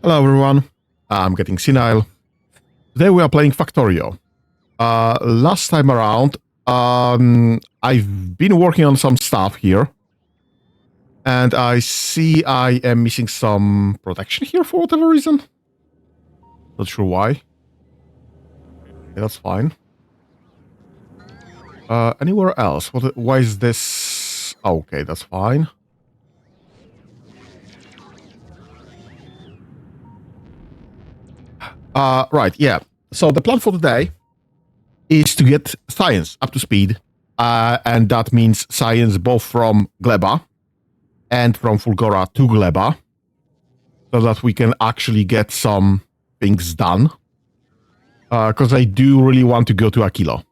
Hello everyone, I'm getting senile. Today we are playing Factorio. Last time around, I've been working on some stuff here. And I see I am missing some protection here for whatever reason. Not sure why. Okay, that's fine. Anywhere else? Why is this? Okay, that's fine. Right, yeah. So the plan for today is to get science up to speed. And that means science both from Gleba and from Fulgora to Gleba, so that we can actually get some things done. Because I do really want to go to Aquilo.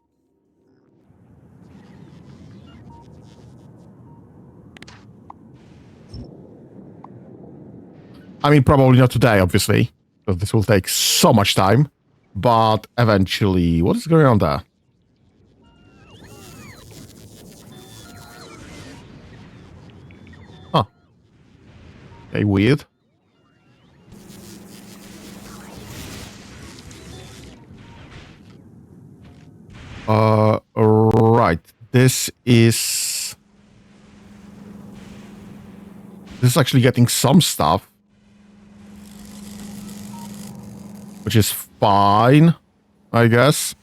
I mean, probably not today, obviously, because this will take so much time. But eventually, what is going on there? Huh. Okay, weird. Right. This is actually getting some stuff, which is fine, I guess.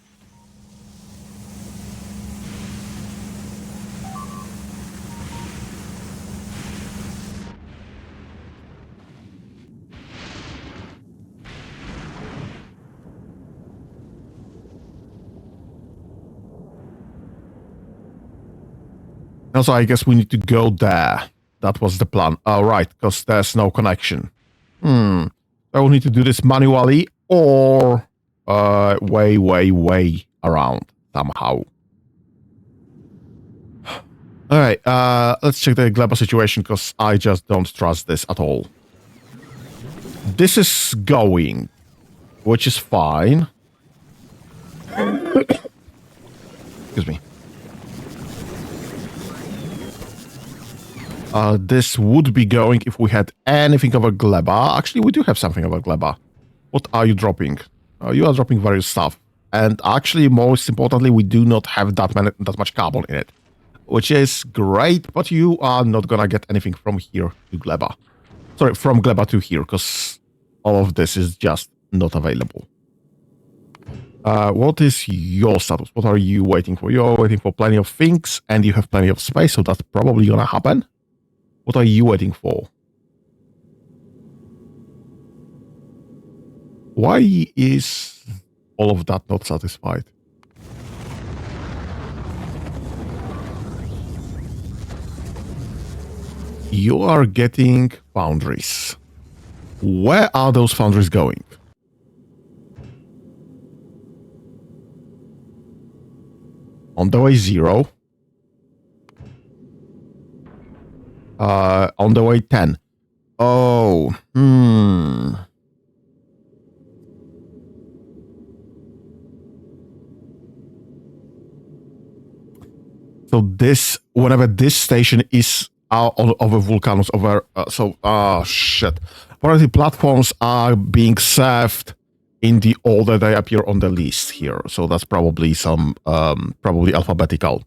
Also, I guess we need to go there. That was the plan. Right, because there's no connection. I will need to do this manually or way around somehow. All right, let's check the Gleba situation because I just don't trust this at all. This is going, which is fine. Excuse me. This would be going if we had anything of a Gleba. Actually, we do have something of a Gleba. What are you dropping? You are dropping various stuff. And actually, most importantly, we do not have that much carbon in it. Which is great, but you are not gonna get anything from here to Gleba. Sorry, from Gleba to here, because all of this is just not available. What is your status? What are you waiting for? You're waiting for plenty of things, and you have plenty of space, so that's probably gonna happen. What are you waiting for? Why is all of that not satisfied? You are getting foundries. Where are those foundries going? On the way 0. On the way 10. Oh, So this, whenever this station is over volcanoes, shit. Apparently platforms are being served in the order they appear on the list here. So that's probably probably alphabetical.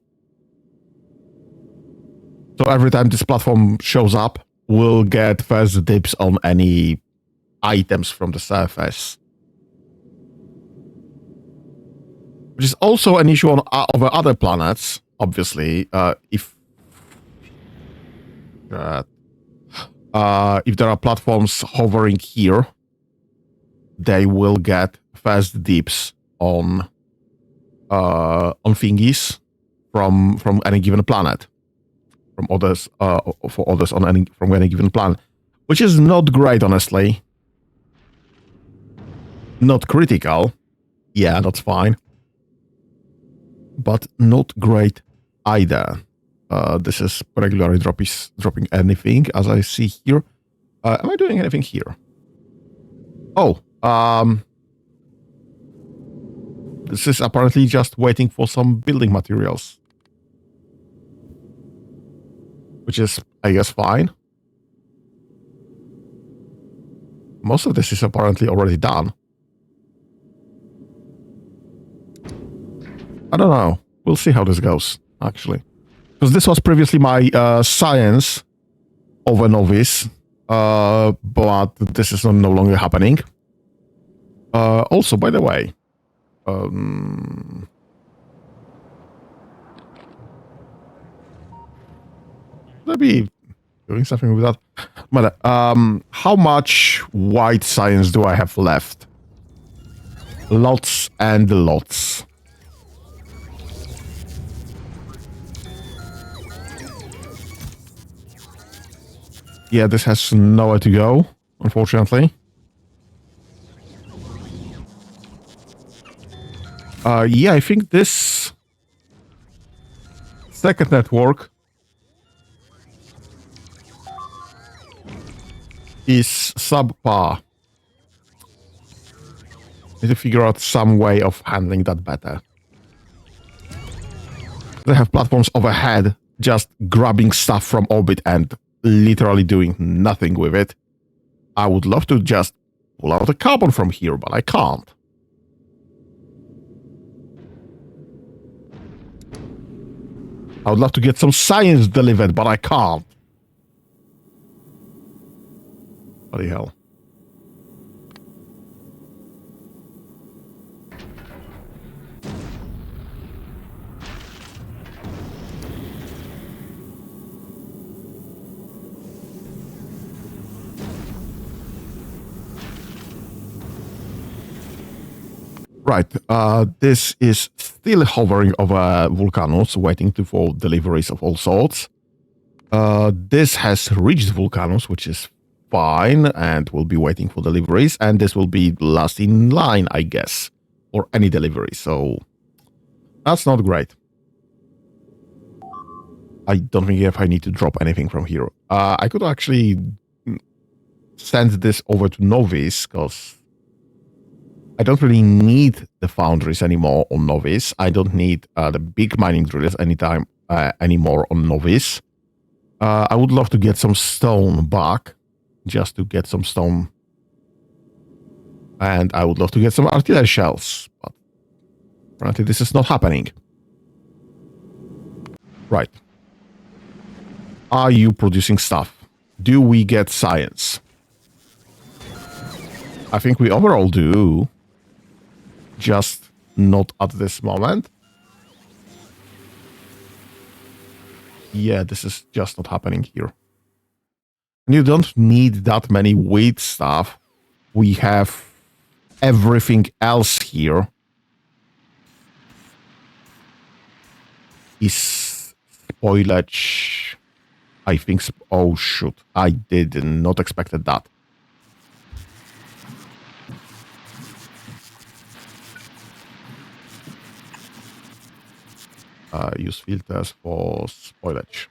So every time this platform shows up, we'll get first dibs on any items from the surface. Which is also an issue on over other planets, obviously. If there are platforms hovering here, they will get first dibs on thingies from any given planet. From others, for others from any given planet, which is not great, honestly. Not critical, yeah, that's fine, but not great either. This is regularly dropping anything, as I see here. Am I doing anything here? Oh, this is apparently just waiting for some building materials. Which is, I guess, fine. Most of this is apparently already done. I don't know. We'll see how this goes, actually. Because this was previously my science of a novice, but this is no longer happening. Also, by the way, let me doing something with that. But how much white science do I have left? Lots and lots. Yeah, this has nowhere to go, unfortunately. Yeah, I think this second network is subpar. Need to figure out some way of handling that better. They have platforms overhead, just grabbing stuff from orbit and literally doing nothing with it. I would love to just pull out a carbon from here, but I can't. I would love to get some science delivered, but I can't. Bloody hell. Right, this is still hovering over Vulcanus, waiting for deliveries of all sorts. This has reached Vulcanus, which is fine, and will be waiting for deliveries, and this will be last in line, I guess, or any delivery, so that's not great. I don't think if I need to drop anything from here. I could actually send this over to Novice, because I don't really need the foundries anymore on Novice. I don't need the big mining drillers anymore on Novice. I would love to get some stone back, just to get some stone. And I would love to get some artillery shells, but apparently this is not happening. Right. Are you producing stuff? Do we get science? I think we overall do. Just not at this moment. Yeah, this is just not happening here. And you don't need that many wheat stuff. We have everything else here. Is spoilage. I think. Oh, shoot. I did not expect that. Use filters for spoilage.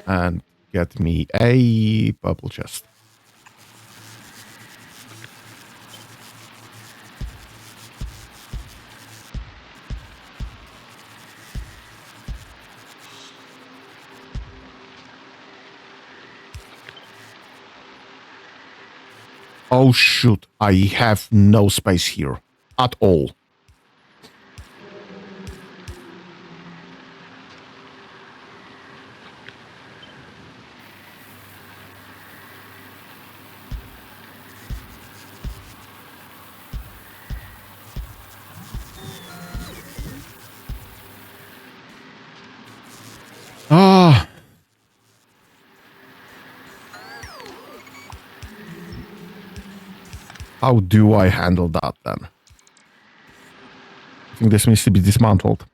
And get me a purple chest. Oh shoot, I have no space here at all. How do I handle that then? I think this needs to be dismantled.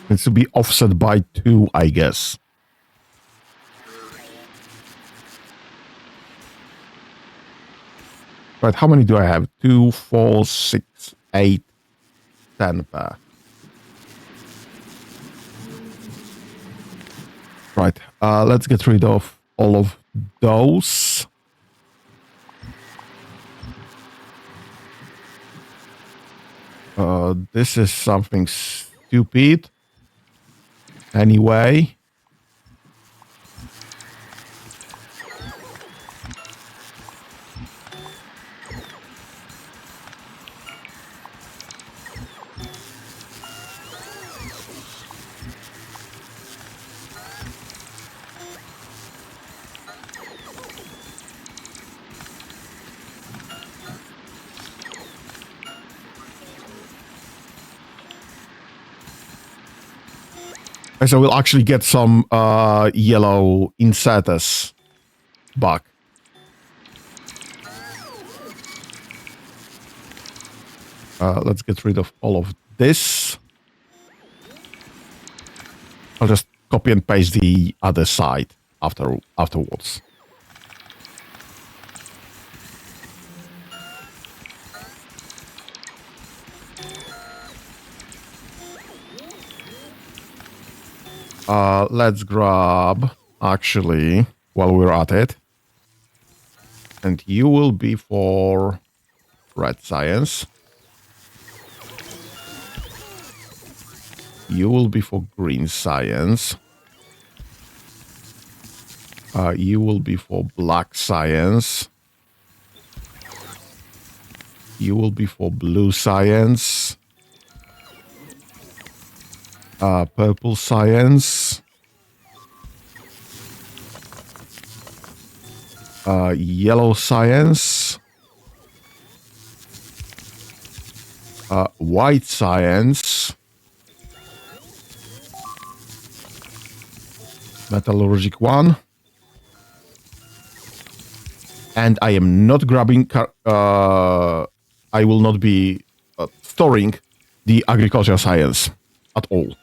It needs to be offset by 2, I guess. Right, how many do I have? 2, 4, 6, 8, 10 per. Right, let's get rid of all of those. This is something stupid. Anyway. So we'll actually get some yellow inserters back. Let's get rid of all of this. I'll just copy and paste the other side afterwards. Let's grab, actually, while we're at it. And you will be for red science. You will be for green science. You will be for black science. You will be for blue science. Purple science. Yellow science. White science. Metallurgic 1. And I am not grabbing... I will not be storing the agricultural science at all.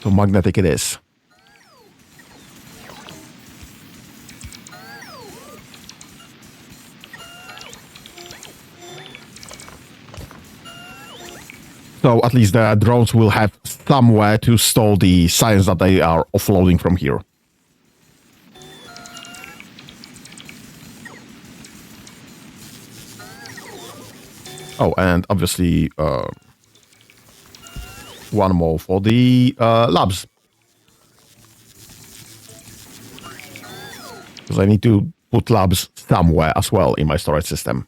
So magnetic it is. So at least the drones will have somewhere to store the science that they are offloading from here. Oh, and obviously one more for the labs. Because I need to put labs somewhere as well in my storage system.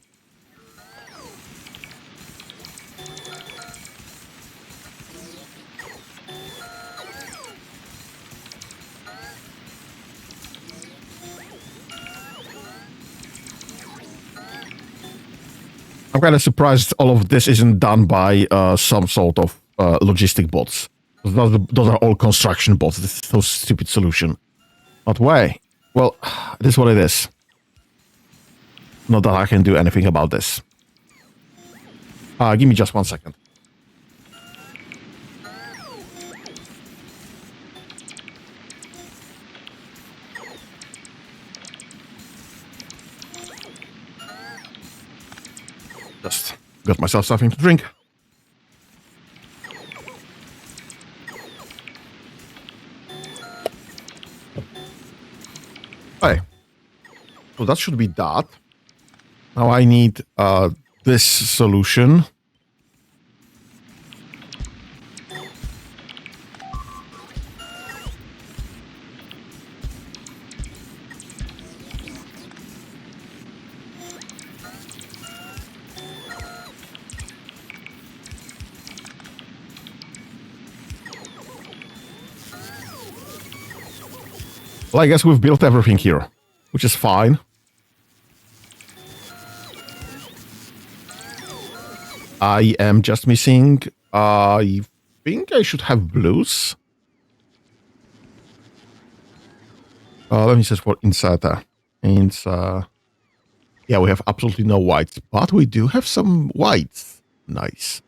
I'm kind of surprised all of this isn't done by some sort of logistic bots. Those are all construction bots. This is so stupid solution. Not way. Well, it is what it is. Not that I can do anything about this. Give me just 1 second. Just got myself something to drink. Okay. So that should be that. Now I need this solution. Well, I guess we've built everything here, which is fine. I am just missing, I think I should have blues. Let me search for inserter. Yeah, we have absolutely no whites, but we do have some whites. Nice.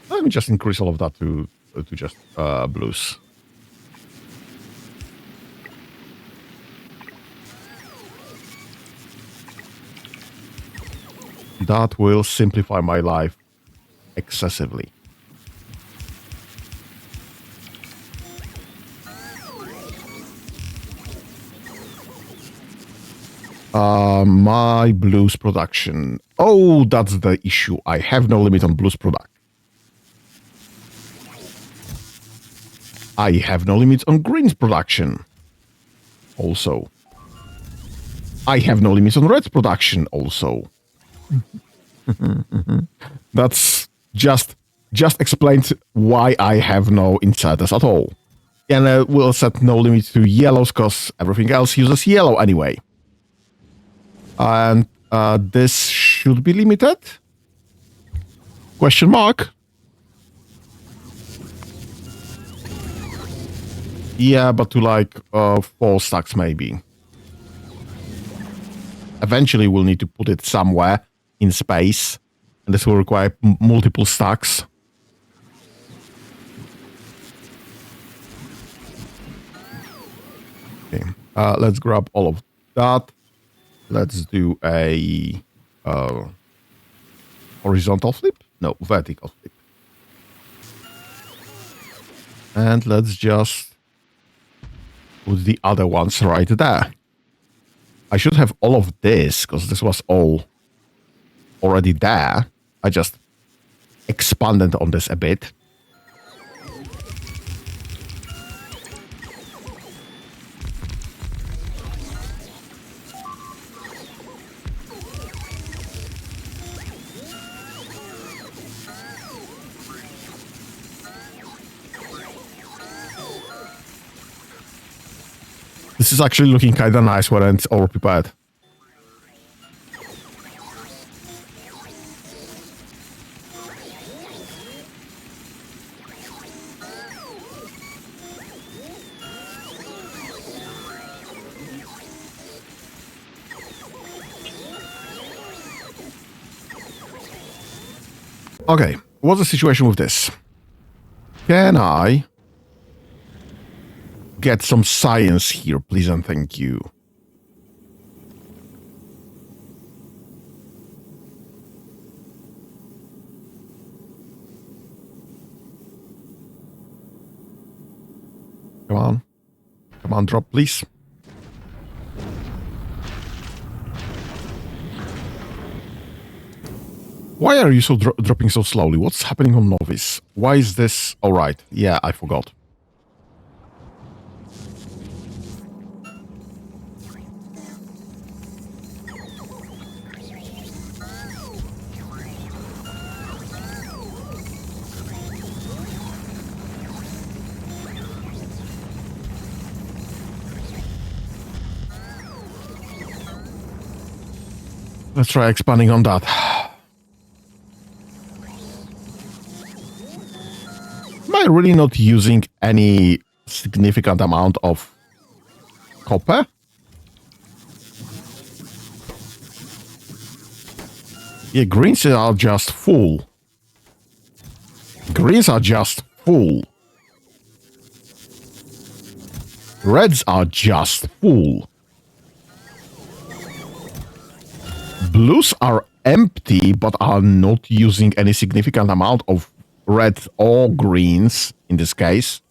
Let me just increase all of that to just blues. That will simplify my life excessively. My blues production. Oh, that's the issue. I have no limit on blues product. I have no limits on greens production. Also. I have no limits on reds production. Also. That's just explains why I have no insiders at all. And we'll set no limits to yellows because everything else uses yellow anyway. And this should be limited? Question mark? Yeah, but to like 4 stacks maybe. Eventually we'll need to put it somewhere in space. And this will require multiple stacks. Okay, let's grab all of that. Let's do a horizontal flip? No, vertical flip. And let's just put the other ones right there. I should have all of this, because this was all already there. I just expanded on this a bit. This is actually looking kind of nice when it's all prepared. Okay, what's the situation with this? Can I get some science here, please and thank you? Come on. Come on, drop, please. Why are you so dropping so slowly? What's happening on Novice? Why is this... All right. Yeah, I forgot. Let's try expanding on that. Am I really not using any significant amount of copper? Yeah, greens are just full. Greens are just full. Reds are just full. Blues are empty, but are not using any significant amount of red or greens in this case.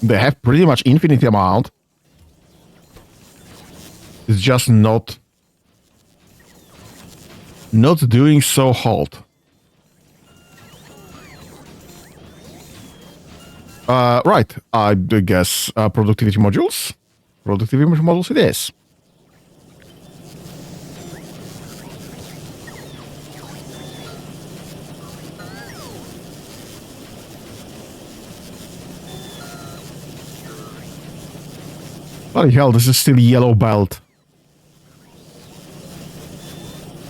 They have pretty much infinite amount. It's just not doing so hot. Right, I guess productivity modules. Productivity modules it is. Bloody hell, this is still yellow belt.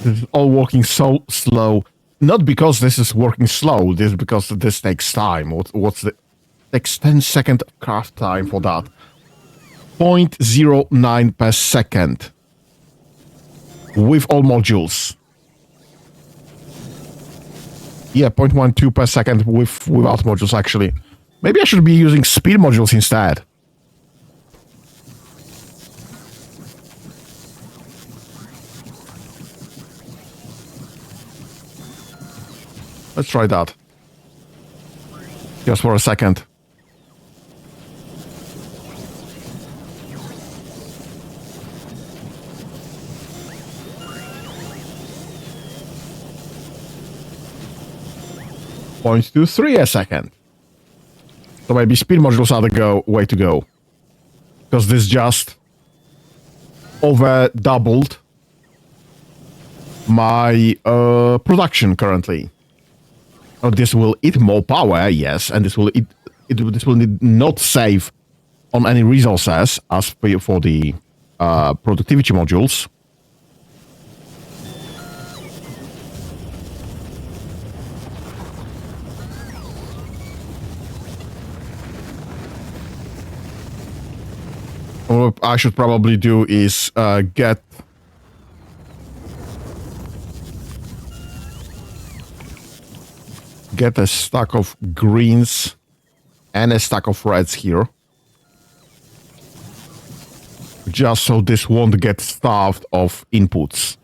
This is all working so slow. Not because this is working slow, this is because this takes time. What's the... Takes 10 seconds of craft time for that. 0.09 per second. With all modules. Yeah, 0.12 per second without modules, actually. Maybe I should be using speed modules instead. Let's try that. Just for a second. 0.23 a second. So maybe speed modules are the way to go. Because this just over doubled my production currently. Oh, this will eat more power, yes, and this will not save on any resources as for the productivity modules. What I should probably do is get a stack of greens and a stack of reds here. Just so this won't get starved of inputs.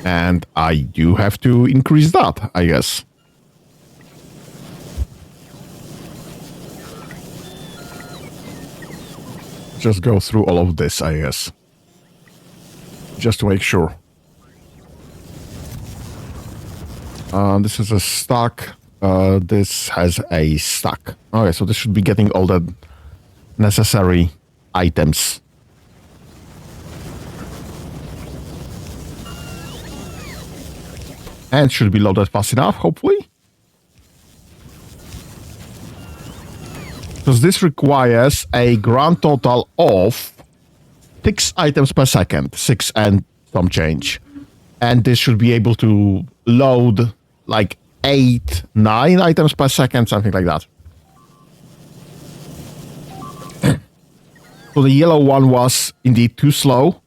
And I do have to increase that, I guess. Just go through all of this, I guess. Just to make sure. This is a stack. This has a stack. Okay, so this should be getting all the necessary items. And should be loaded fast enough, hopefully. Because this requires a grand total of 6 items per second. 6 and some change. And this should be able to load like 8, 9 items per second, something like that. So the yellow one was indeed too slow.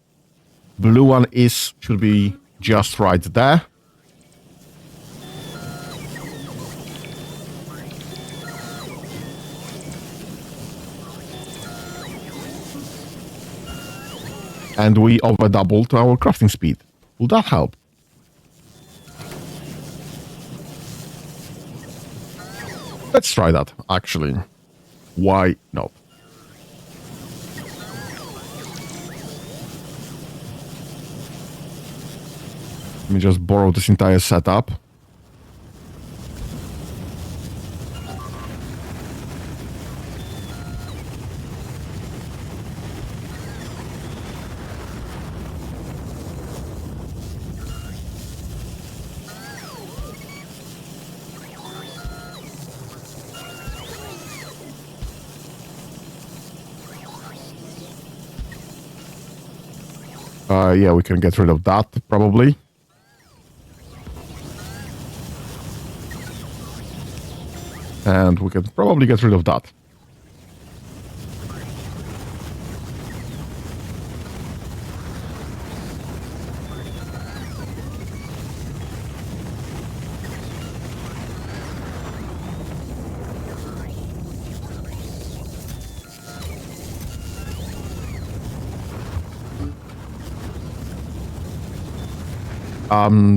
Blue one should be just right there. And we over doubled our crafting speed. Will that help? Let's try that, actually. Why not? Let me just borrow this entire setup. Yeah, we can get rid of that, probably. And we can probably get rid of that.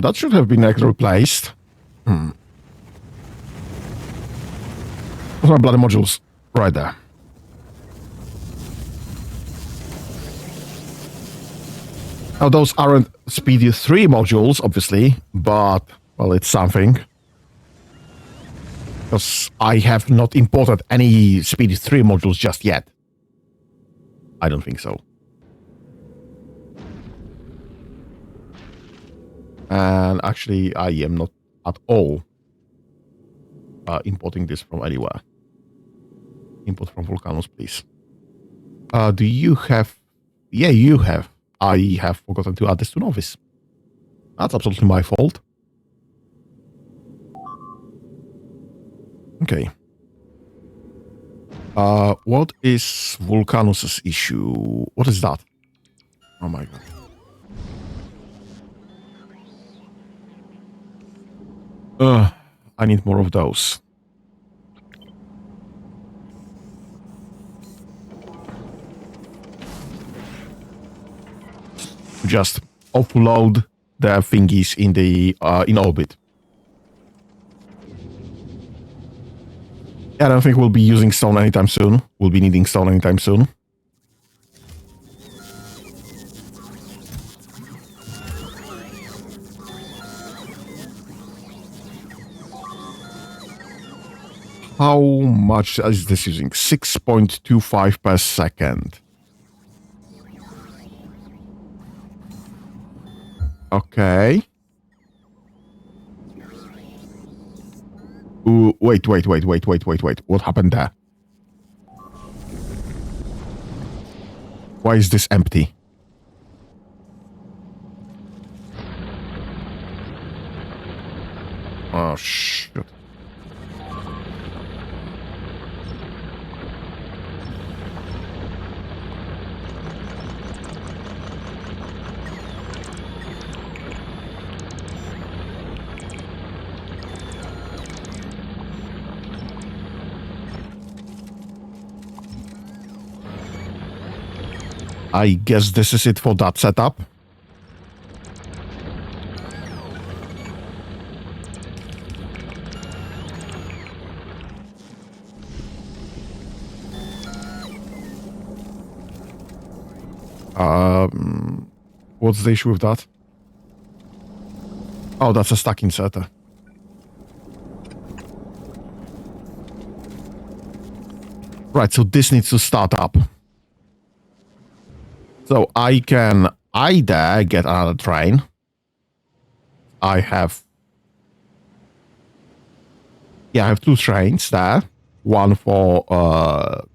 That should have been replaced. Those are bloody modules right there. Now, those aren't Speed 3 modules, obviously, but, well, it's something. Because I have not imported any Speed 3 modules just yet. I don't think so. And actually, I am not at all importing this from anywhere. Import from Volcanoes, please. Do you have... Yeah, you have. I have forgotten to add this to Novice. That's absolutely my fault. Okay. What is Volcanoes' issue? What is that? Oh my god. I need more of those. Just offload the thingies in the in orbit. I don't think we'll be using stone anytime soon. We'll be needing stone anytime soon. How much is this using? 6.25 per second. Okay. Ooh, wait. What happened there? Why is this empty? Oh, shit. I guess this is it for that setup. What's the issue with that? Oh, that's a stack inserter. Right, so this needs to start up. So I can either get another train. I have 2 trains there. One for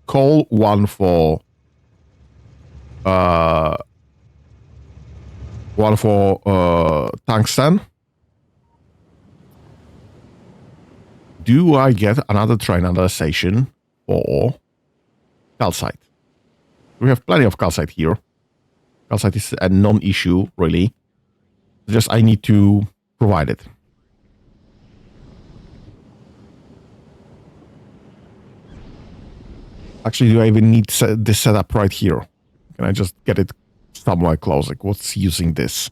coal, one for tungsten. Do I get another train, another station for calcite? We have plenty of calcite here. Calcite is a non-issue, really. Just I need to provide it. Actually, do I even need this setup right here? Can I just get it somewhere close? Like, what's using this?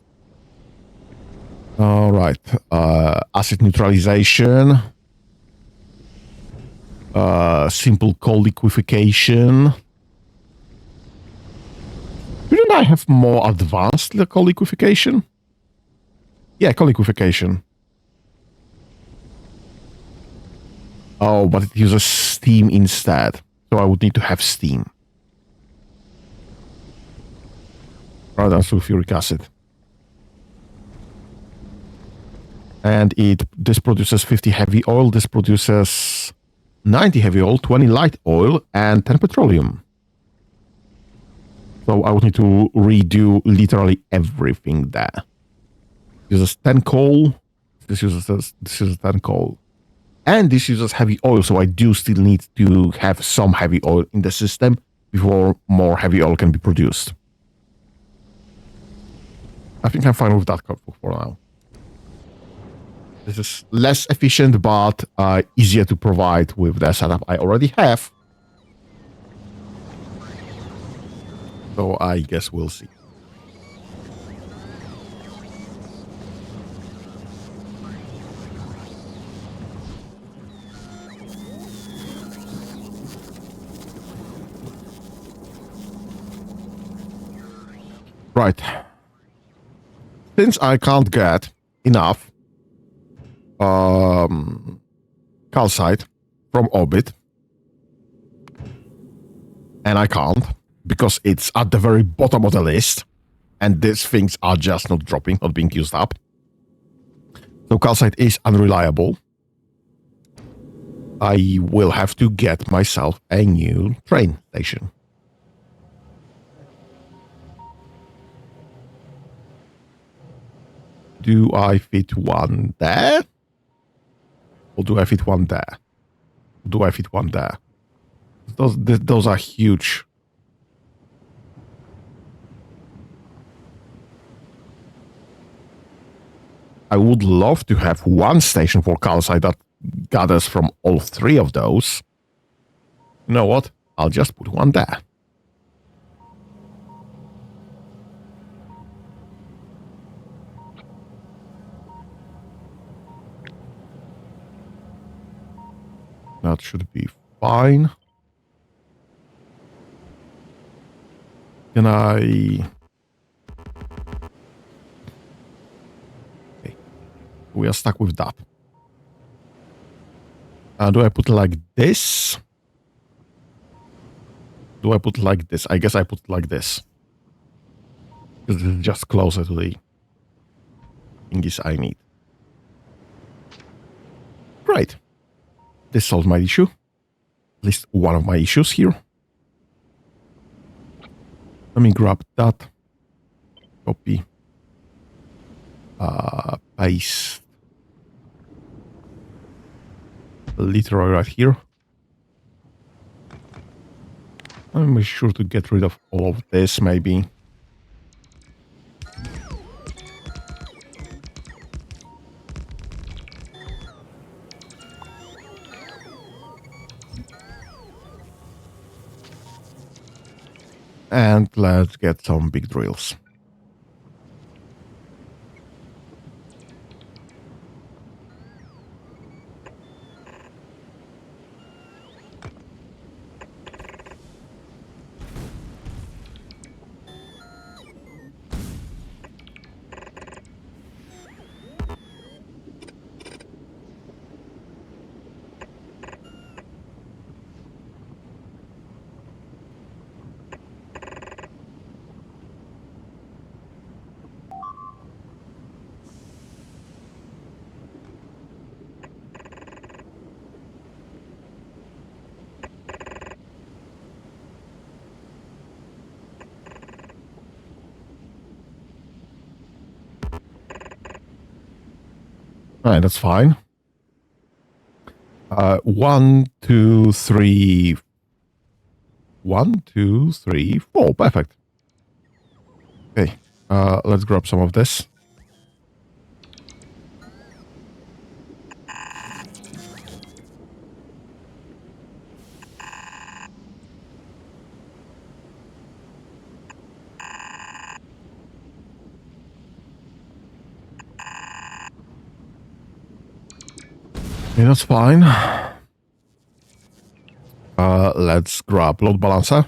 All right. Acid neutralization. Simple coal liquefaction. Shouldn't I have more advanced coal liquefaction? Yeah, coal liquefaction. Oh, but it uses steam instead. So I would need to have steam. Rather than sulfuric acid. And this produces 50 heavy oil. This produces 90 heavy oil, 20 light oil, and 10 petroleum. So I would need to redo literally everything there. Uses 10 coal. This uses 10 coal. And this uses heavy oil, so I do still need to have some heavy oil in the system before more heavy oil can be produced. I think I'm fine with that cookbook for now. This is less efficient, but easier to provide with the setup I already have. So I guess we'll see. Right. Since I can't get enough calcite from orbit, and I can't because it's at the very bottom of the list, and these things are just not dropping, not being used up. So calcite is unreliable. I will have to get myself a new train station. Do I fit one there? Or do I fit one there? Do I fit one there? Those are huge. I would love to have one station for calcite that gathers from all 3 of those. You know what? I'll just put one there. That should be fine. Can I... Okay. We are stuck with that. Do I put it like this? Do I put it like this? I guess I put it like this. This is just closer to the thingies I need. Great. This solves my issue. At least one of my issues here. Let me grab that. Copy. Paste. Literally right here. I'm sure to get rid of all of this, maybe. And let's get some big drills. All right, that's fine. 1, 2, 3. 1, 2, 3, 4. Perfect. Okay, let's grab some of this. Okay, that's fine. Let's grab load balancer.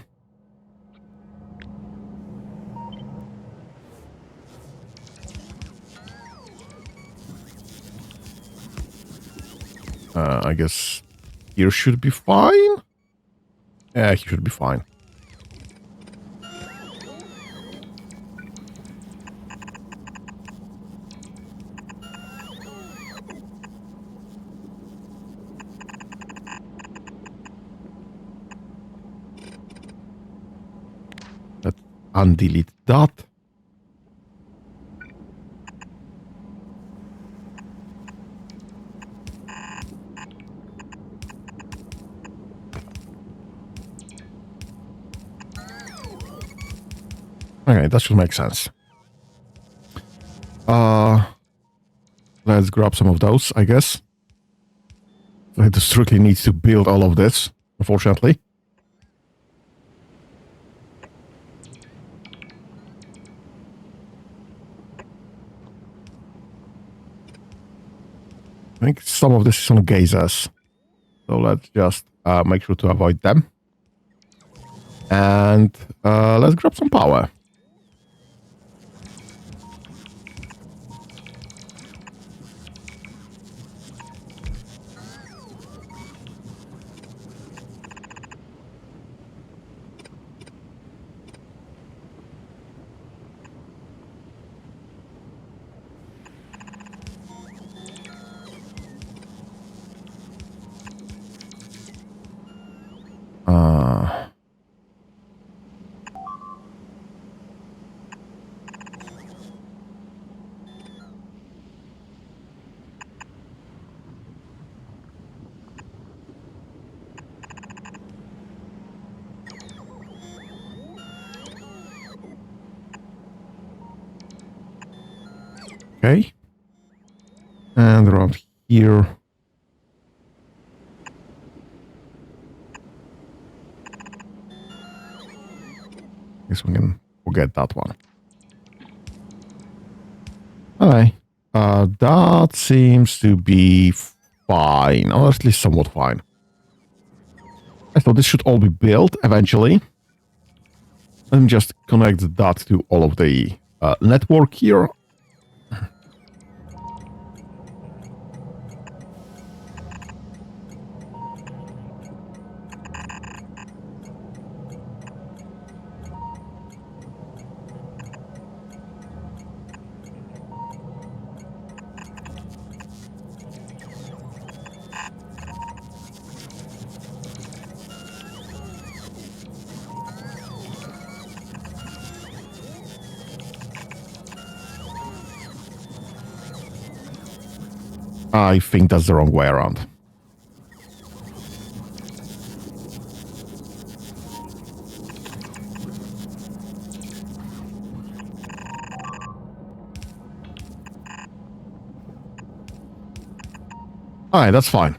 I guess here should be fine. Yeah, he should be fine. Let's undelete that. Okay, that should make sense. Let's grab some of those, I guess. I just strictly need to build all of this, unfortunately. I think some of this is on gazers. So let's just make sure to avoid them. And let's grab some power. Okay. And around here. Guess we can forget that one. Alright. That seems to be fine, or at least somewhat fine. So this should all be built eventually. Let me just connect that to all of the network here. I think that's the wrong way around. Alright, that's fine.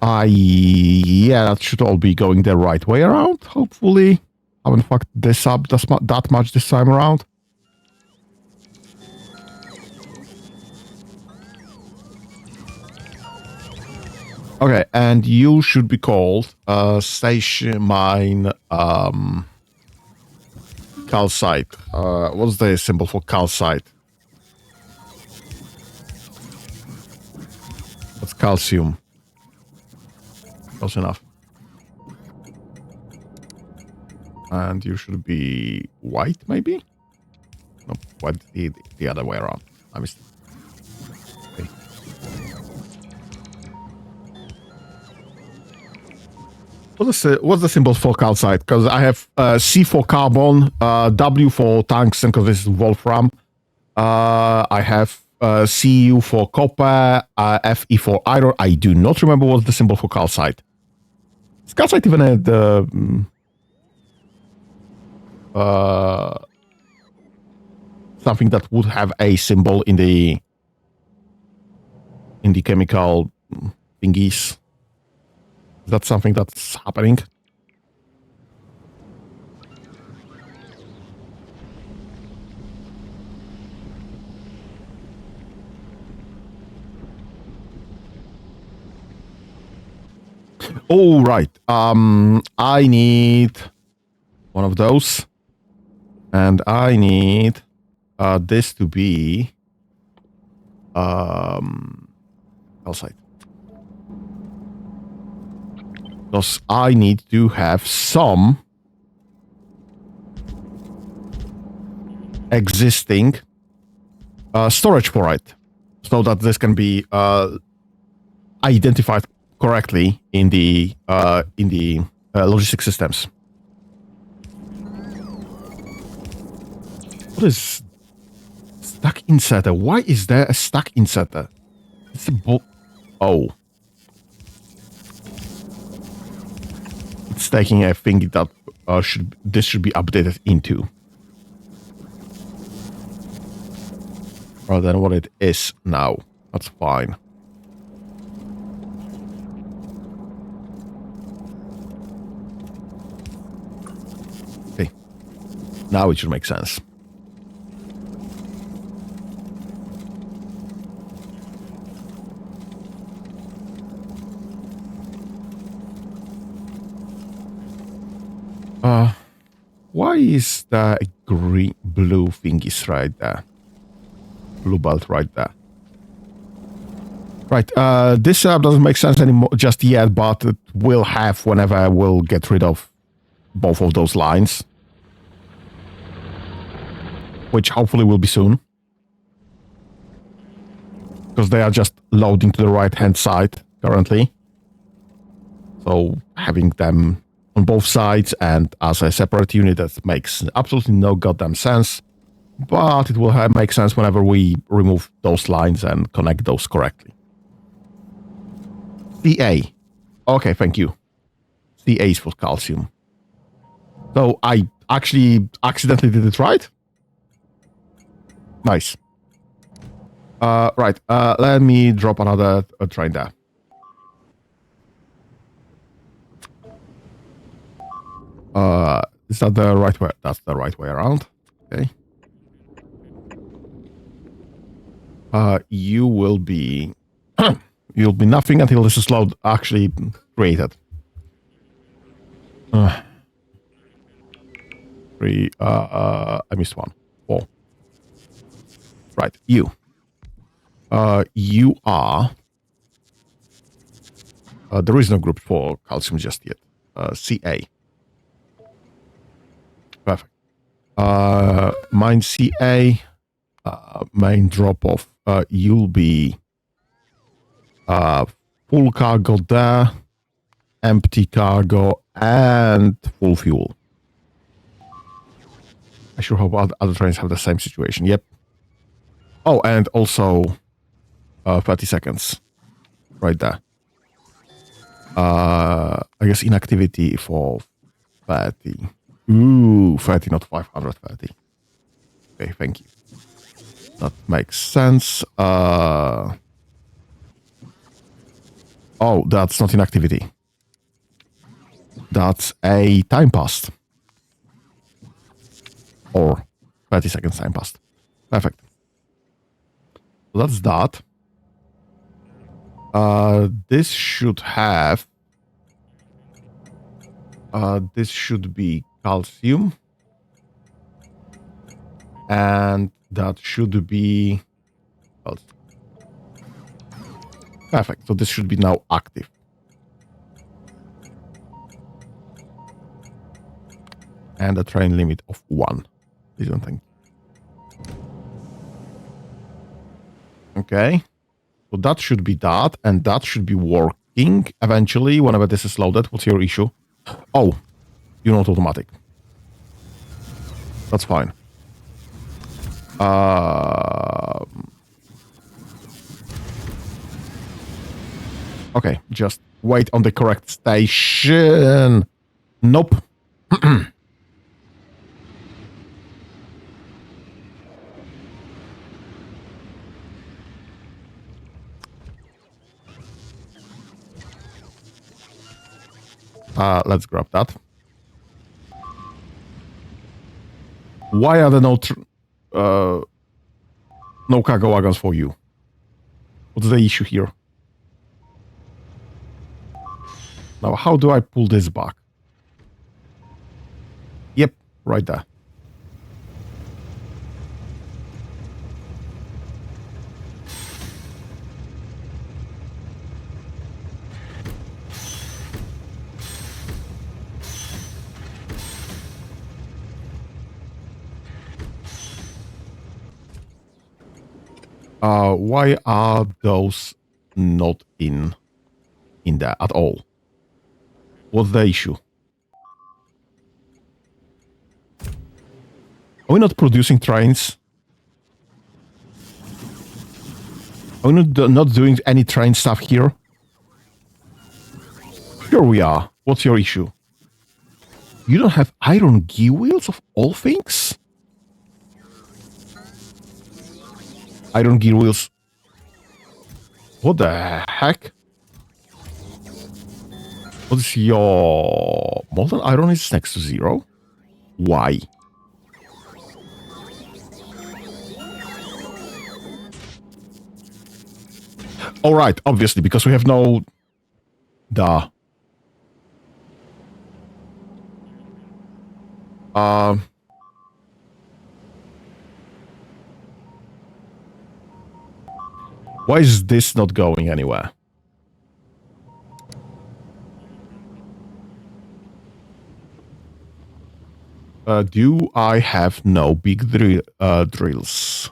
Yeah, that should all be going the right way around, hopefully. Haven't fucked this up that much this time around. Okay, and you should be called Station Mine Calcite. What's the symbol for calcite? That's calcium. Close enough. And you should be white, maybe? No, white the other way around. I missed. Okay. What's the symbol for calcite? Because I have C for carbon, W for tungsten, because this is wolfram. I have Cu for copper, Fe for iron. I do not remember what's the symbol for calcite. Is calcite even something that would have a symbol in the chemical thingies? Is that something that's happening? Oh, right. I need one of those. And I need this to be calcite. Because I need to have some existing storage for it, so that this can be identified correctly in the logistic systems. What is stack inserter? Why is there a stack inserter? It's a oh. It's taking a thing that this should be updated into, rather than what it is now. That's fine. Okay, now it should make sense. Why is there a blue thingies right there? Blue belt right there. Right, this setup doesn't make sense anymore just yet, but it will have whenever I will get rid of both of those lines. Which hopefully will be soon. Because they are just loading to the right-hand side currently. So having them on both sides and as a separate unit, that makes absolutely no goddamn sense. But it will make sense whenever we remove those lines and connect those correctly. Ca. Okay, thank you. Ca is for calcium. So I actually accidentally did it right? Nice. Right, let me drop another train there. Is that the right way? That's the right way around. Okay. You will be... You'll be nothing until this is load actually created. Three, I missed one. 4. Right, you. You are... there is no group for calcium just yet. Ca. Perfect. Mine Ca, main drop-off, you'll be full cargo there, empty cargo, and full fuel. I sure hope other trains have the same situation. Yep. Oh, and also 30 seconds. Right there. I guess inactivity for 30. Ooh, 30, not 530. Okay, thank you. That makes sense. Oh, that's not inactivity. That's a time passed. Or 30 seconds time passed. Perfect. So that's that. This should have... this should be calcium. And that should be... Perfect. So this should be now active. And a train limit of 1. Please don't think. Okay. So that should be that, and that should be working eventually whenever this is loaded. What's your issue? Oh, you're not automatic. That's fine. Okay, just wait on the correct station. Nope. Let's grab that. Why are there no cargo wagons for you? What's the issue here? Now, how do I pull this back? Yep, right there. Why are those not in there at all? What's the issue? Are we not producing trains? Are we not doing any train stuff here? Sure we are. What's your issue? You don't have iron gear wheels of all things? Iron gear wheels. What the heck? What's your... Molten iron is next to 0? Why? Alright, obviously, because we have no... Duh. Why is this not going anywhere? Do I have no big drills?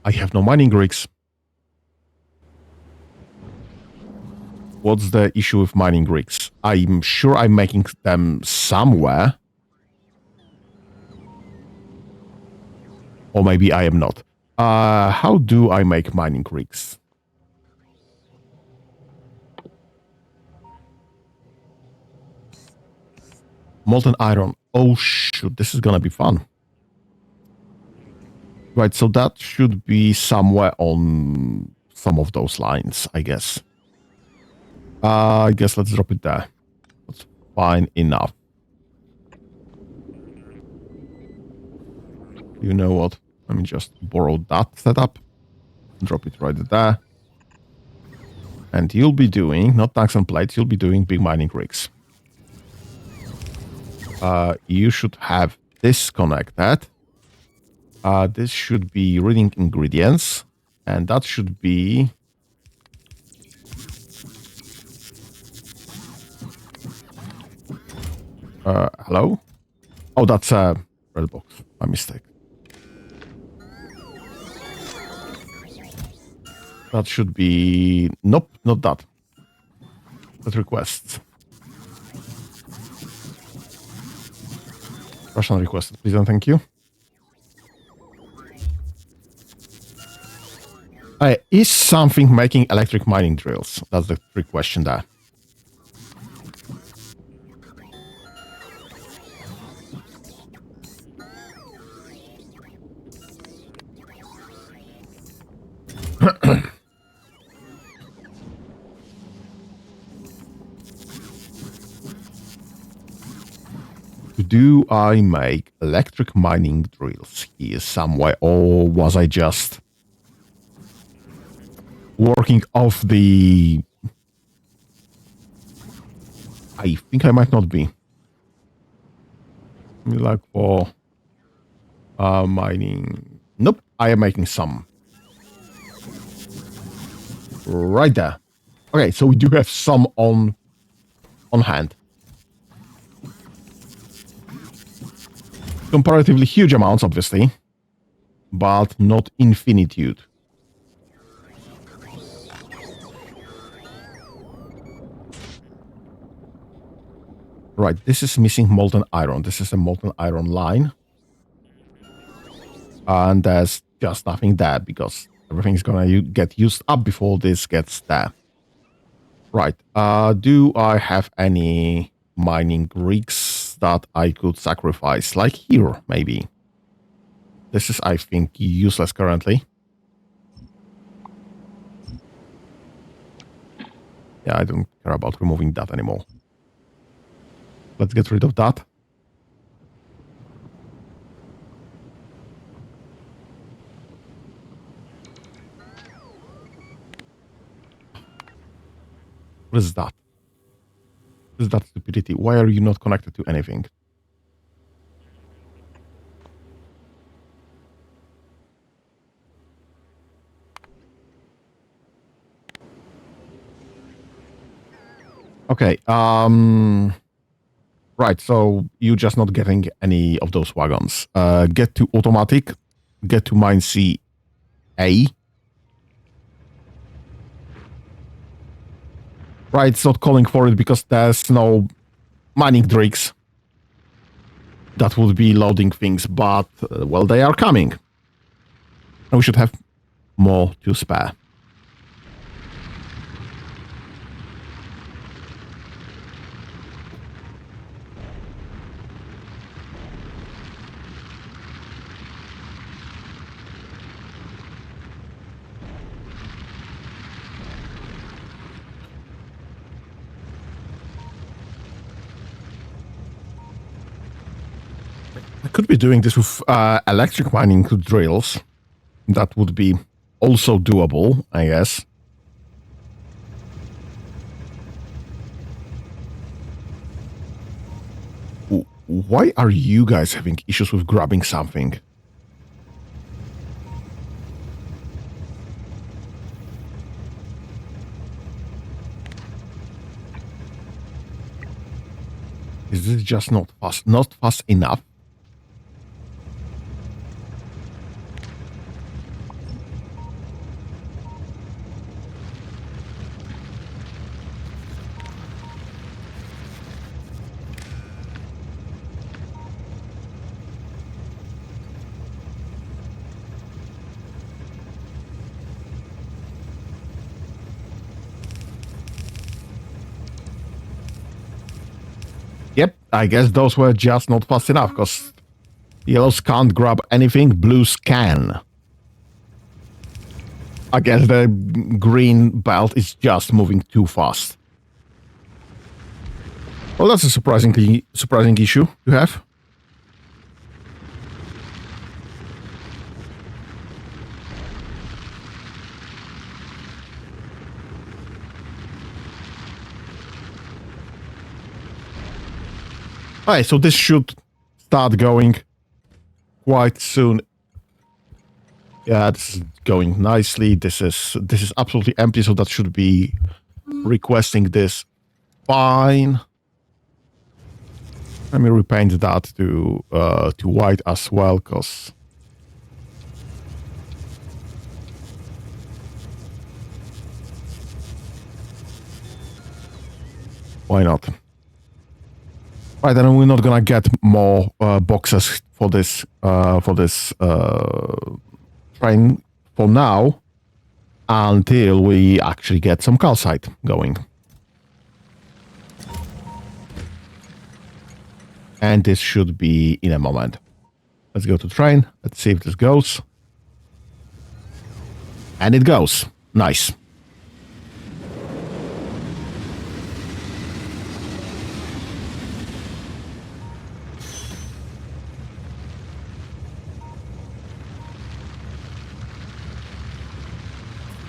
I have no mining rigs. What's the issue with mining rigs? I'm sure I'm making them somewhere. Or maybe I am not. How do I make mining rigs? Molten iron. Oh shoot, this is gonna be fun. Right, so that should be somewhere on some of those lines, I guess. I guess let's drop it there. That's fine enough. You know what? Let me just borrow that setup. Drop it right there. And you'll be doing, not tanks and plates, you'll be doing big mining rigs. You should have this connected. This should be reading ingredients. And that should be... hello? Oh, that's a red box. My mistake. That should be... Nope, not that. That requests. Person requested, please and thank you. Is something making electric mining drills? That's the trick question there. Do I make electric mining drills here somewhere, or was I just working off the... I think I might not be. Like for mining... Nope, I am making some. Right there. Okay, so we do have some on hand. Comparatively huge amounts, obviously, but not infinitude. Right, this is missing molten iron. This is a molten iron line. And there's just nothing there because everything's gonna get used up before this gets there. Right, do I have any mining rigs that I could sacrifice? Like here, maybe. This is, I think, useless currently. Yeah, I don't care about removing that anymore. Let's get rid of that. What is that? What is that stupidity? Why are you not connected to anything? Okay, right, so you're just not getting any of those wagons. Get to automatic, get to mine C A. Right, it's not calling for it because there's no mining rigs that would be loading things, but, well, they are coming. And we should have more to spare. I could be doing this with electric mining drills. That would be also doable, I guess. Why are you guys having issues with grabbing something? Is this just not fast enough? Yep, I guess those were just not fast enough, because yellows can't grab anything, blues can. I guess the green belt is just moving too fast. Well, that's a surprising issue to have. Alright, so this should start going quite soon. Yeah, this is going nicely. This is absolutely empty, so that should be requesting this. Fine. Let me repaint that to white as well, because why not? Right, and we're not gonna get more boxes for this train for now until we actually get some calcite going. And this should be in a moment. Let's go to train. Let's see if this goes. And it goes. Nice.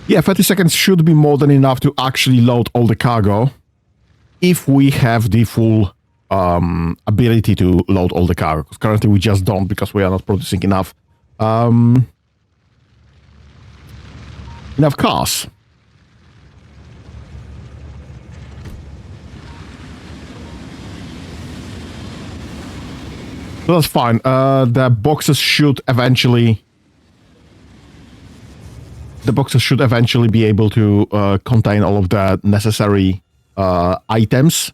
Yeah, 30 seconds should be more than enough to actually load all the cargo if we have the full ability to load all the cargo. Because currently we just don't because we are not producing enough enough cars. So that's fine. The boxes should eventually be able to contain all of the necessary items,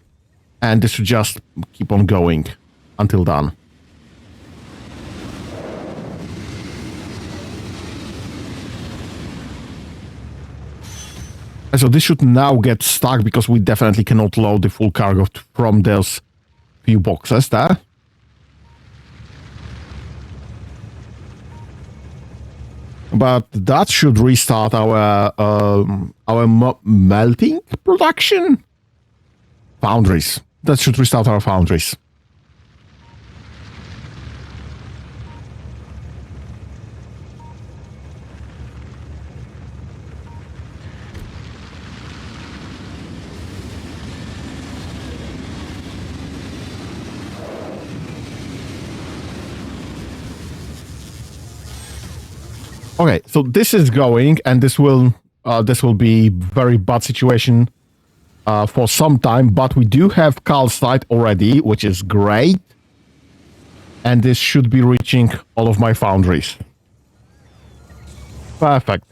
and this should just keep on going until done. So this should now get stuck because we definitely cannot load the full cargo from those few boxes there. But that should restart our melting production foundries. That should restart our foundries. Okay, so this is going, and this will be very bad situation for some time. But we do have calcite already, which is great, and this should be reaching all of my foundries. Perfect.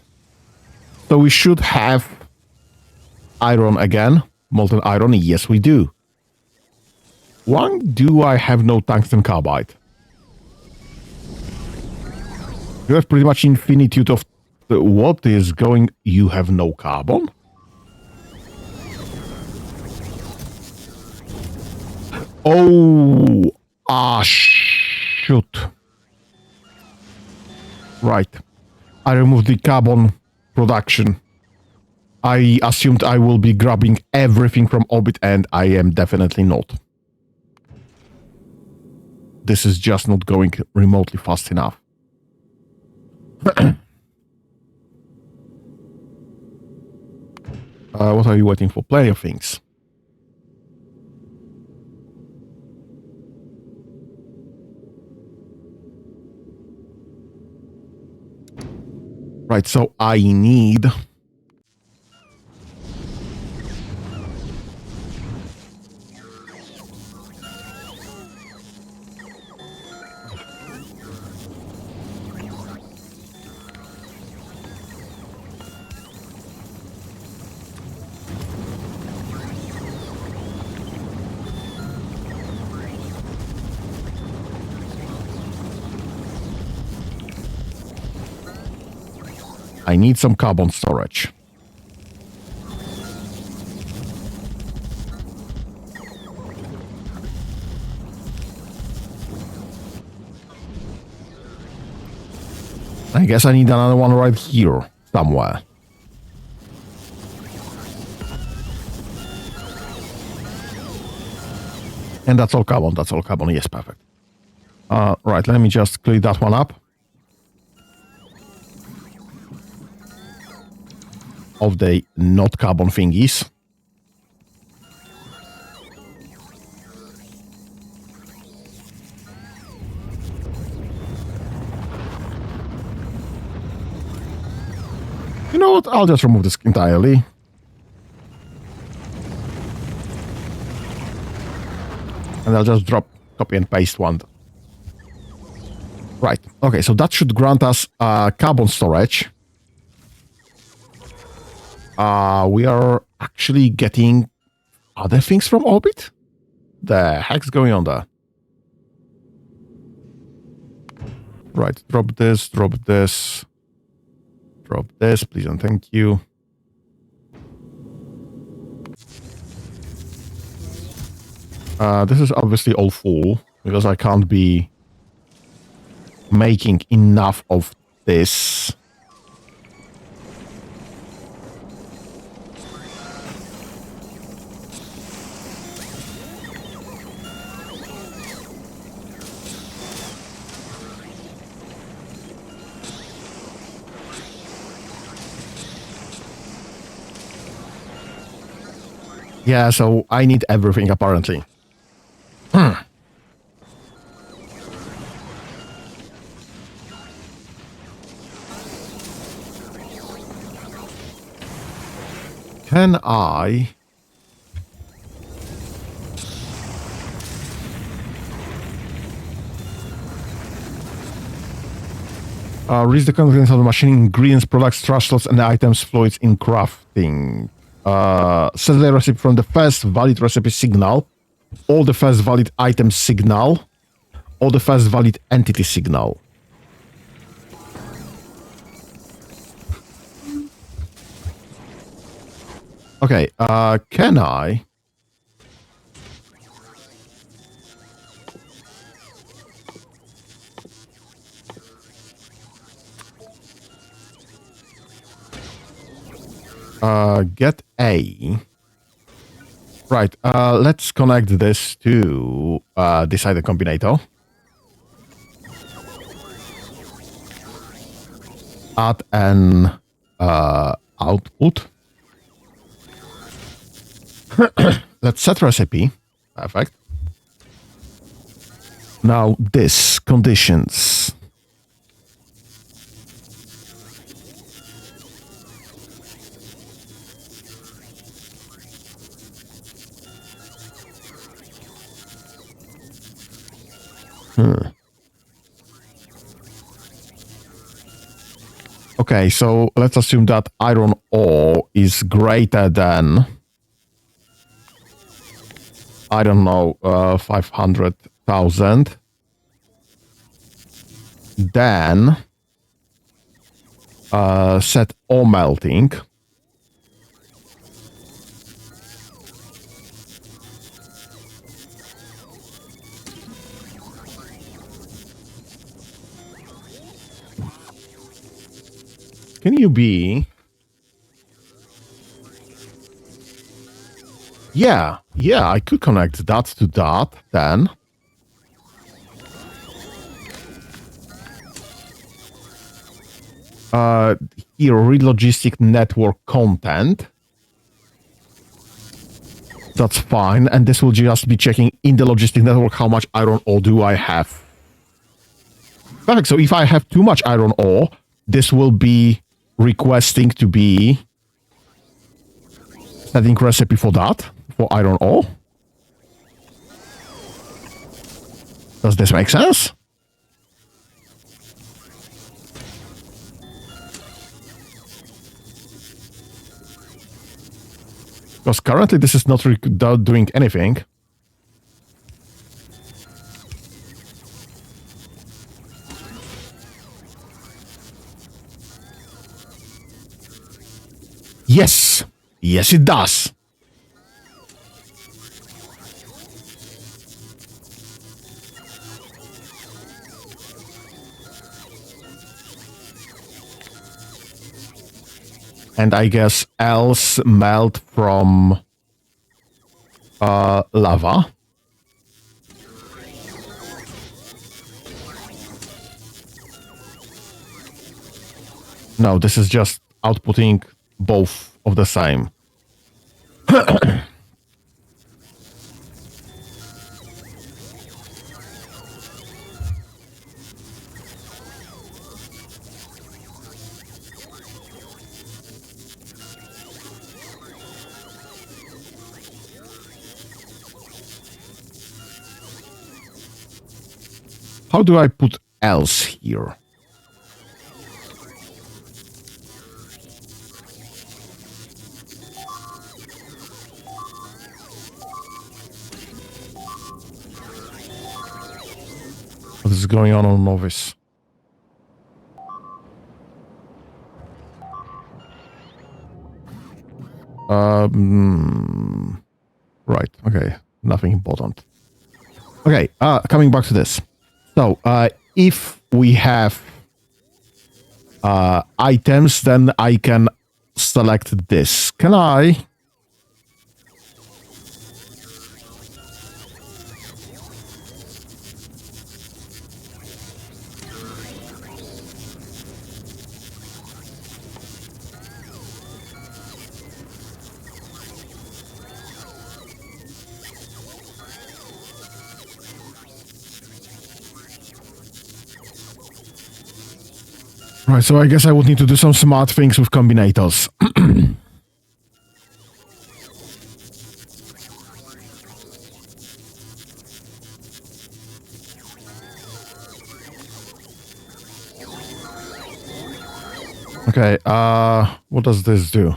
So we should have iron again, molten iron. Yes, we do. Why do I have no tungsten carbide? You have pretty much infinitude of what is going. You have no carbon? Oh, shoot. Right. I removed the carbon production. I assumed I will be grabbing everything from orbit, and I am definitely not. This is just not going remotely fast enough. What are you waiting for? Plenty of things. Right, so I need... I need some carbon storage. I guess I need another one right here, somewhere. And that's all carbon, yes, perfect. Right, let me just clear that one up. Of the not carbon thingies. You know what? I'll just remove this entirely. And I'll just copy and paste one. Right. Okay, so that should grant us carbon storage. We are actually getting other things from orbit the heck's going on there? Right, drop this, drop this. Drop this, please and thank you. This is obviously all full, because I can't be making enough of this. Yeah, so I need everything apparently. Can I... reach the contents of the machine, ingredients, products, trash slots, and items fluids in crafting. Set the recipe from the first valid recipe signal, or the first valid item signal, or the first valid entity signal. Okay, can I... get A. Right, let's connect this to Decider Combinator. Add an output. Let's set recipe. Perfect. Now this, conditions. Okay, so let's assume that iron ore is greater than, I don't know, 500,000. Then set ore melting. Can you be... Yeah, I could connect that to that, then. Here, read logistic network content. That's fine, and this will just be checking in the logistic network how much iron ore do I have. Perfect, so if I have too much iron ore, this will be requesting to be setting recipe for that, for iron ore. Does this make sense? Because currently this is not doing anything. Yes! Yes, it does! And I guess else melt from lava. No, this is just outputting both of the same. How do I put else here? going on Novice? Right. Okay. Nothing important. Okay. Coming back to this. So, if we have items, then I can select this. Can I? Right, so I guess I would need to do some smart things with combinators. Okay, what does this do?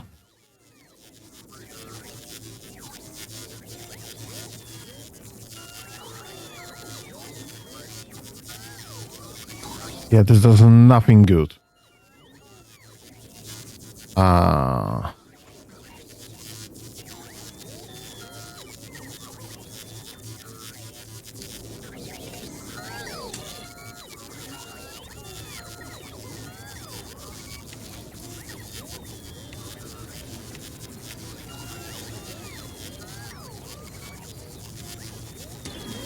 Yeah, this does nothing good.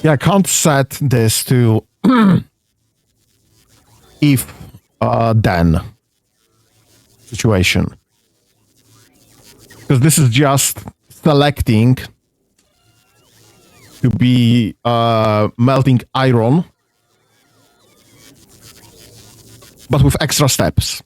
Yeah, I can't set this to if then situation. Because this is just selecting to be melting iron, but with extra steps.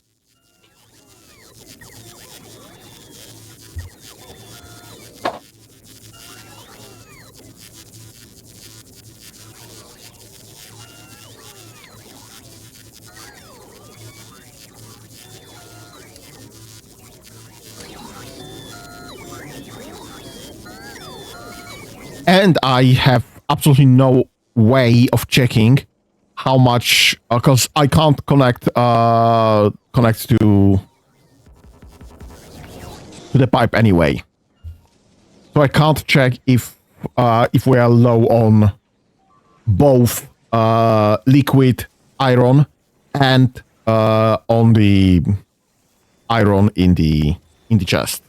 And I have absolutely no way of checking how much, because I can't connect to the pipe anyway. So I can't check if we are low on both liquid iron and on the iron in the chest.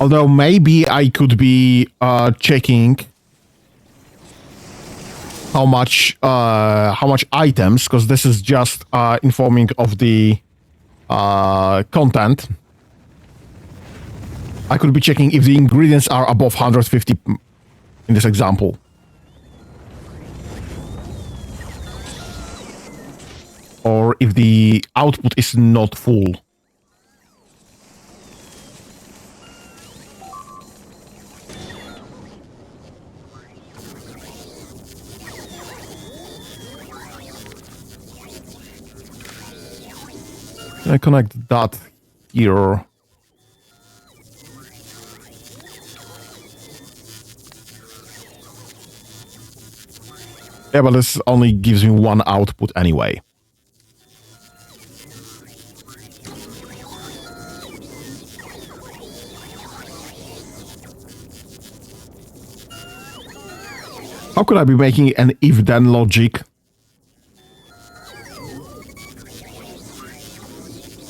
Although maybe I could be checking how much items, because this is just informing of the content. I could be checking if the ingredients are above 150 in this example. Or if the output is not full. I connect that here. Yeah, but this only gives me one output anyway. How could I be making an if-then logic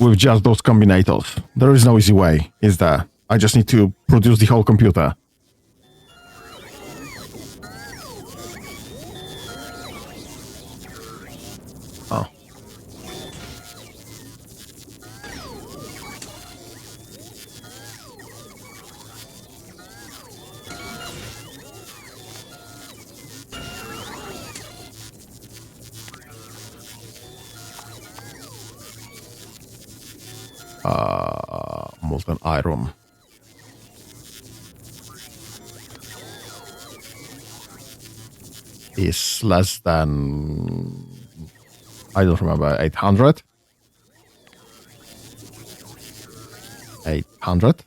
with just those combinators? There is no easy way, is there? I just need to produce the whole computer. Oh. Molten iron. is less than, I don't remember, 800. 800.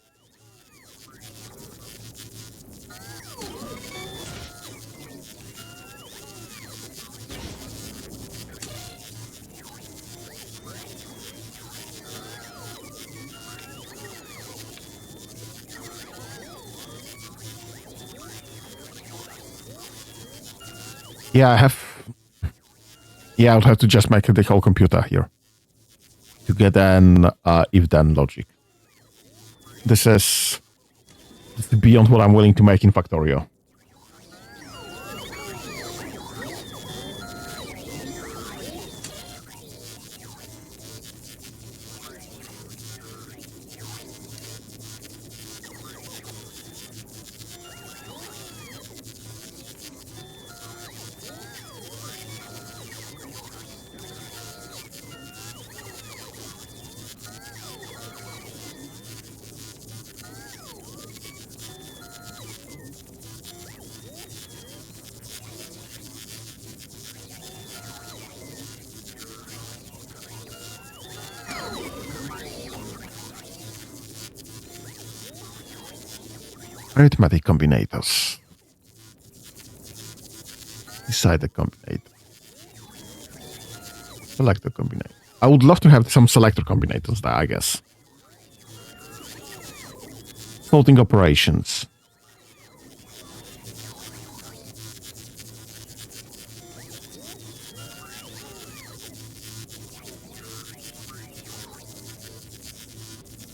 Yeah, I have. Yeah, I'll have to just make the whole computer here to get an if-then logic. This is beyond what I'm willing to make in Factorio. Arithmetic combinators. Decide the combinator. Select the combinator. I would love to have some selector combinators there, I guess. Floating operations.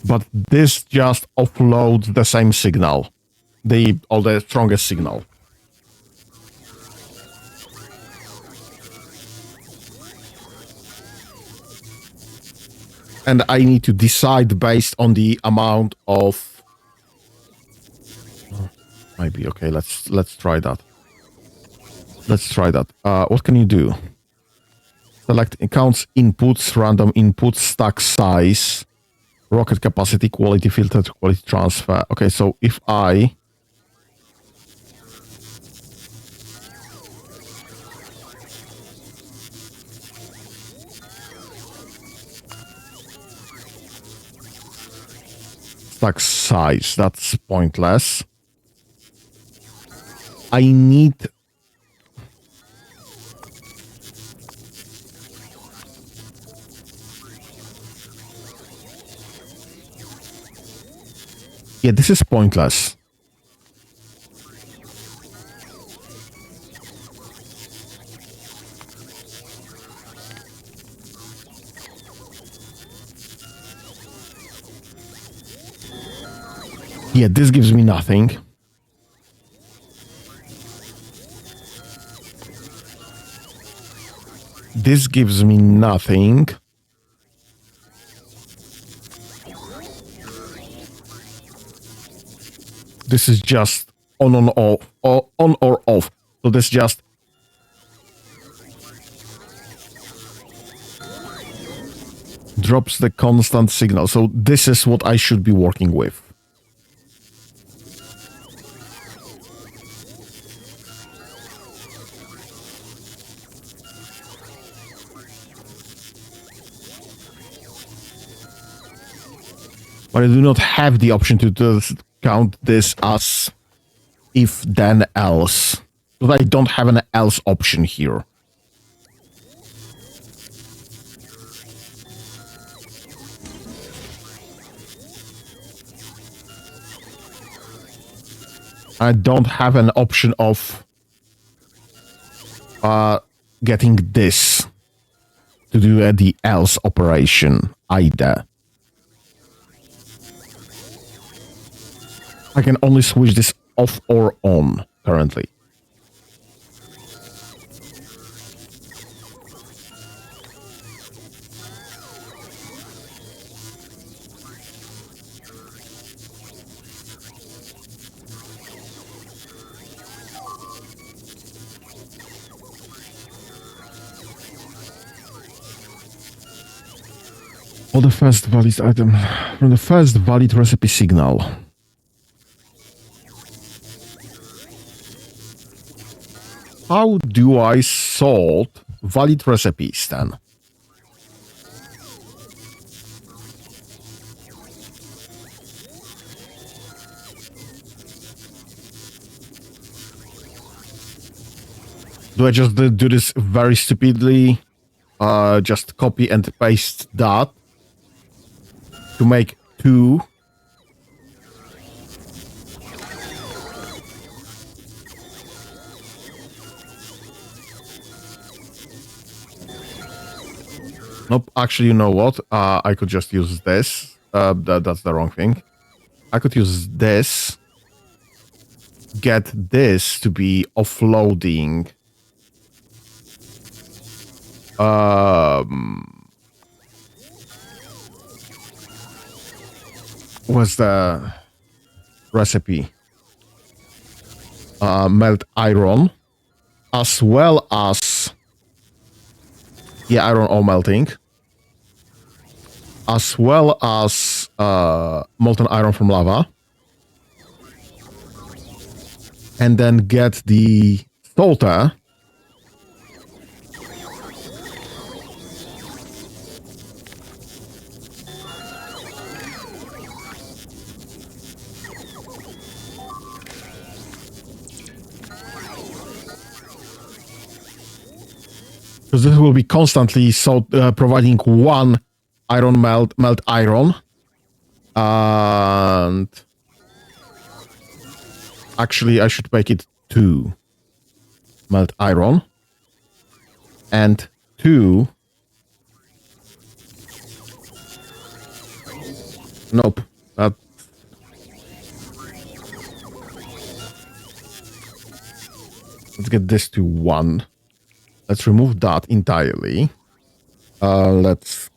But this just offloads the same signal. Or the strongest signal. And I need to decide based on the amount of... Maybe, okay, let's try that. Let's try that. What can you do? Select counts inputs, random inputs, stack size, rocket capacity, quality filter, quality transfer. Okay, so if I... Stack size, that's pointless. I need... Yeah, this is pointless. Yeah, this gives me nothing. This gives me nothing. This is just on or off. So this just... drops the constant signal. So this is what I should be working with. But I do not have the option to count this as if then else. But I don't have an else option here. I don't have an option of getting this to do the else operation either. I can only switch this off or on currently. Or the first valid item from the first valid recipe signal. how do I sort valid recipes then? Do I just do this very stupidly? Just copy and paste that to make 2. Nope, actually, you know what? I could just use this. That's the wrong thing. I could use this. Get this to be offloading. What's the recipe? Melt iron. As well as... Yeah, iron ore melting. As well as molten iron from lava. And then get the salter. Because this will be constantly providing 1 iron melt iron. And actually, I should make it 2 melt iron. And 2... Nope. Let's get this to 1. Let's remove that entirely. Let's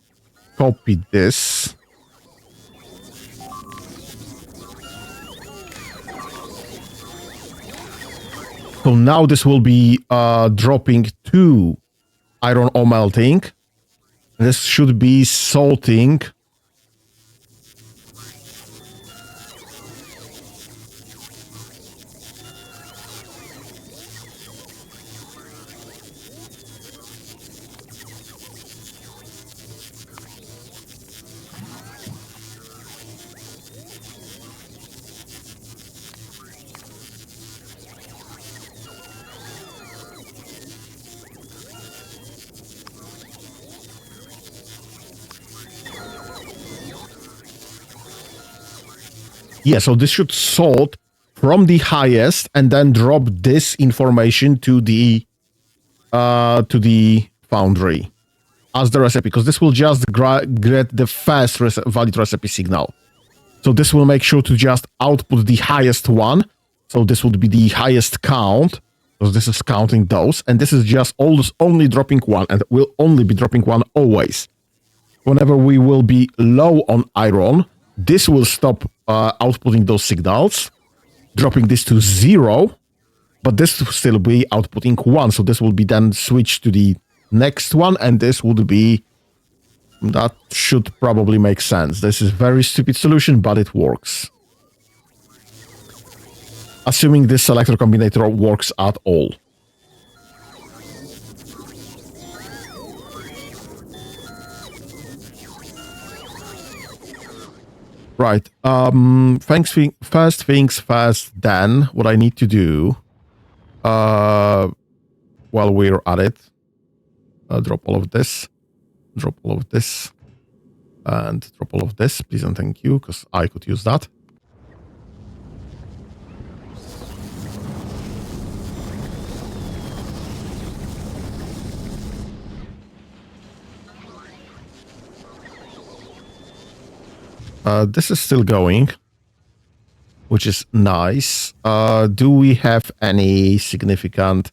copy this. So now this will be dropping 2 iron ore melting. This should be salting. Yeah, so this should sort from the highest and then drop this information to the foundry as the recipe, because this will just get the first valid recipe signal. So this will make sure to just output the highest one. So this would be the highest count, because this is counting those, and this is just only dropping 1, and will only be dropping 1 always. Whenever we will be low on iron, this will stop outputting those signals, dropping this to 0, but this will still be outputting 1. So this will be then switched to the next one, and this would be... That should probably make sense. This is a very stupid solution, but it works. Assuming this selector combinator works at all. Right. First things first, then, what I need to do, while we're at it, drop all of this, drop all of this, and drop all of this, please and thank you, because I could use that. This is still going, which is nice. Do we have any significant...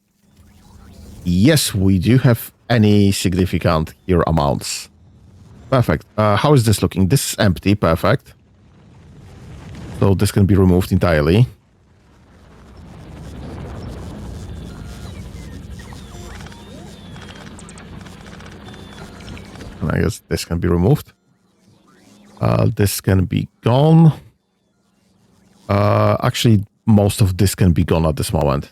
Yes, we do have any significant here amounts. Perfect. How is this looking? This is empty. Perfect. So this can be removed entirely. And I guess this can be removed. This can be gone. Actually, most of this can be gone at this moment.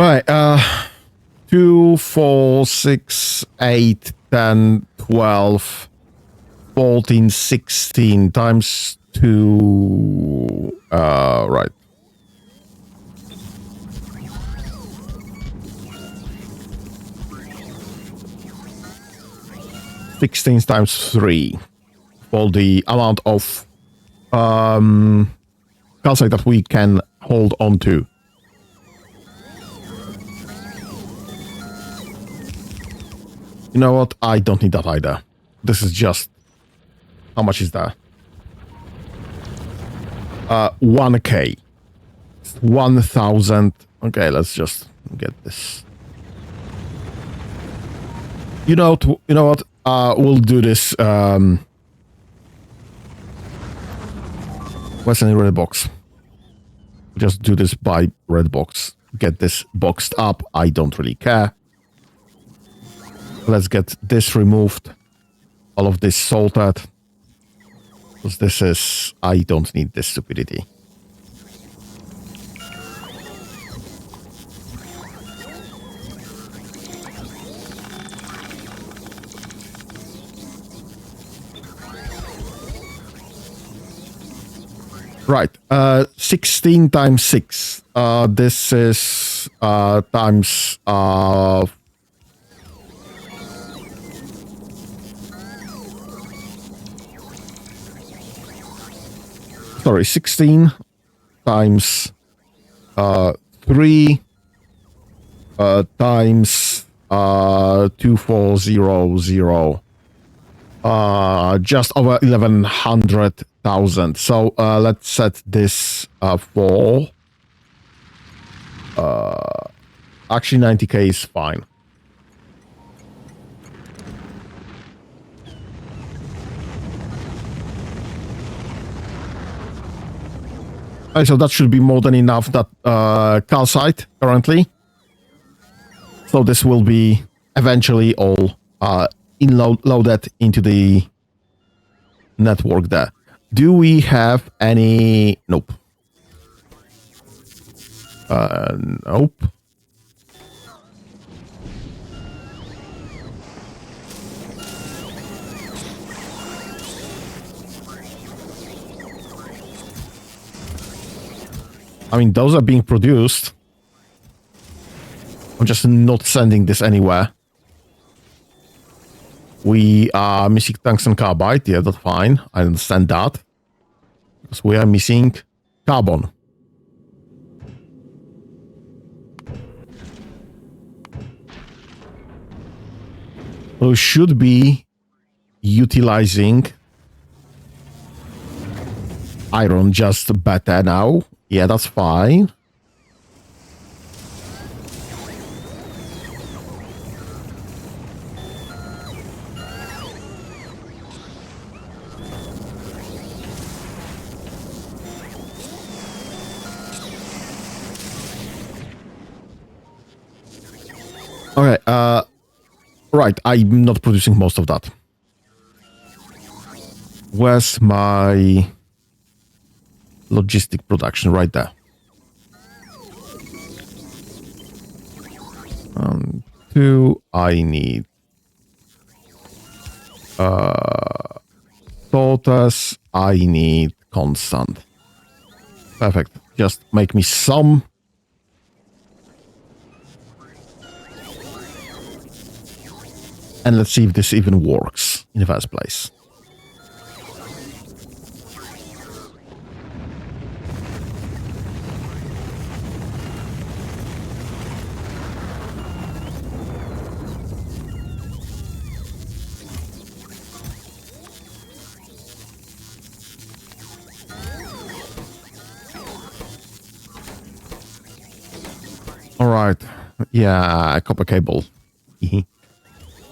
All right, 2, 4, 6, 8, 10, 12, 14, 16 times 2, right. Sixteen times 3 for the amount of calcite that we can hold on to. You know what? I don't need that either. This is just... How much is that? 1k. 1,000. Okay, let's just get this. You know what? We'll do this. What's in the red box? Just do this by red box. Get this boxed up. I don't really care. Let's get this removed. All of this salted. Because this is... I don't need this stupidity. Right, 16 times 6. This is times... sorry, 16 times 3 times 2400. Just over 1100,000. So let's set this for actually 90k is fine. Okay, so that should be more than enough. That calcite currently. So this will be eventually all loaded into the network there. Do we have any... Nope. Nope. I mean, those are being produced. I'm just not sending this anywhere. We are missing tungsten carbide. Yeah, that's fine. I understand that. Because we are missing carbon. We should be utilizing iron just better now. Yeah, that's fine. Okay, right, I'm not producing most of that. Where's my logistic production? Right there. 2, I need tortoise, I need constant. Perfect. Just make me some. And let's see if this even works in the first place. All right. Yeah, copper cable.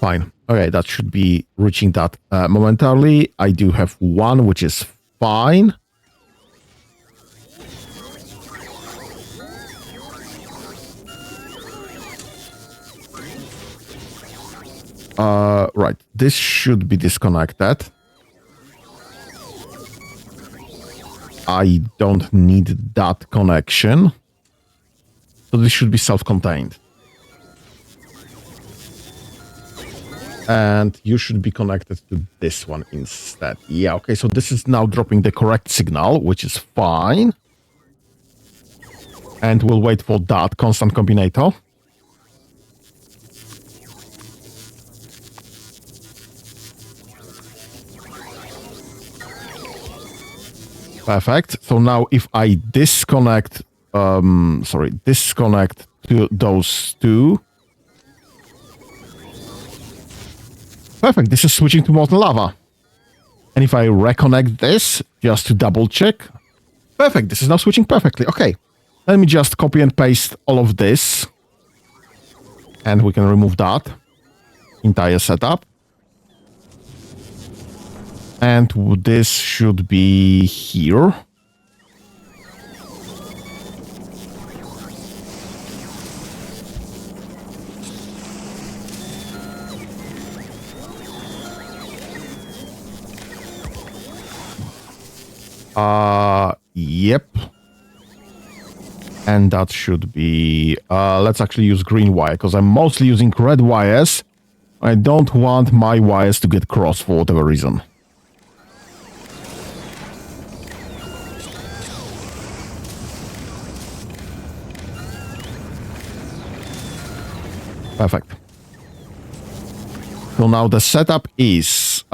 Fine. Okay, that should be reaching that momentarily. I do have one, which is fine. Right. This should be disconnected. I don't need that connection. So this should be self-contained. And you should be connected to this one instead. Yeah, okay, so this is now dropping the correct signal, which is fine. And we'll wait for that constant combinator. Perfect. So now if I disconnect, disconnect to those two. Perfect. This is switching to molten lava. And if I reconnect this, just to double check. Perfect. This is now switching perfectly. Okay. Let me just copy and paste all of this. And we can remove that entire setup. And this should be here. Yep. And that should be, let's actually use green wire, because I'm mostly using red wires. I don't want my wires to get crossed for whatever reason. Perfect. So now the setup is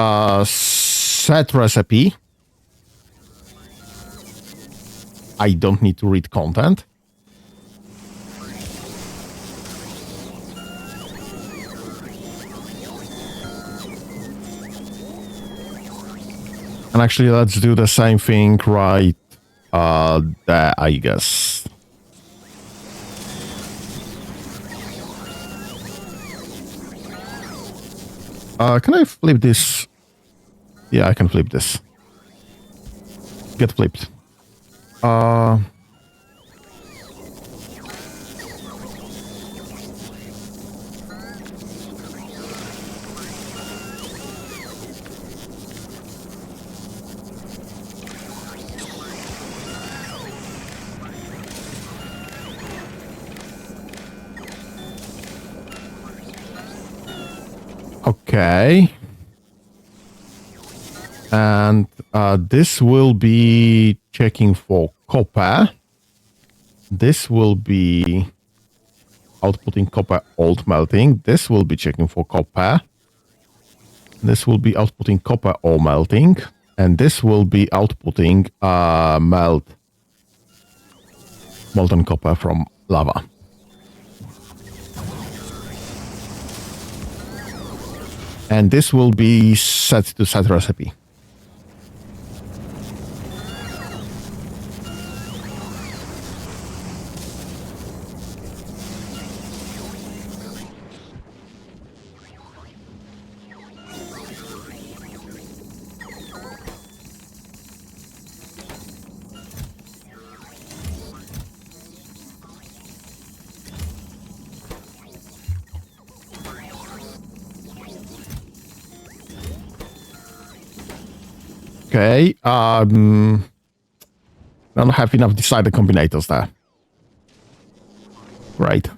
set recipe. I don't need to read content. And actually, let's do the same thing right there, I guess. Can I flip this? Yeah, I can flip this. Get flipped. Okay. And this will be checking for copper. This will be outputting copper old melting. This will be checking for copper. This will be outputting copper ore melting. And this will be outputting molten copper from lava. And this will be set to set recipe. Okay, I don't have enough decider combinators there. Right.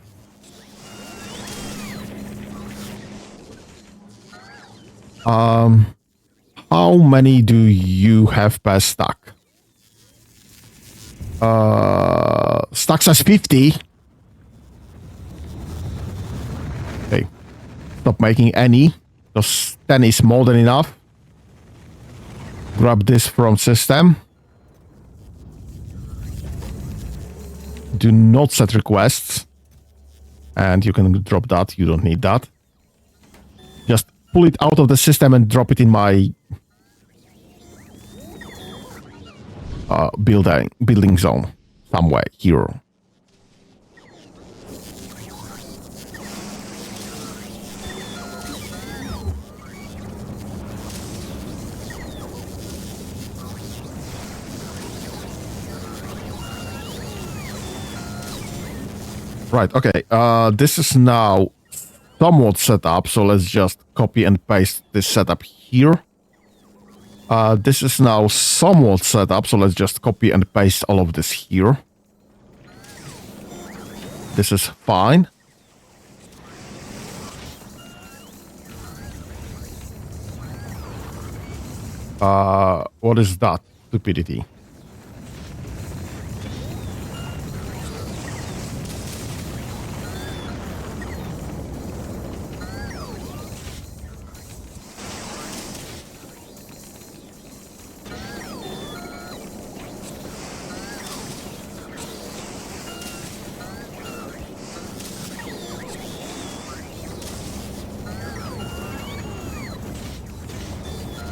How many do you have per stack? Stack says 50. Okay. Stop making any, because 10 is more than enough. Grab this from system. Do not set requests. And you can drop that. You don't need that. Just pull it out of the system and drop it in my building zone somewhere here. Right, okay. This is now somewhat set up, so let's just copy and paste this setup here. This is now somewhat set up, so let's just copy and paste all of this here. This is fine. What is that stupidity?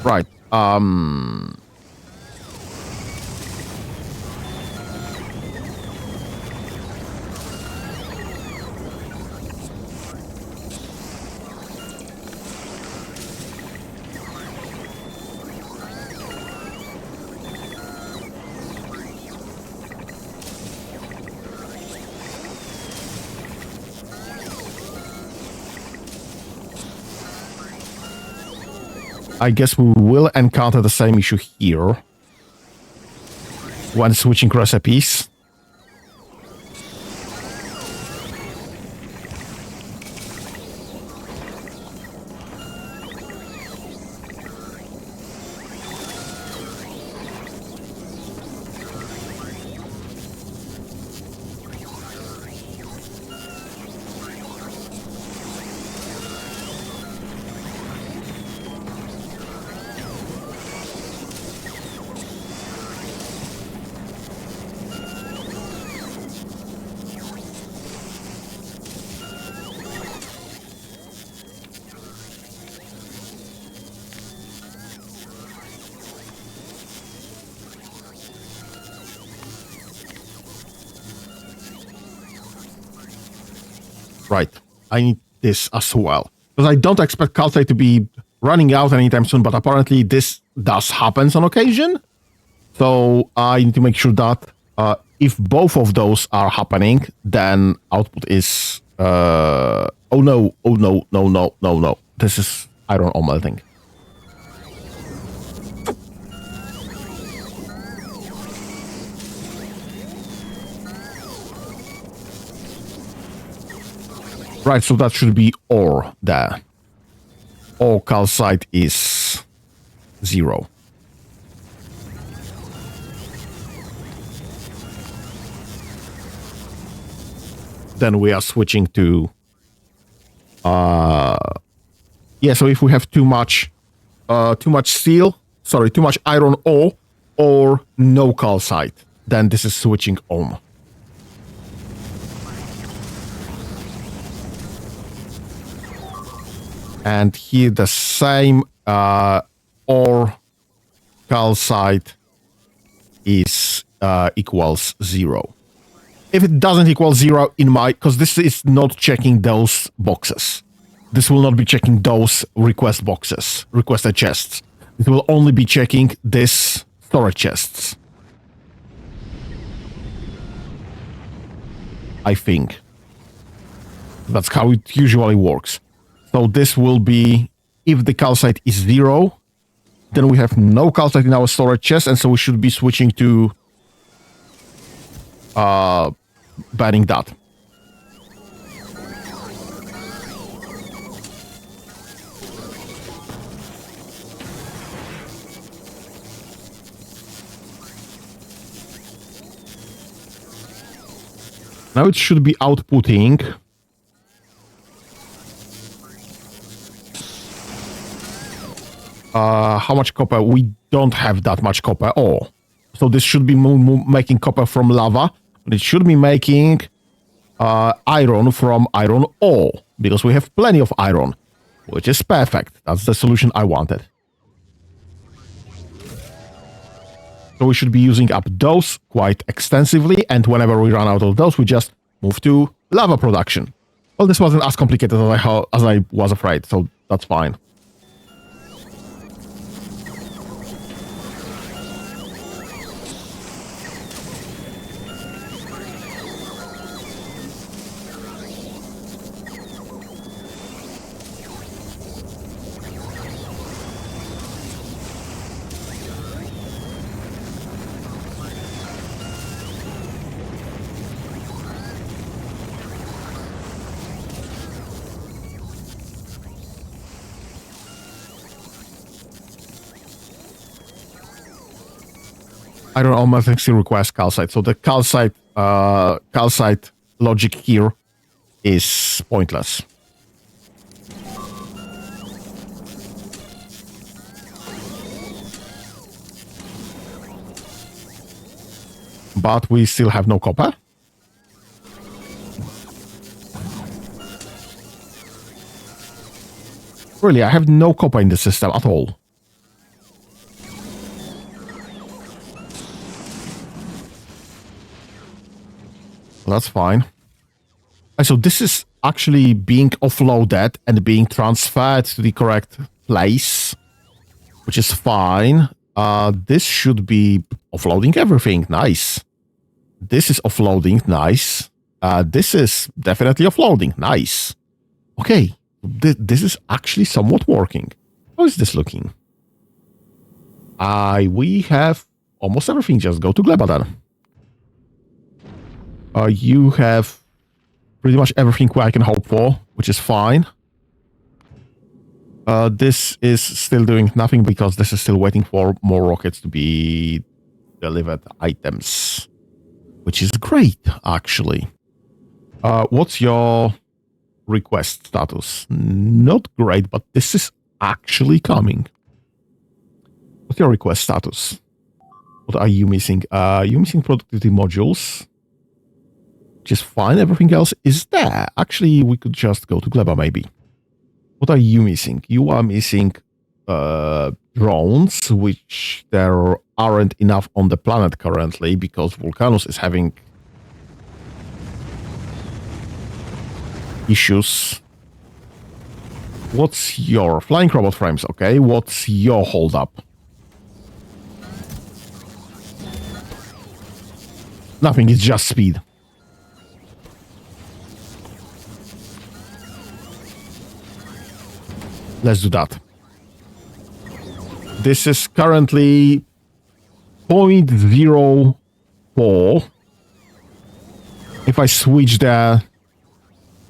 Right. I guess we will encounter the same issue here when switching recipes. Right. I need this as well. Because I don't expect calcite to be running out anytime soon, but apparently this does happen on occasion. So I need to make sure that if both of those are happening, then output is... oh no, oh no, no, no, no, no. This is iron ore melting. Right, so that should be ore there. Ore calcite is 0. Then we are switching to... yeah, so if we have too much steel, sorry, too much iron ore or no calcite, then this is switching on. And here the same ore calcite is equals 0. If it doesn't equal 0 in my... because this is not checking those boxes. This will not be checking those request boxes, requested chests. It will only be checking this storage chests. I think. That's how it usually works. So this will be, if the calcite is 0, then we have no calcite in our storage chest, and so we should be switching to banning that. Now it should be outputting how much copper? We don't have that much copper ore. So this should be making copper from lava, but it should be making iron from iron ore, because we have plenty of iron, which is perfect. That's the solution I wanted. So we should be using up those quite extensively, and whenever we run out of those, we just move to lava production. Well, this wasn't as complicated as I was afraid, so that's fine. Iron armor still requires calcite. So the calcite logic here is pointless. But we still have no copper. Really, I have no copper in the system at all. That's fine. So this is actually being offloaded and being transferred to the correct place, which is fine. This should be offloading everything. Nice. This is offloading. Nice. This is definitely offloading. Nice. Okay. This is actually somewhat working. How is this looking? We have almost everything. Just go to Gleba then. You have pretty much everything I can hope for, which is fine. This is still doing nothing because this is still waiting for more rockets to be delivered items, which is great, actually. What's your request status? Not great, but this is actually coming. What's your request status? What are you missing? You're missing productivity modules. Just fine. Everything else is there. Actually, we could just go to Gleba, maybe. What are you missing? You are missing drones, which there aren't enough on the planet currently because Vulcanus is having issues. What's your flying robot frames? Okay, what's your holdup? Nothing, it's just speed. Let's do that. This is currently 0.04. If I switch the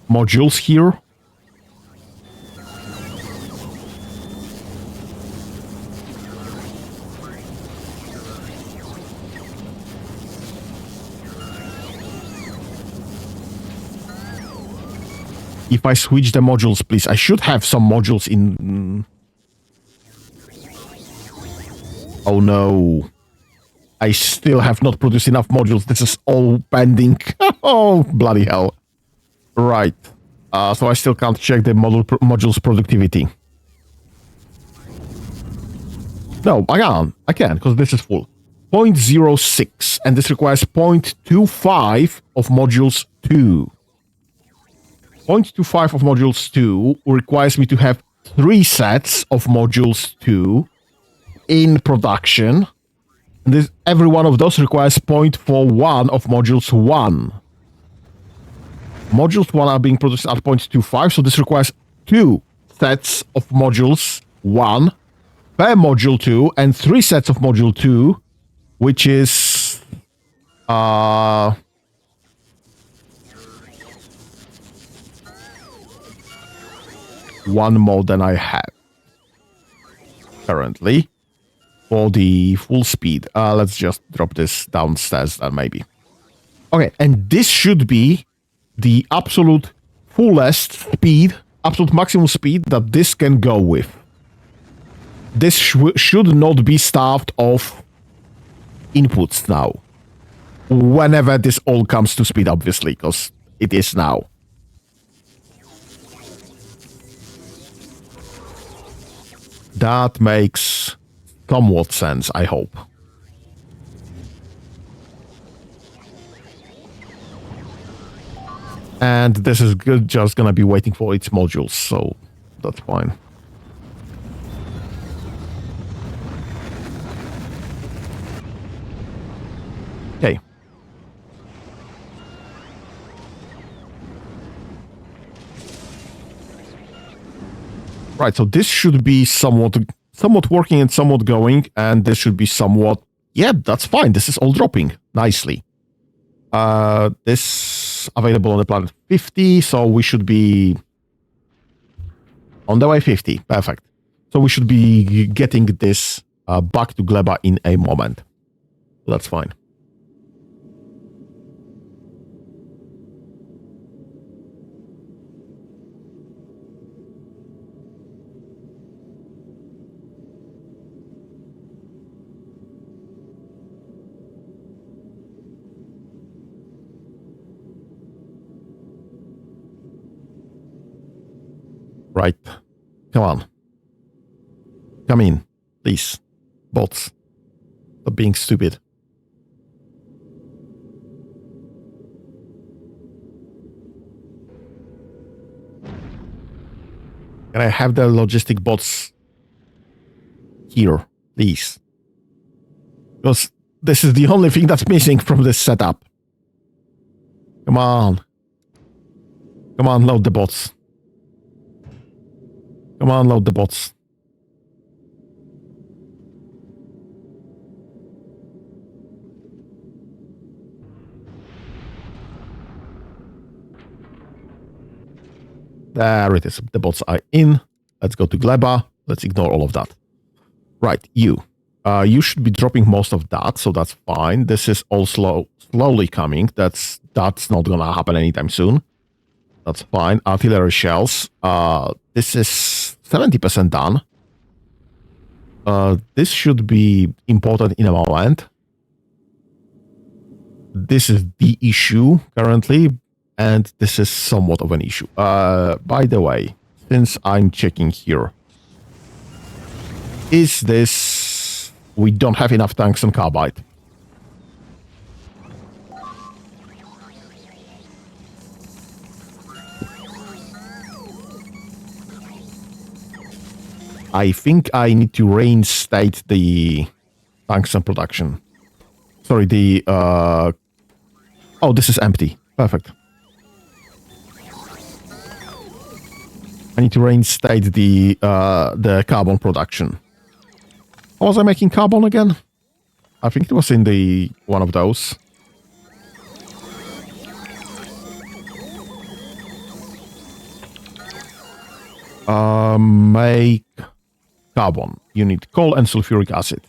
modules here, if I switch the modules, please. I should have some modules in... Oh no. I still have not produced enough modules. This is all pending. Oh, bloody hell. Right. So I still can't check the modules productivity. No, I can, because this is full. 0.06, and this requires 0.25 of modules 2. 0.25 of modules 2 requires me to have 3 sets of modules 2 in production. And every one of those requires 0.41 of modules 1. Modules 1 are being produced at 0.25, so this requires 2 sets of modules 1 per module 2 and 3 sets of module 2, which is... one more than I have currently for the full speed. Let's just drop this downstairs then maybe. Okay, and this should be the absolute fullest speed, absolute maximum speed that this can go with. This should not be starved of inputs now. Whenever this all comes to speed, obviously, because it is now. That makes somewhat sense, I hope. And this is just gonna be waiting for its modules, so that's fine. Okay. Right, so this should be somewhat working and somewhat going, and this should be somewhat... Yeah, that's fine. This is all dropping nicely. This available on the planet 50, so we should be on the way 50. Perfect. So we should be getting this back to Gleba in a moment. That's fine. Right. Come on. Come in, please. Bots. Stop being stupid. Can I have the logistic bots here, please? Because this is the only thing that's missing from this setup. Come on. Come on, load the bots. Come on, load the bots. There it is. The bots are in. Let's go to Gleba. Let's ignore all of that. Right, you. You should be dropping most of that, so that's fine. This is all slowly coming. That's not gonna happen anytime soon. That's fine. Artillery shells. This is 70% done. This should be important in a moment. This is the issue currently, and this is somewhat of an issue. By the way, since I'm checking here, is this... We don't have enough tanks and carbide. I think I need to reinstate the tungsten production. Sorry, the... Oh, this is empty. Perfect. I need to reinstate the carbon production. How was I making carbon again? I think it was in the one of those. Make carbon. You need coal and sulfuric acid.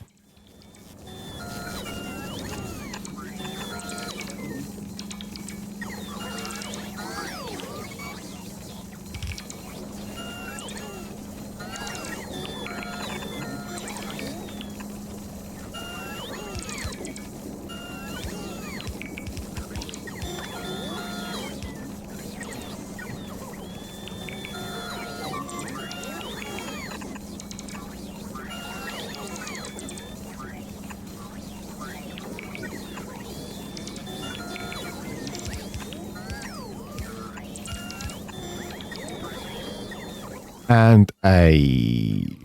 And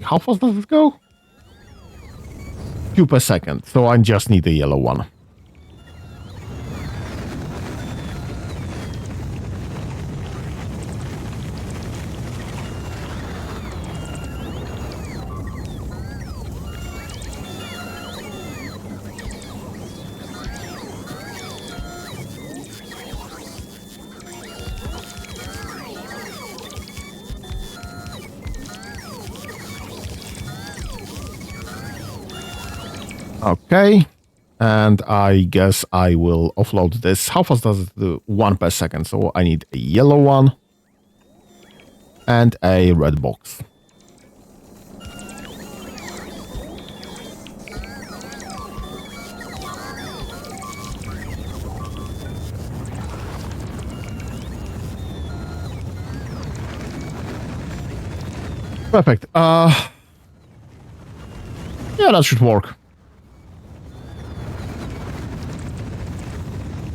how fast does it go? 2 per second. So I just need the yellow one. Okay, and I guess I will offload this. How fast does it do? 1 per second, so I need a yellow one and a red box. Perfect. Yeah, that should work.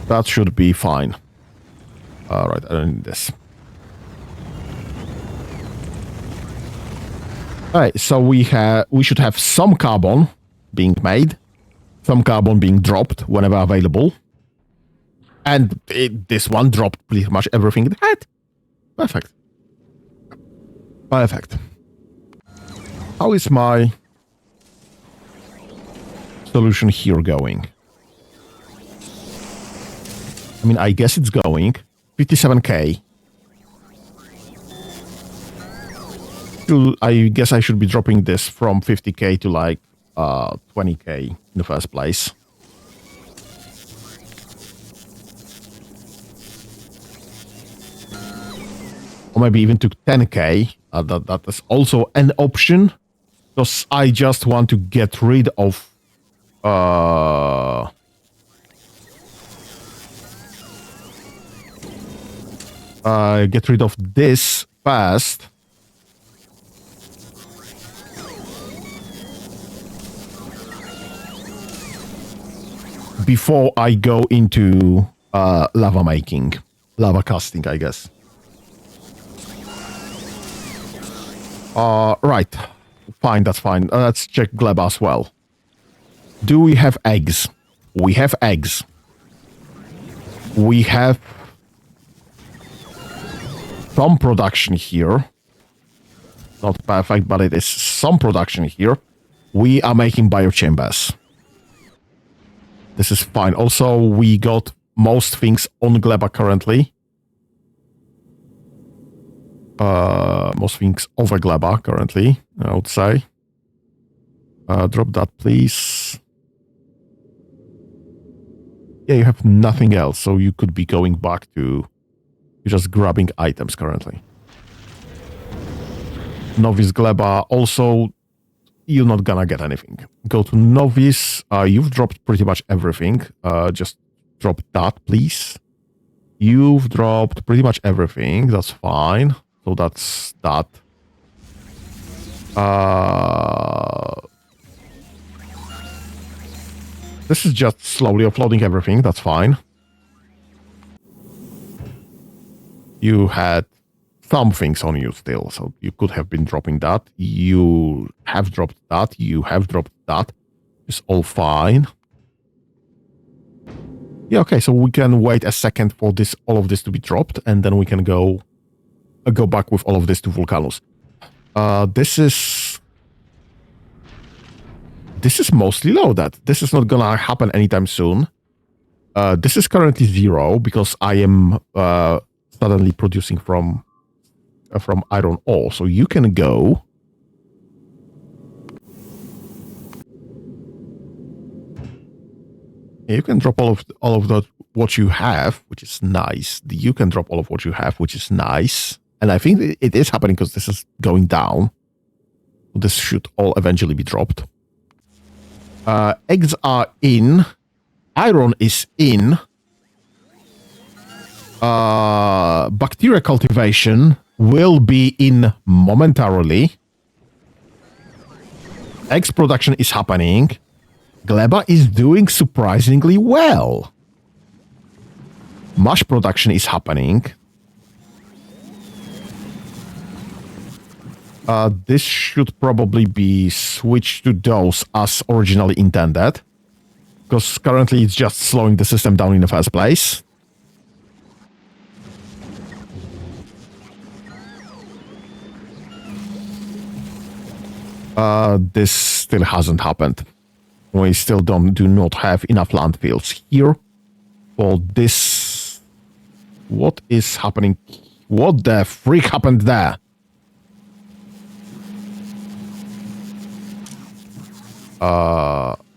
That should be fine. Alright, I don't need this. Alright, so we should have some carbon being made, some carbon being dropped whenever available. And this one dropped pretty much everything it had. Perfect. Perfect. How is my solution here going? I mean, I guess it's going. 57k. I guess I should be dropping this from 50k to like 20k in the first place. or maybe even to 10k. That is also an option, because I just want to get rid of this fast. Before I go into lava making, lava casting, I guess. Right. Fine, that's fine. Let's check gleba as well. Do we have eggs? We have eggs. We have some production here. Not perfect, but it is some production here. We are making biochambers. This is fine. Also, we got most things on gleba currently. Most things over gleba currently, I would say. Drop that, please. Yeah, you have nothing else, so you could be going back to just grabbing items currently. Novice gleba, also, you're not gonna get anything. Go to novice. You've dropped pretty much everything. Just drop that, please. You've dropped pretty much everything. That's fine. So that's that. This is just slowly offloading everything. That's fine. You had some things on you still, so you could have been dropping that. You have dropped that. You have dropped that. It's all fine. Yeah, okay, so we can wait a second for this, all of this to be dropped, and then we can go back with all of this to Vulcanus. This is mostly loaded. This is not gonna happen anytime soon. This is currently 0 because I am suddenly producing from iron ore. So you can go. You can drop all of that what you have, which is nice. You can drop all of what you have, which is nice. And I think it is happening because this is going down. This should all eventually be dropped. Eggs are in. Iron is in. Bacteria cultivation will be in momentarily. Eggs production is happening. Gleba is doing surprisingly well. Mush production is happening. This should probably be switched to those as originally intended, because currently it's just slowing the system down in the first place. This still hasn't happened. We still do not have enough landfills here for this. What is happening? What the freak happened there?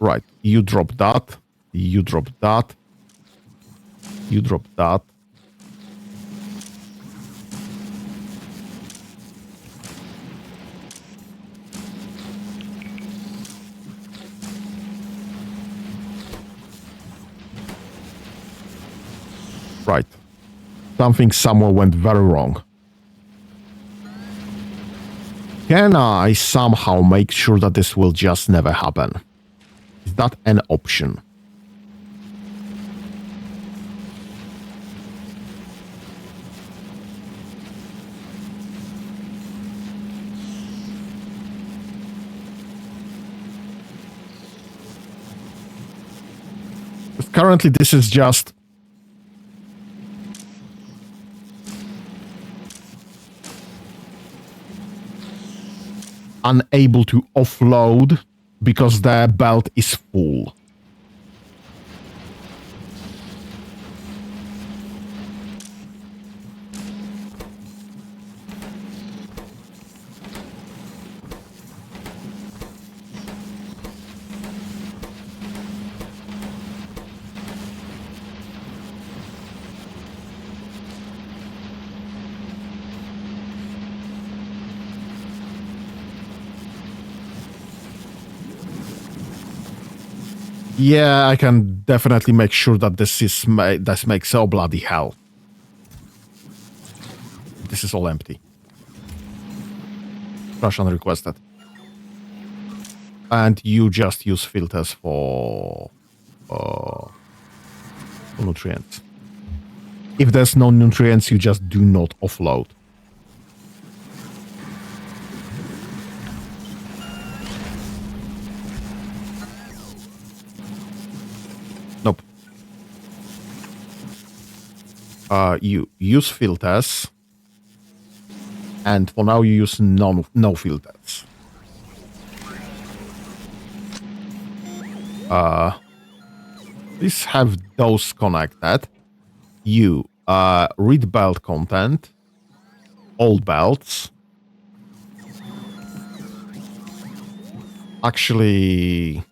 Right. You drop that. You drop that. You drop that. Right. Something somewhere went very wrong. Can I somehow make sure that this will just never happen? Is that an option? Because currently this is just unable to offload because the belt is full. Yeah, I can definitely make sure that this makes so bloody hell. This is all empty. Trash unrequested. And you just use filters for nutrients. If there's no nutrients, you just do not offload. Nope. You use filters. And for now, you use no filters. Please have those connected. You read belt content, all belts. Actually,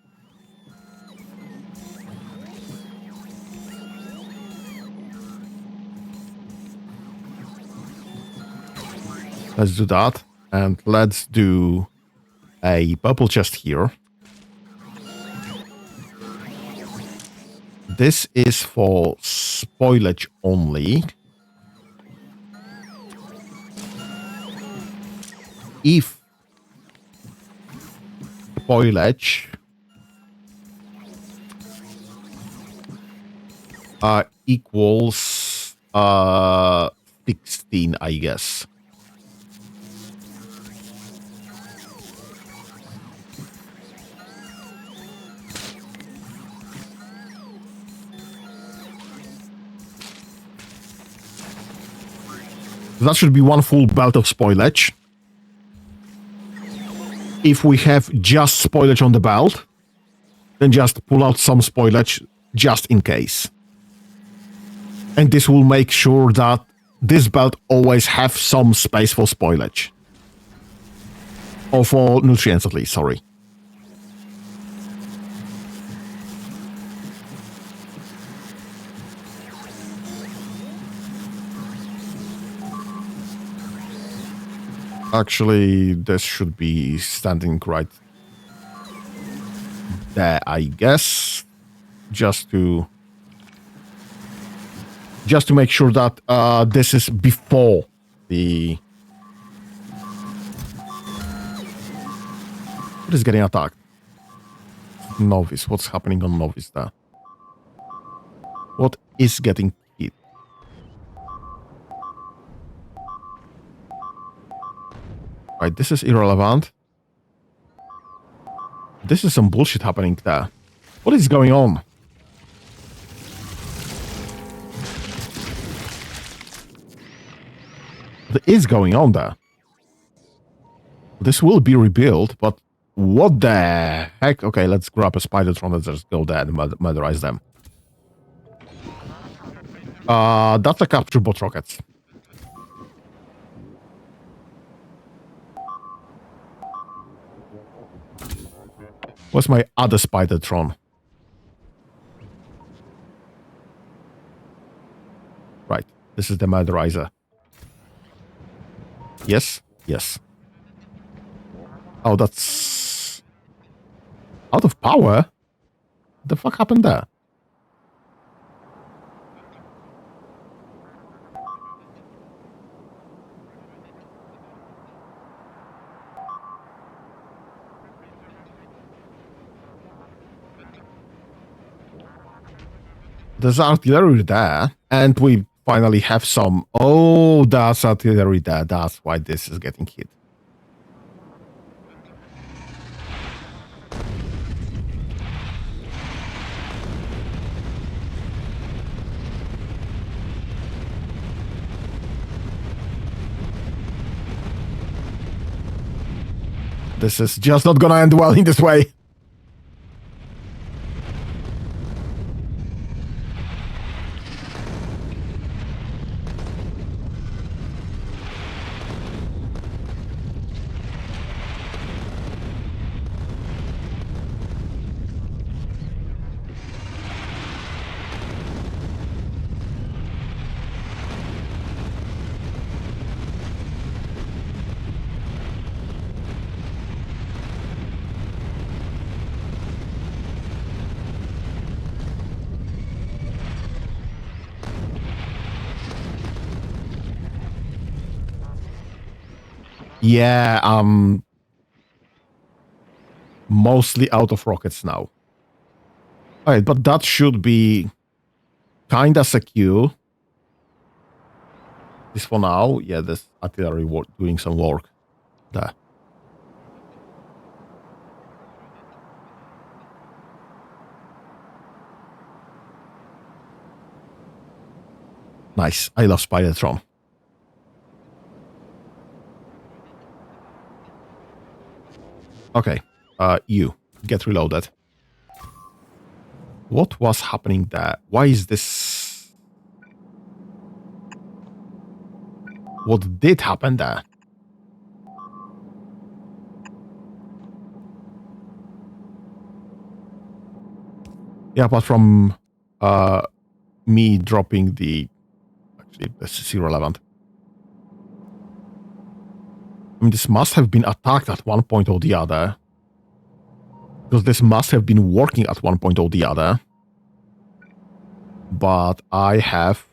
let's do that, and let's do a purple chest here. This is for spoilage only. If spoilage equals 16, I guess. That should be one full belt of spoilage. If we have just spoilage on the belt, then just pull out some spoilage just in case. And this will make sure that this belt always have some space for spoilage. Or for nutrients at least, sorry. Actually, this should be standing right there, I guess. Just to make sure that this is before the... What is getting attacked? Novice. What's happening on Novice there? What is getting hit? Right, this is irrelevant. This is some bullshit happening there. What is going on? What is going on there? This will be rebuilt, but what the heck? Okay, let's grab a Spidertron and just go there and murderize them. That's a capture bot rockets. What's my other Spidertron? Right, this is the murderizer. Yes, yes. Oh, that's out of power? What the fuck happened there? There's artillery there, and we finally have some... Oh, that's artillery there. That's why this is getting hit. This is just not gonna end well in this way. Yeah, mostly out of rockets now. Alright, but that should be kinda secure. This for now. Yeah, this artillery work doing some work there. Nice. I love Spidertron. Okay. You get reloaded. What was happening there? Why is this? What did happen there? Yeah, apart from me dropping the... Actually, this is irrelevant. I mean, this must have been attacked at one point or the other. Because this must have been working at one point or the other. But I have...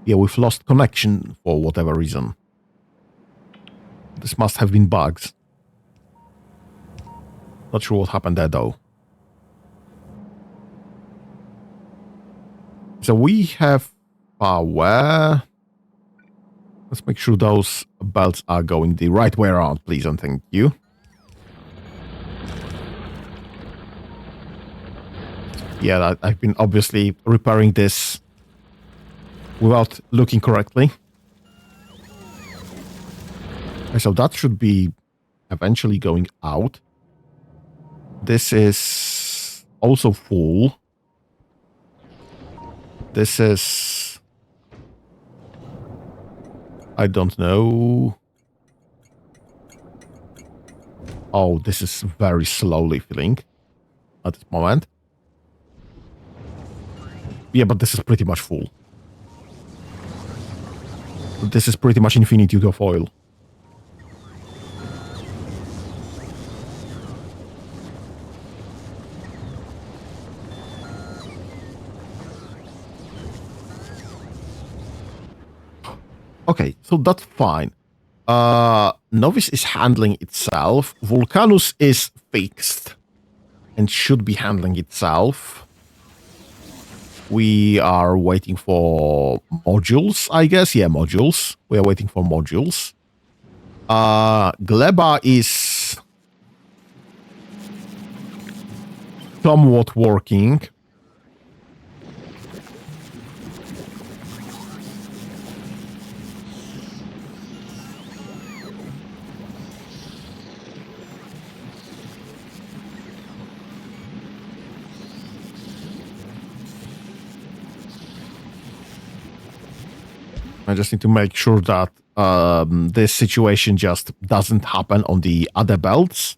Yeah, we've lost connection for whatever reason. This must have been bugs. Not sure what happened there, though. So we have power. Let's make sure those belts are going the right way around, please, and thank you. Yeah, I've been obviously repairing this without looking correctly. Okay, so that should be eventually going out. This is also full. This is... I don't know. Oh, this is very slowly filling at this moment. Yeah, but this is pretty much full. This is pretty much infinitude of oil. Okay, so that's fine. Novice is handling itself. Vulcanus is fixed and should be handling itself. We are waiting for modules, I guess. Yeah, modules. We are waiting for modules. Gleba is somewhat working. I just need to make sure that this situation just doesn't happen on the other belts.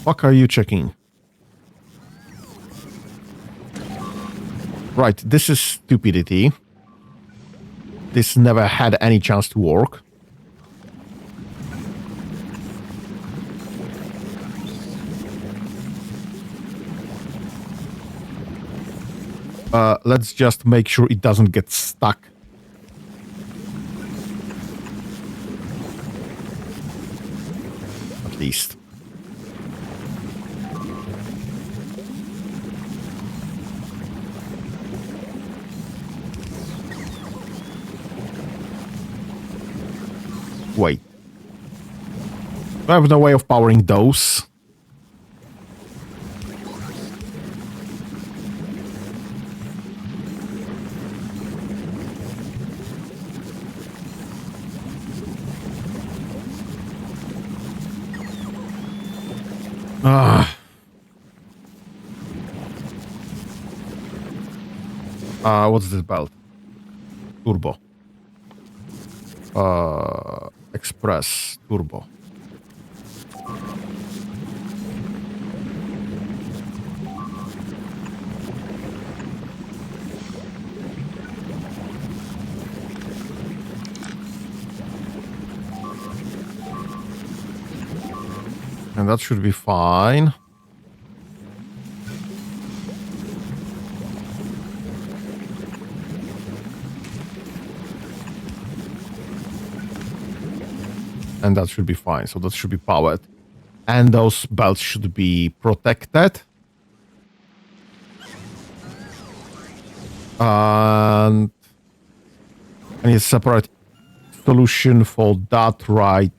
Fuck are you checking? Right, this is stupidity. This never had any chance to work. Let's just make sure it doesn't get stuck. At least. Wait. I have no way of powering those. What's this belt? Turbo. Express Turbo. And that should be fine. And that should be fine. So that should be powered. And those belts should be protected. And I need a separate solution for that right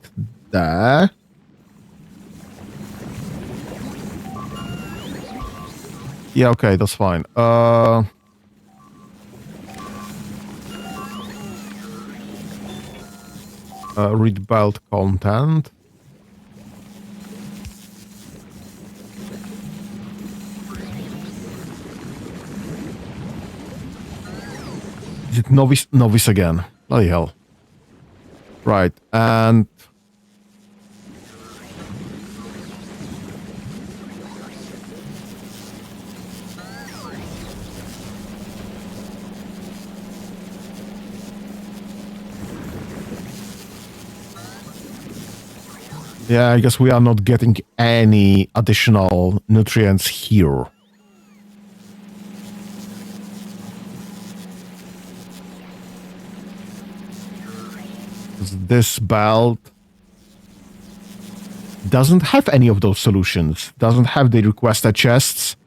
there. Yeah, okay, that's fine. Read belt content. Is it novice? Novice again. Bloody hell. Right, and... yeah, I guess we are not getting any additional nutrients here. This belt doesn't have any of those solutions. Doesn't have the requested chests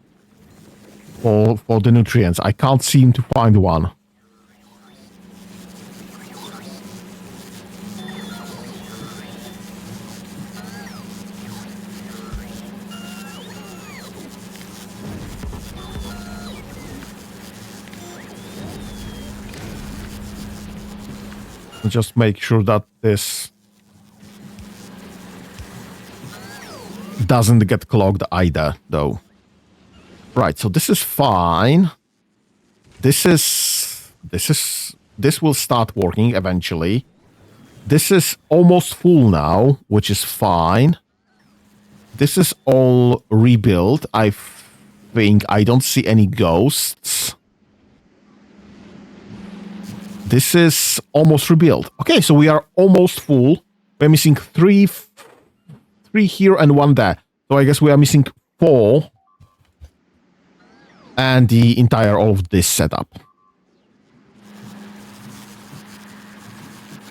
for the nutrients. I can't seem to find one. Just make sure that this doesn't get clogged either, though. Right, so this is fine. This will start working eventually. This is almost full now, which is fine. This is all rebuilt. I think I don't see any ghosts. This is almost rebuilt. Okay, so we are almost full. We're missing three here and one there. So I guess we are missing 4. And the entire all of this setup.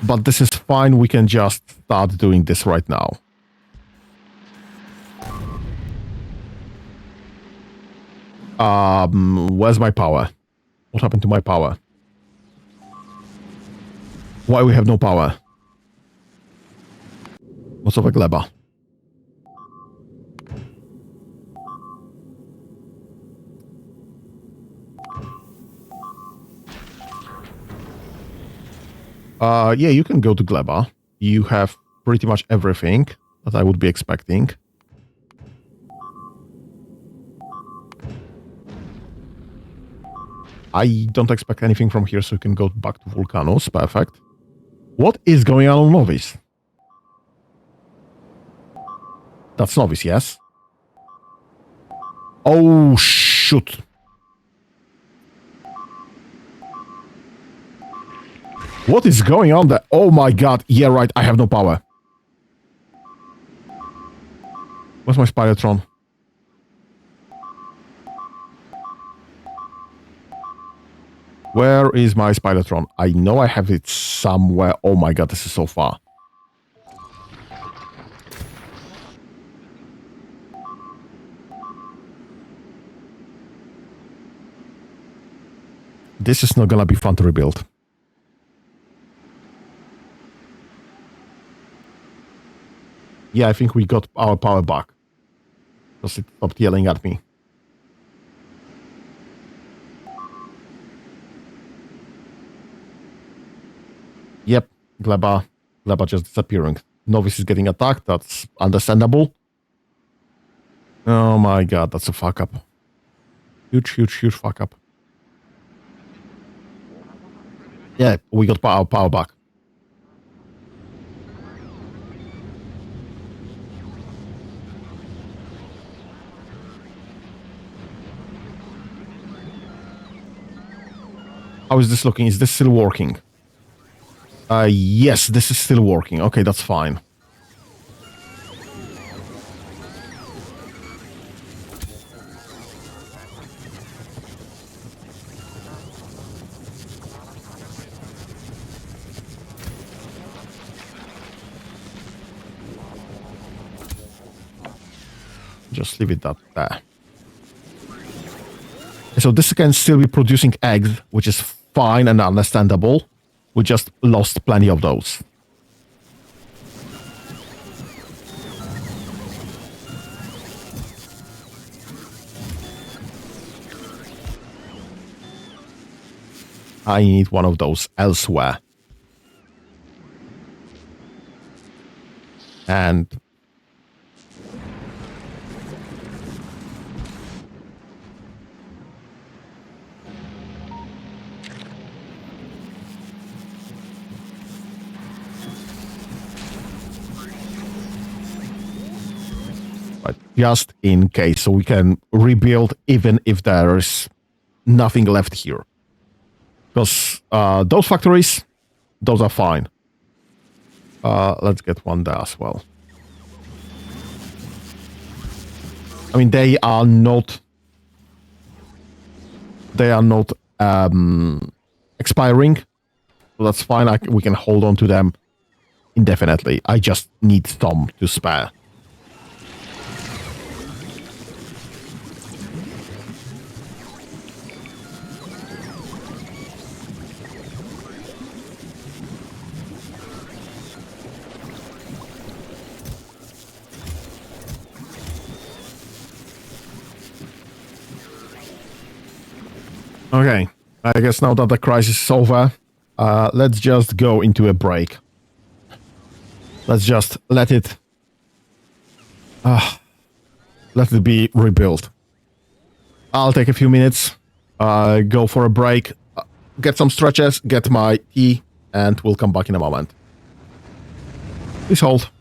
But this is fine. We can just start doing this right now. Where's my power? What happened to my power? Why we have no power? What's up, Gleba? Yeah, you can go to Gleba. You have pretty much everything that I would be expecting. I don't expect anything from here, so you can go back to Vulcanos. Perfect. What is going on Novice? That's Novice, yes? Oh, shoot. What is going on there? Oh my god. Yeah, right. I have no power. Where's my Spidertron? Where is my Spidertron? I know I have it somewhere. Oh my god, this is so far. This is not gonna be fun to rebuild. Yeah, I think we got our power back. Because it stopped yelling at me. Yep, Gleba just disappearing. Novice is getting attacked, that's understandable. Oh my god, that's a fuck up. Huge fuck up. Yeah, we got our power back. How is this looking? Is this still working? Yes, this is still working. Okay, that's fine. Just leave it that there. So this can still be producing eggs, which is fine and understandable. We just lost plenty of those. I need one of those elsewhere. And but just in case, so we can rebuild even if there's nothing left here. Because those factories, those are fine. Let's get one there as well. I mean, they are not expiring, so that's fine. We can hold on to them indefinitely. I just need some to spare. Okay, I guess now that the crisis is over, let's just go into a break. Let's just let it be rebuilt. I'll take a few minutes, go for a break, get some stretches, get my tea, and we'll come back in a moment. Please hold.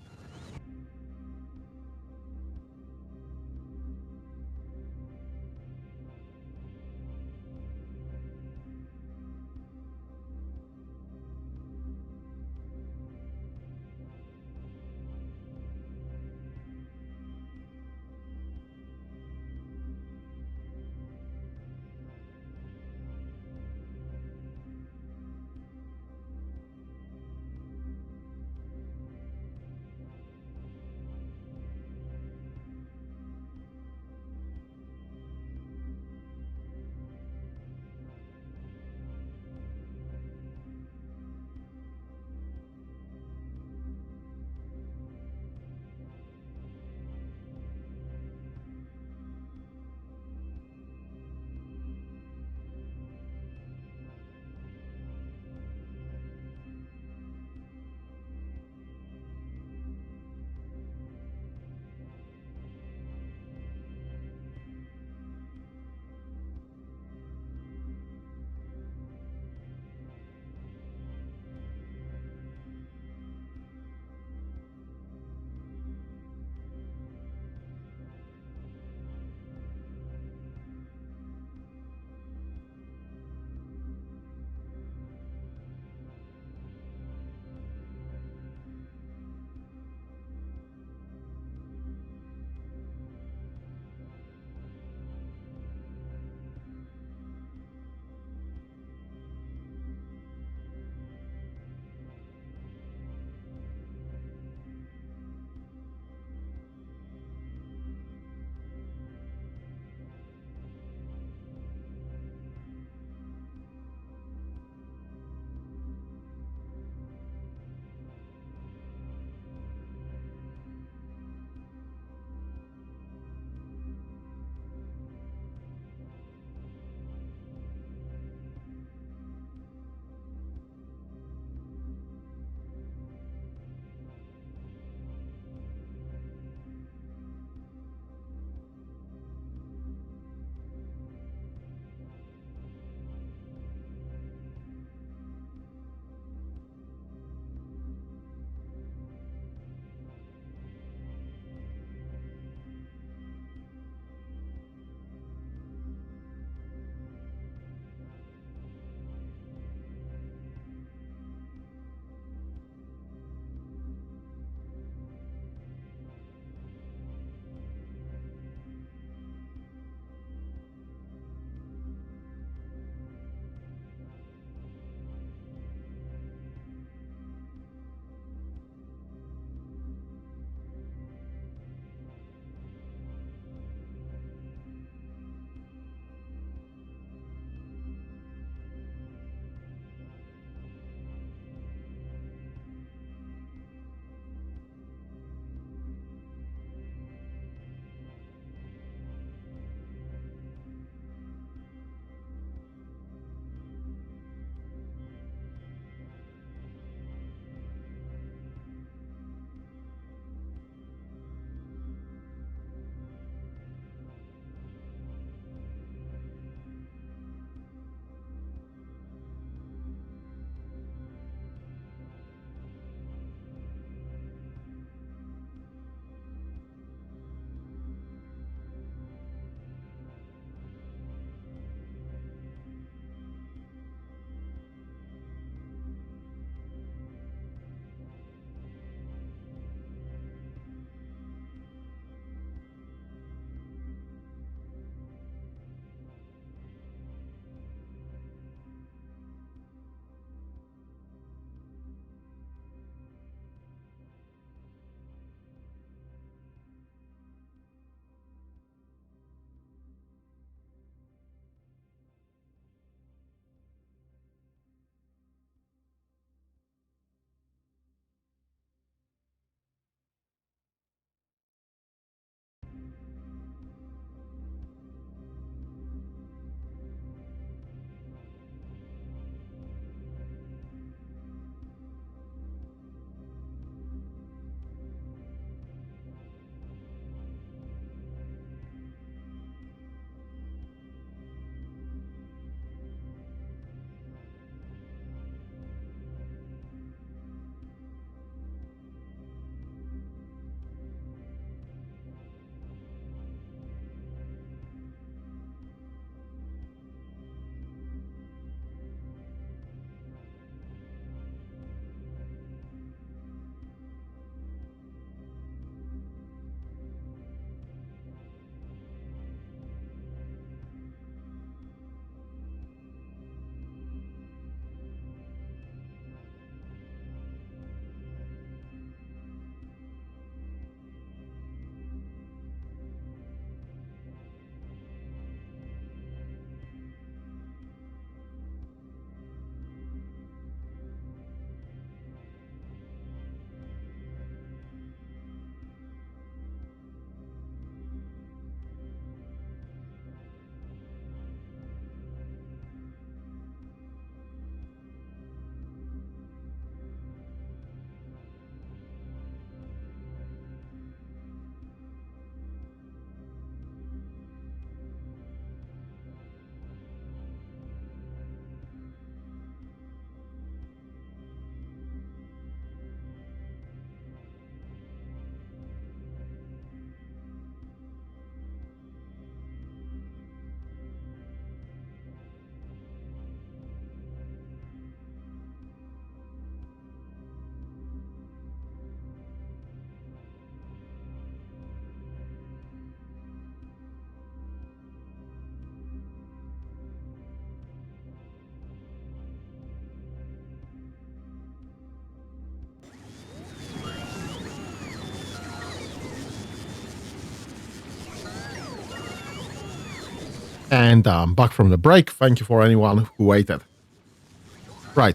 And I'm back from the break. Thank you for anyone who waited. Right.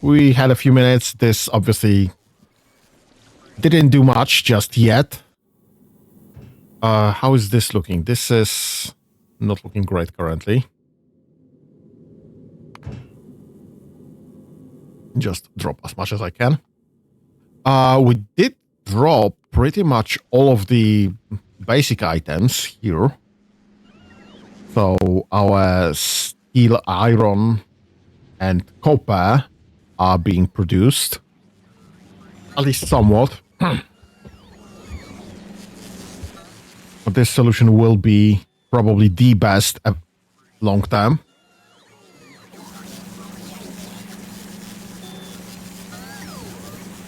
We had a few minutes. This obviously didn't do much just yet. How is this looking? This is not looking great currently. Just drop as much as I can. We did drop pretty much all of the basic items here. So our steel, iron, and copper are being produced. At least somewhat. But this solution will be probably the best long term.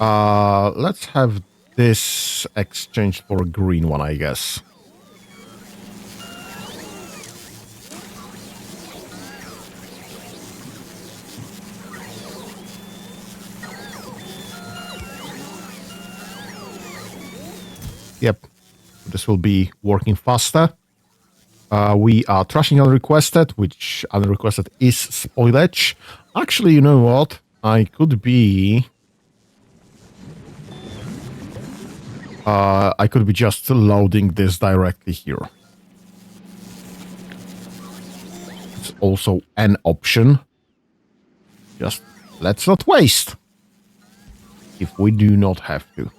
Let's have this exchanged for a green one, I guess. Yep, this will be working faster. We are trashing unrequested, which unrequested is spoilage. Actually, you know what? I could be just loading this directly here. It's also an option. Just let's not waste if we do not have to.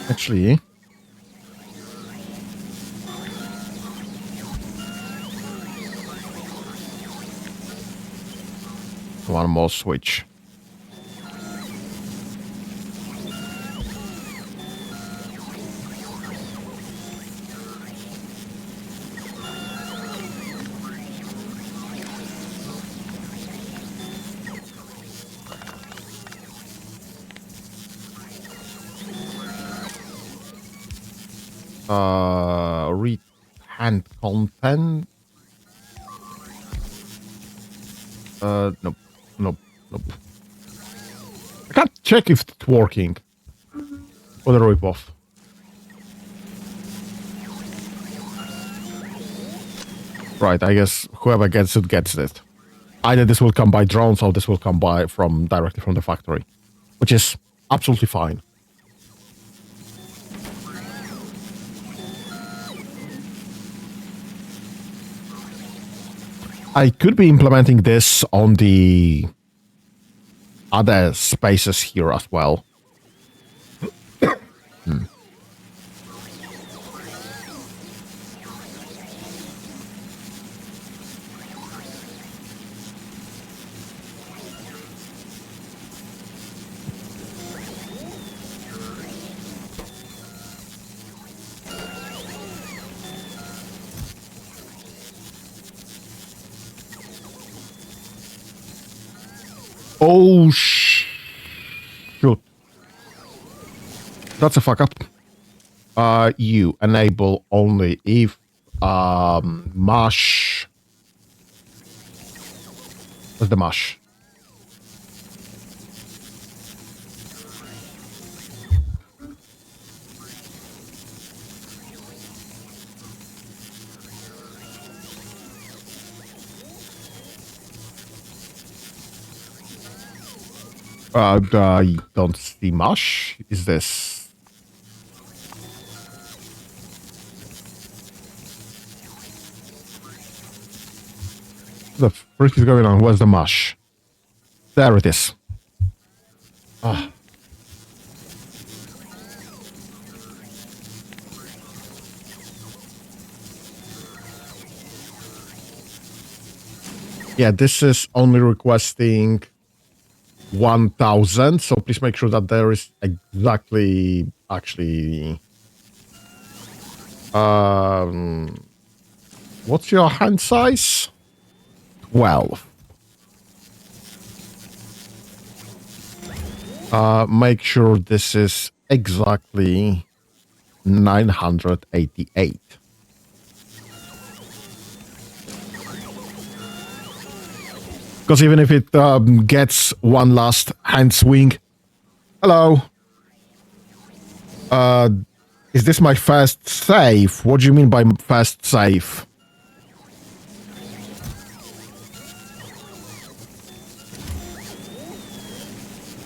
Actually, one more switch. Read hand content. Nope. I can't check if it's working. Or the ripoff. Right, I guess whoever gets it gets it. Either this will come by drones or this will come by directly from the factory, which is absolutely fine. I could be implementing this on the other spaces here as well. Oh, shoot. That's a fuck up. You enable only if mash. What's the mash? I don't see much. Is this? The frick is going on? Where's the mush? There it is. Ah. Yeah, this is only requesting 1,000, so please make sure that there is exactly actually what's your hand size? 12. Make sure this is exactly 988. Because even if it gets one last hand swing. Hello. Is this my first save? What do you mean by first save?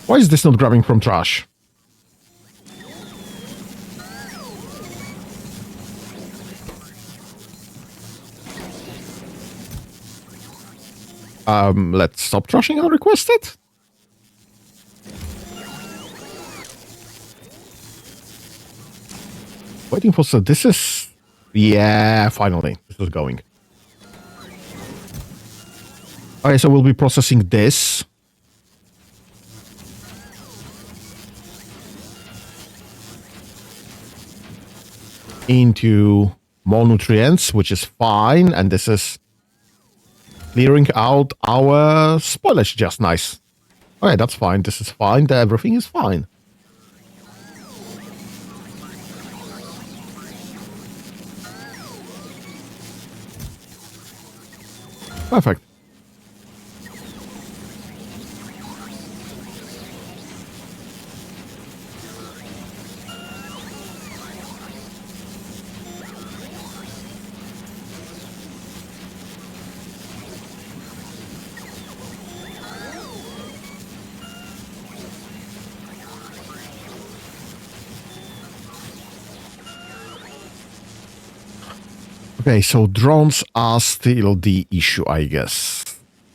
Why is this not grabbing from trash? Let's stop trashing unrequested. Waiting for... So this is... Yeah, finally. This is going. Okay, so we'll be processing this. Into more nutrients, which is fine. And this is clearing out our spoilage just nice. Okay, that's fine. This is fine. Everything is fine. Perfect. Okay, so drones are still the issue, I guess.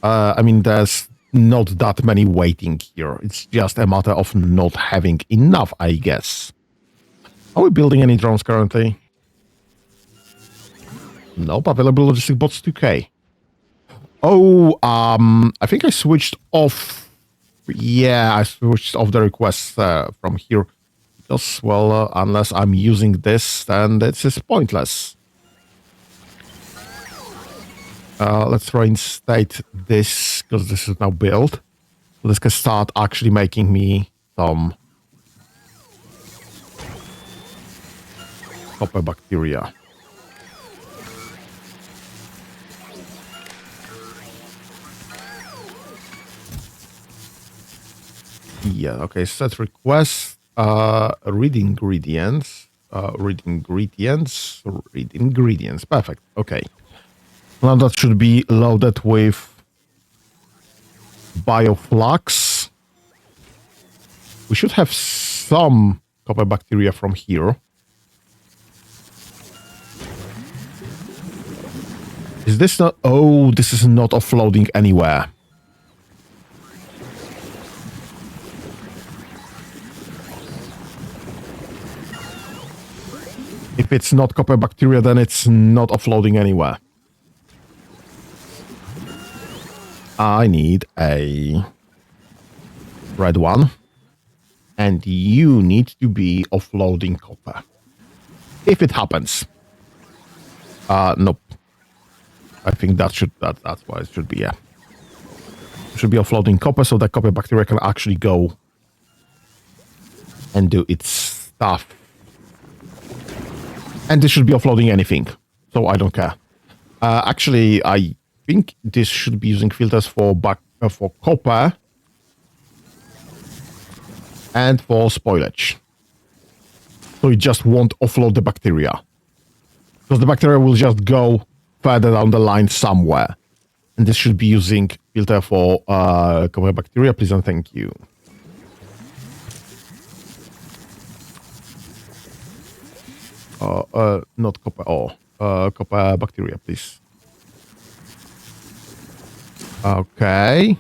I mean, there's not that many waiting here. It's just a matter of not having enough, I guess. Are we building any drones currently? Nope, available logistic bots 2K. Oh, I think I switched off. Yeah, I switched off the requests from here. Because, well, unless I'm using this, then this is pointless. Let's reinstate this, because this is now built. So this can start actually making me some copper bacteria. Yeah, okay, set request, read ingredients, perfect, okay. Now that should be loaded with bioflux. We should have some copper bacteria from here. Is this not... Oh, this is not offloading anywhere. If it's not copper bacteria, then it's not offloading anywhere. I need a red one. And you need to be offloading copper. If it happens. Nope. I think that's what it should be, yeah. It should be offloading copper so that copper bacteria can actually go and do its stuff. And this should be offloading anything. So I don't care. Actually, I think this should be using filters for copper and for spoilage. So it just won't offload the bacteria. Because the bacteria will just go further down the line somewhere. And this should be using filter for copper bacteria, please and thank you. Not copper, copper bacteria, please. Okay.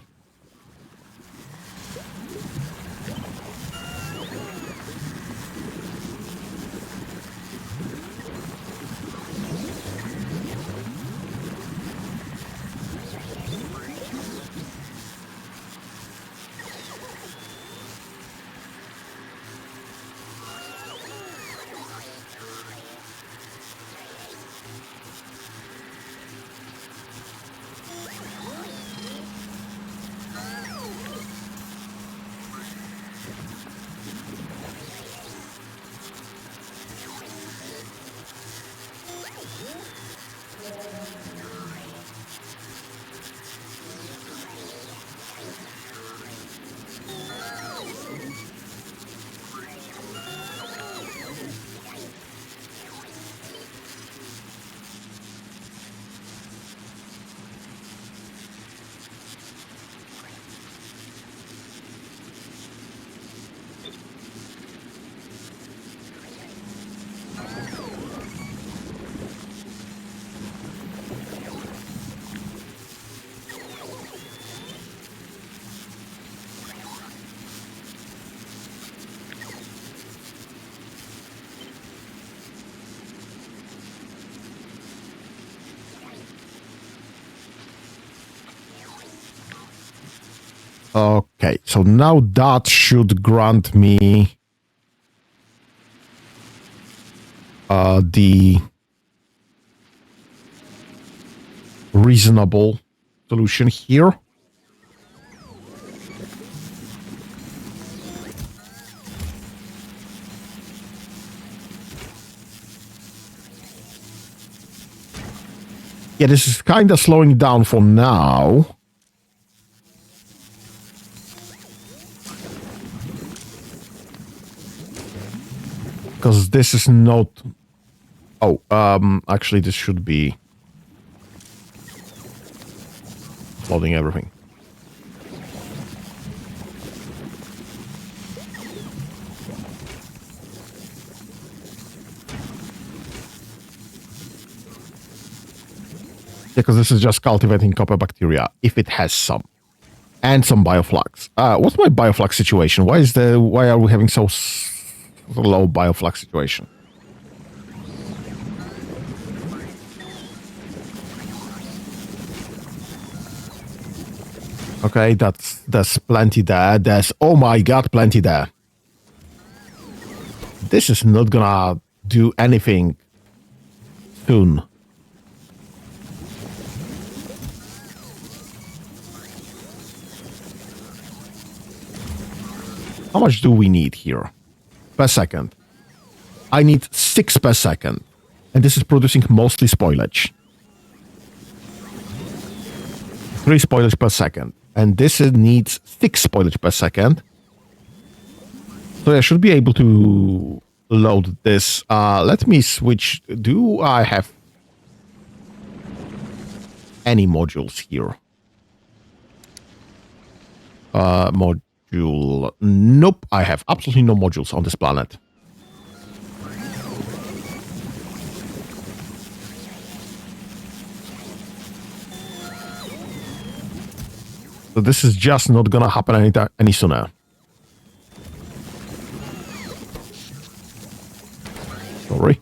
Okay, so now that should grant me the reasonable solution here. Yeah, this is kind of slowing down for now. Because this is not... Oh, actually this should be loading everything. Because this is just cultivating copper bacteria, if it has some. And some bioflux. What's my bioflux situation? Why are we having so low bioflux situation? Okay, there's plenty there. There's, oh my god, plenty there. This is not gonna do anything soon. How much do we need here? Per second. I need 6 per second. And this is producing mostly spoilage. 3 spoilage per second. And this needs 6 spoilage per second. So I should be able to load this. Let me switch. Do I have any modules here? Module. Nope, I have absolutely no modules on this planet. So this is just not gonna happen any sooner. Sorry.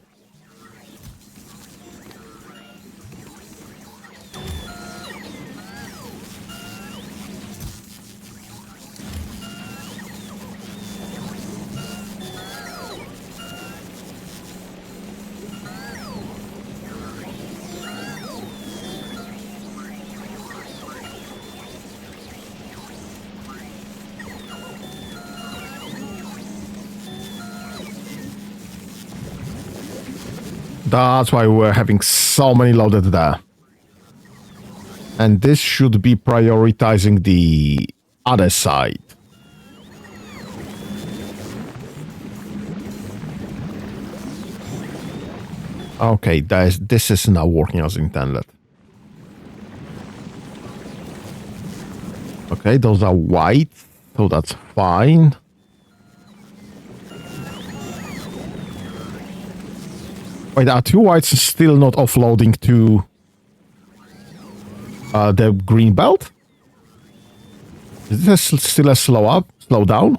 That's why we're having so many loaded there. And this should be prioritizing the other side. Okay, this is now working as intended. Okay, those are white, so that's fine. Wait, are 2 whites still not offloading to the green belt? Is this still a slow down?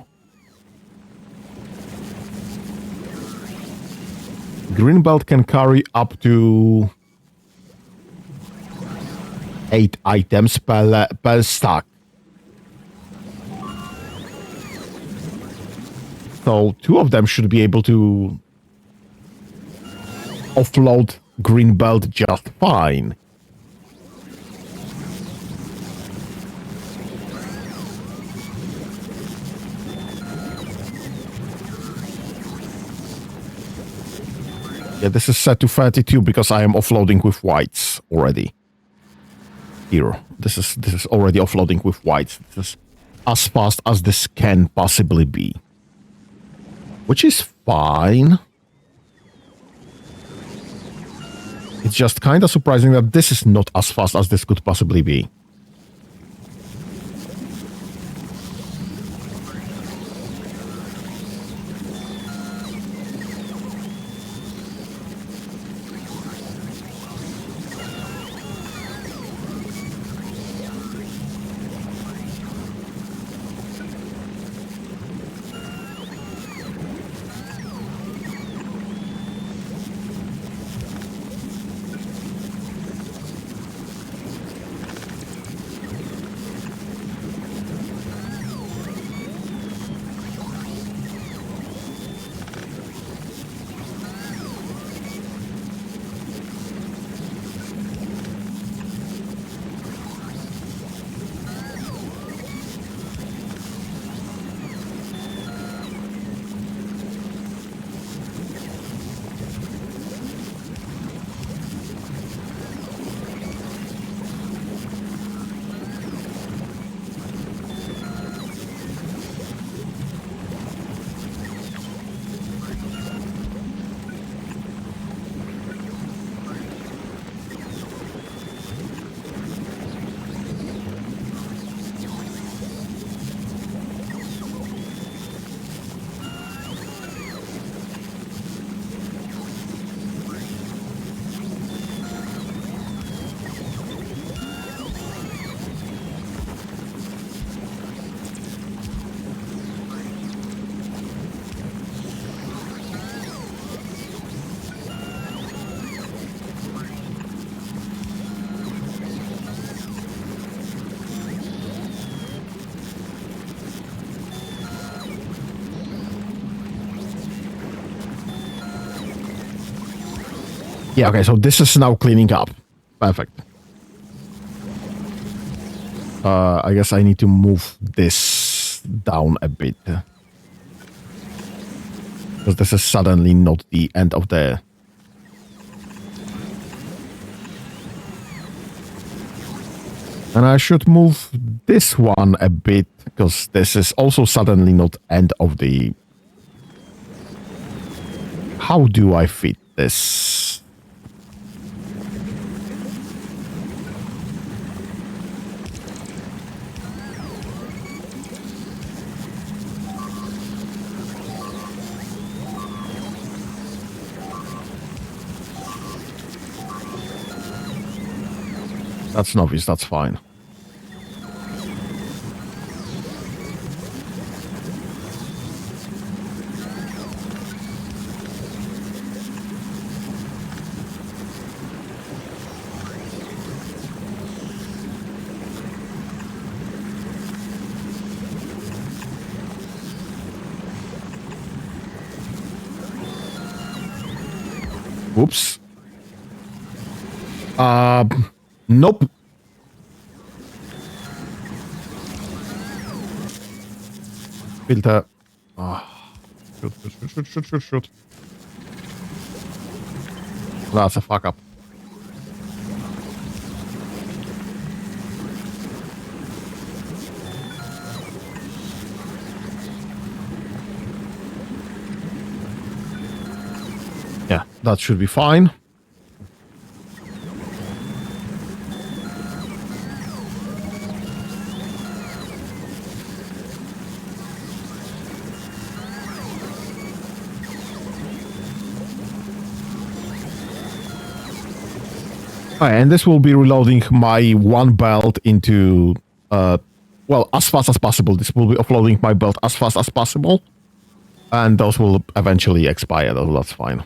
Green belt can carry up to 8 items per stack. So 2 of them should be able to offload green belt just fine. Yeah, this is set to 32 because I am offloading with whites already. Here, this is already offloading with whites. This is as fast as this can possibly be, which is fine. It's just kind of surprising that this is not as fast as this could possibly be. Yeah, okay, so this is now cleaning up. Perfect. I guess I need to move this down a bit. Because this is suddenly not the end of the... And I should move this one a bit, because this is also suddenly not end of the... How do I fit this? That's novice, that's fine. Oops. Nope. Filter. Shoot. That's a fuck up. Yeah, that should be fine. And this will be reloading my one belt into, well, as fast as possible. This will be offloading my belt as fast as possible. And those will eventually expire, though that's fine.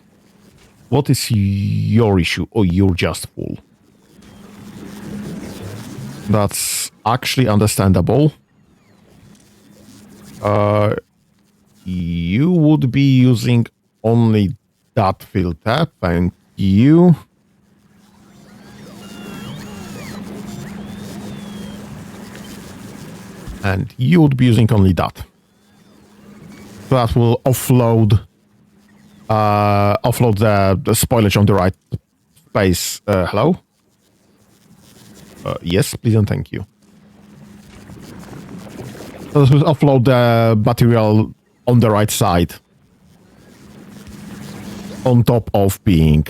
What is your issue? Oh, you're just full. That's actually understandable. You would be using only that filter. Thank you. And you would be using only that. That will offload the spoilage on the right space. Hello? Yes, please and thank you. So this will offload the material on the right side. On top of being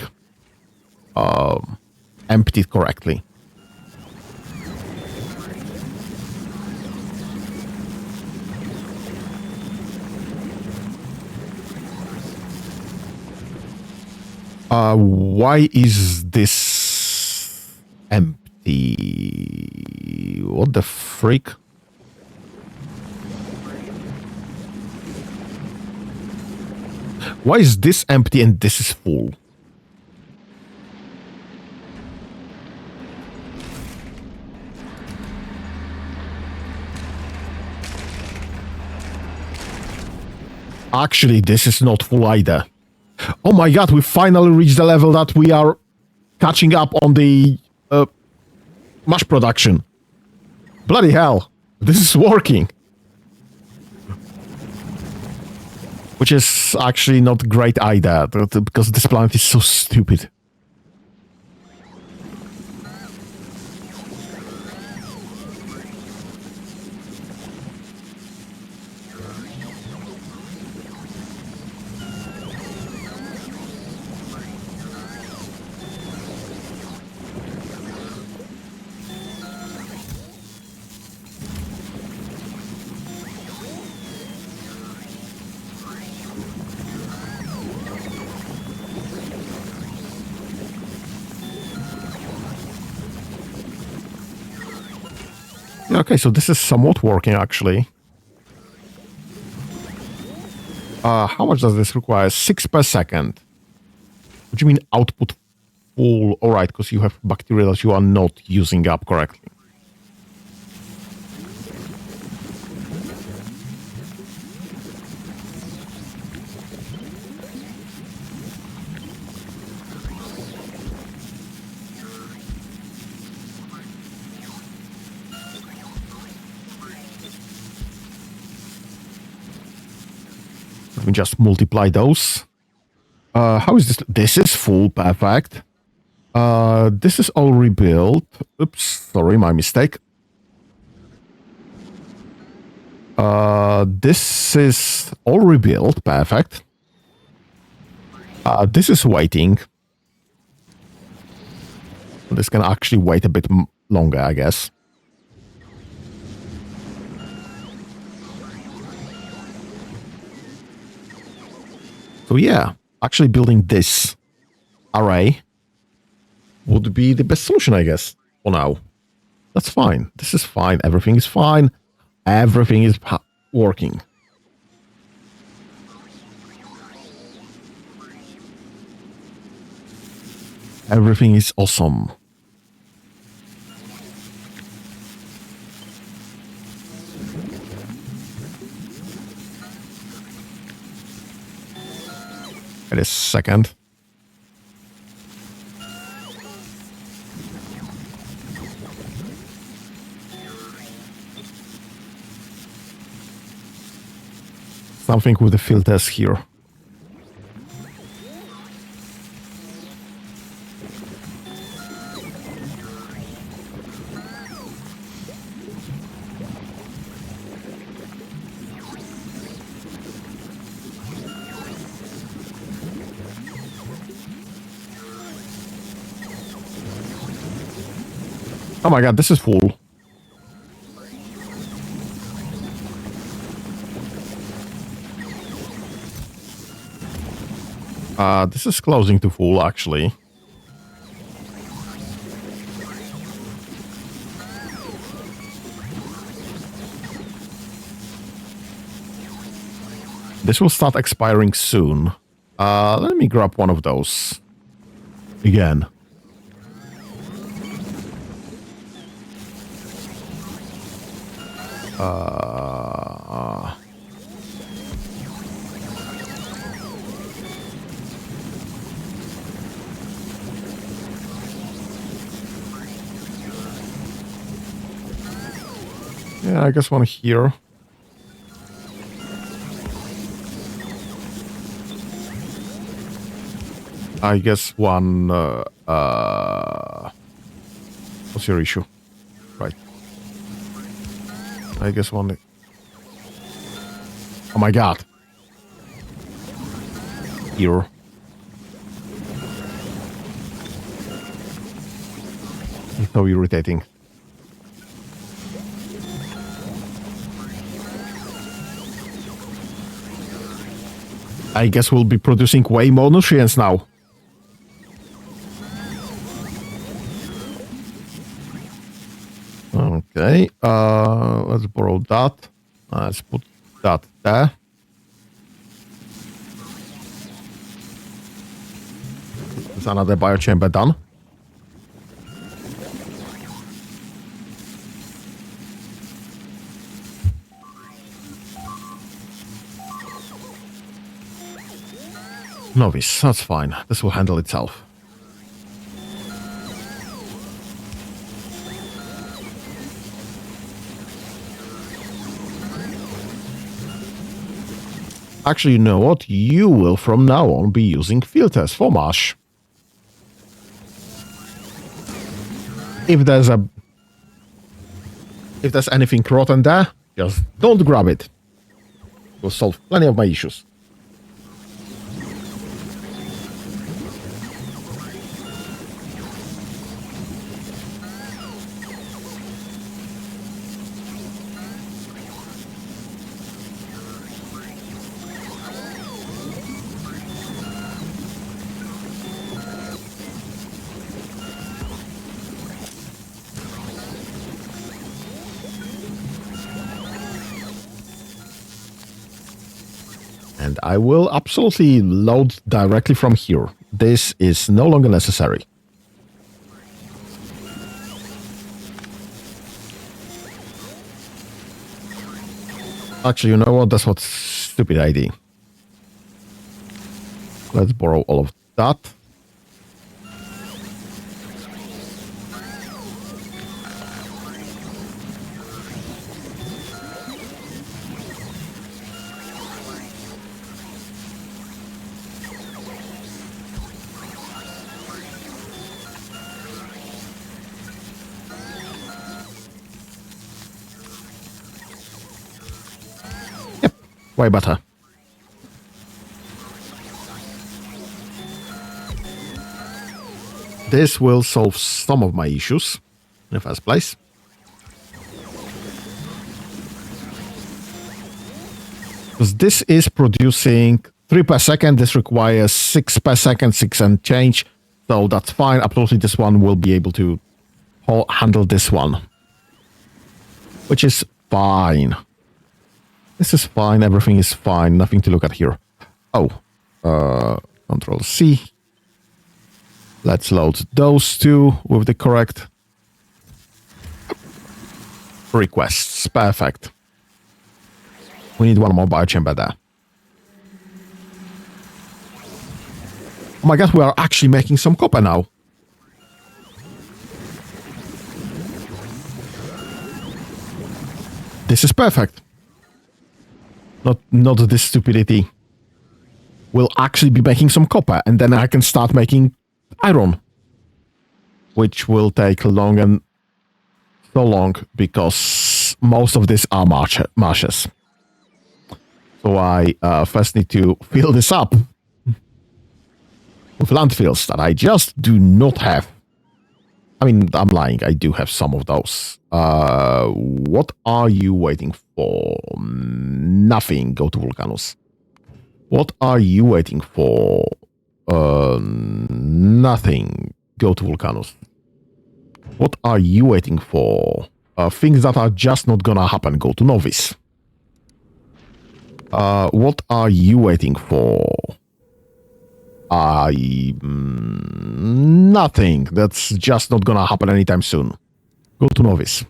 emptied correctly. Why is this empty? What the freak? Why is this empty and this is full? Actually, this is not full either. Oh my god, we finally reached the level that we are catching up on the mash production. Bloody hell, this is working. Which is actually not great either, because this planet is so stupid. Okay, so this is somewhat working, actually. How much does this require? 6 per second. What do you mean output full? Alright, because you have bacteria that you are not using up correctly. me just multiply those. How is this? This is full, perfect. This is all rebuilt. Oops, sorry, my mistake. This is all rebuilt, perfect. This is waiting. This can actually wait a bit longer, I guess. So yeah, actually building this array would be the best solution, I guess, for now. That's fine. This is fine. Everything is fine. Everything is working. Everything is awesome. Wait a second. Something with the filters here. Oh my god, this is full. This is closing to full, actually. This will start expiring soon. Let me grab one of those. Again. Yeah, I guess one here. I guess one... what's your issue? Right. I guess one... Oh my god. Here. It's so irritating. I guess we'll be producing way more nutrients now. Okay, let's borrow that. Let's put that there. There's another biochamber done. Novice, that's fine. This will handle itself. Actually, you know what? You will from now on be using filters for mash. If there's anything rotten there, just don't grab it. It will solve plenty of my issues. And I will absolutely load directly from here. This is no longer necessary. Actually, you know what? That's what's stupid idea. Let's borrow all of that. Way better. This will solve some of my issues in the first place. Because this is producing 3 per second. This requires 6 per second, 6 and change. So that's fine. Absolutely, this one will be able to handle this one. Which is fine. This is fine. Everything is fine. Nothing to look at here. Oh. Control C. Let's load those two with the correct requests. Perfect. We need one more biochamber there. Oh my god, we are actually making some copper now. This is perfect. Not this stupidity. We'll actually be making some copper, and then I can start making iron. Which will take long and so long, because most of these are marshes. So I first need to fill this up with landfills that I just do not have. I mean, I'm lying. I do have some of those. What are you waiting for? Nothing. Go to Vulcanus. What are you waiting for? Nothing. Go to Vulcanus. What are you waiting for? Things that are just not gonna happen. Go to Novice. What are you waiting for? Nothing. That's just not gonna happen anytime soon. Go to Novice.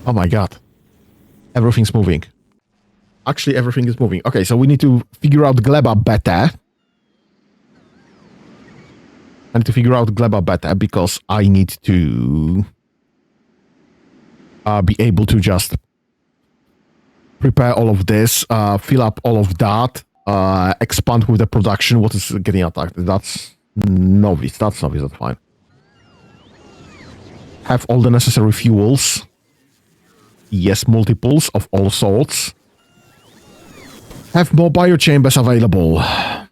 Oh my god. Everything's moving. Actually, everything is moving. Okay, so we need to figure out Gleba better. I need to figure out Gleba better because I need to be able to just prepare all of this, fill up all of that, expand with the production. What is getting attacked? That's Novice. That's Novice. That's fine. Have all the necessary fuels. Yes, multiples of all sorts. Have more biochambers available. That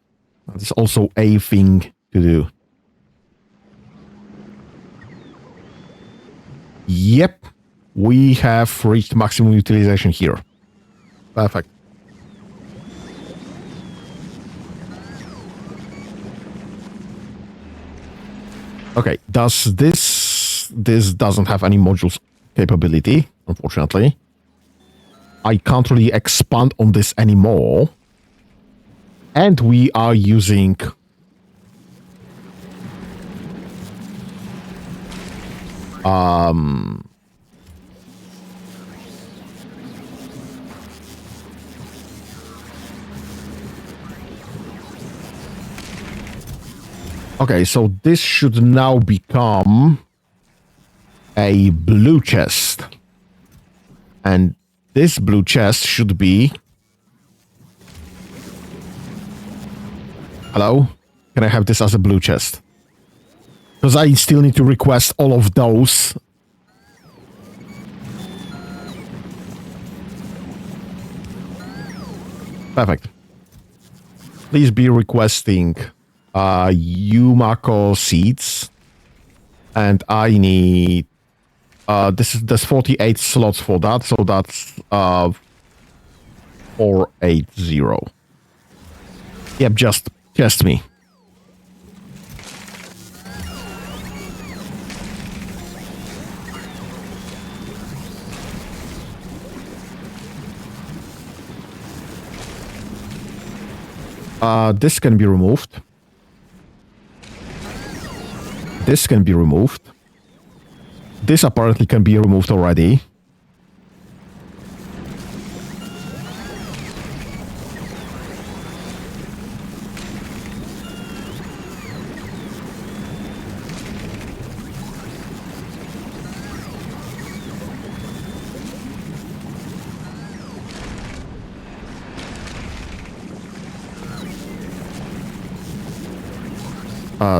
is also a thing to do. Yep. We have reached maximum utilization here. Perfect. Okay, this doesn't have any modules capability, unfortunately. I can't really expand on this anymore. And we are using okay, so this should now become a blue chest. And this blue chest should be... Hello? Can I have this as a blue chest? Because I still need to request all of those. Perfect. Please be requesting Yumako seeds. And I need... there's 48 slots for that, so that's 480. Yep, just me. This can be removed. This can be removed. This apparently can be removed already.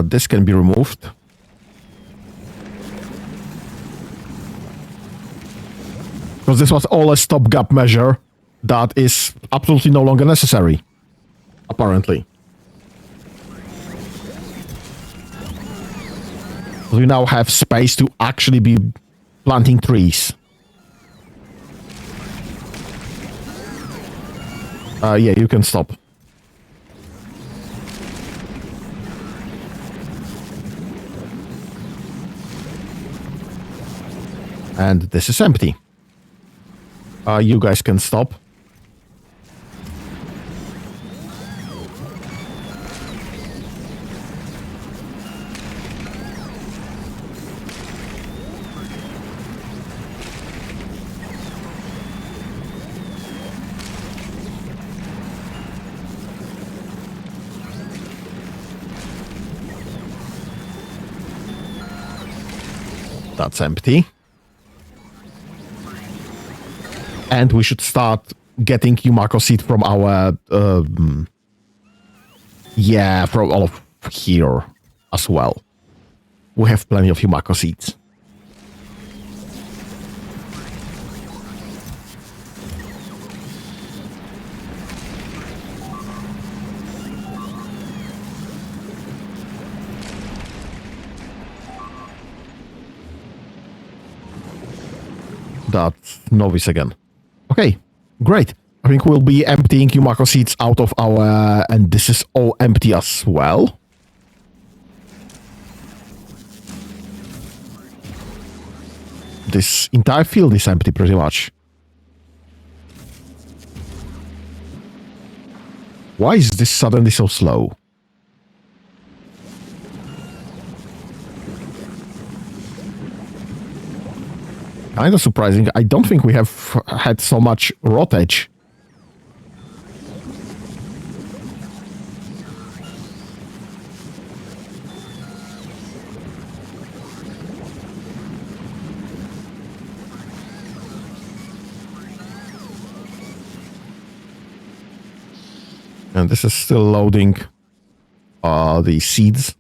This can be removed. Because this was all a stopgap measure that is absolutely no longer necessary, apparently. We now have space to actually be planting trees. Yeah, you can stop. And this is empty. You guys can stop. That's empty. And we should start getting Yumako seed from our... yeah, from all of here as well. We have plenty of Yumako seeds. That's novice again. Okay, great. I think we'll be emptying Yumako seeds out of our... and this is all empty as well. This entire field is empty pretty much. Why is this suddenly so slow? Kind of surprising. I don't think we have had so much rotage. And this is still loading the seeds.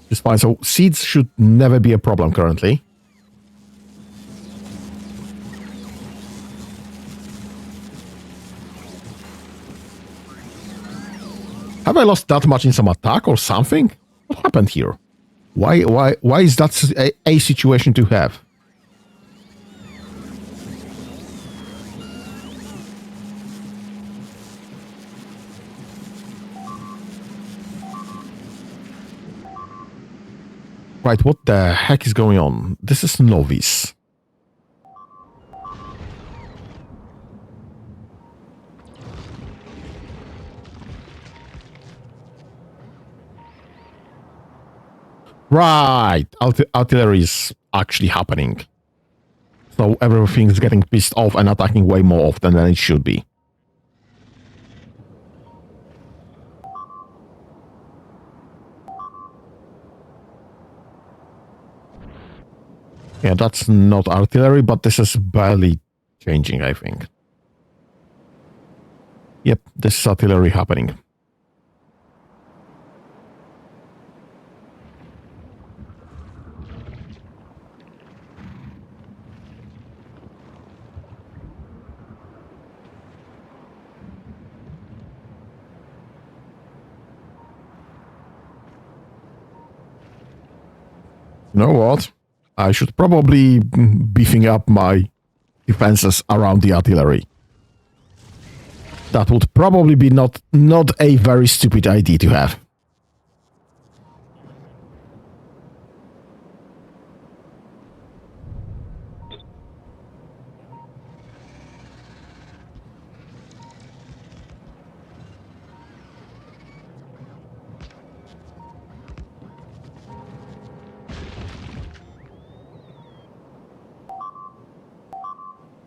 It's fine. So seeds should never be a problem currently. Have I lost that much in some attack or something? What happened here? Why is that a situation to have? Right, what the heck is going on? This is novice. Right, artillery is actually happening. So everything's getting pissed off and attacking way more often than it should be. Yeah, that's not artillery, but this is barely changing, I think. Yep, this is artillery happening. You know what? I should probably beefing up my defenses around the artillery. That would probably be not a very stupid idea to have.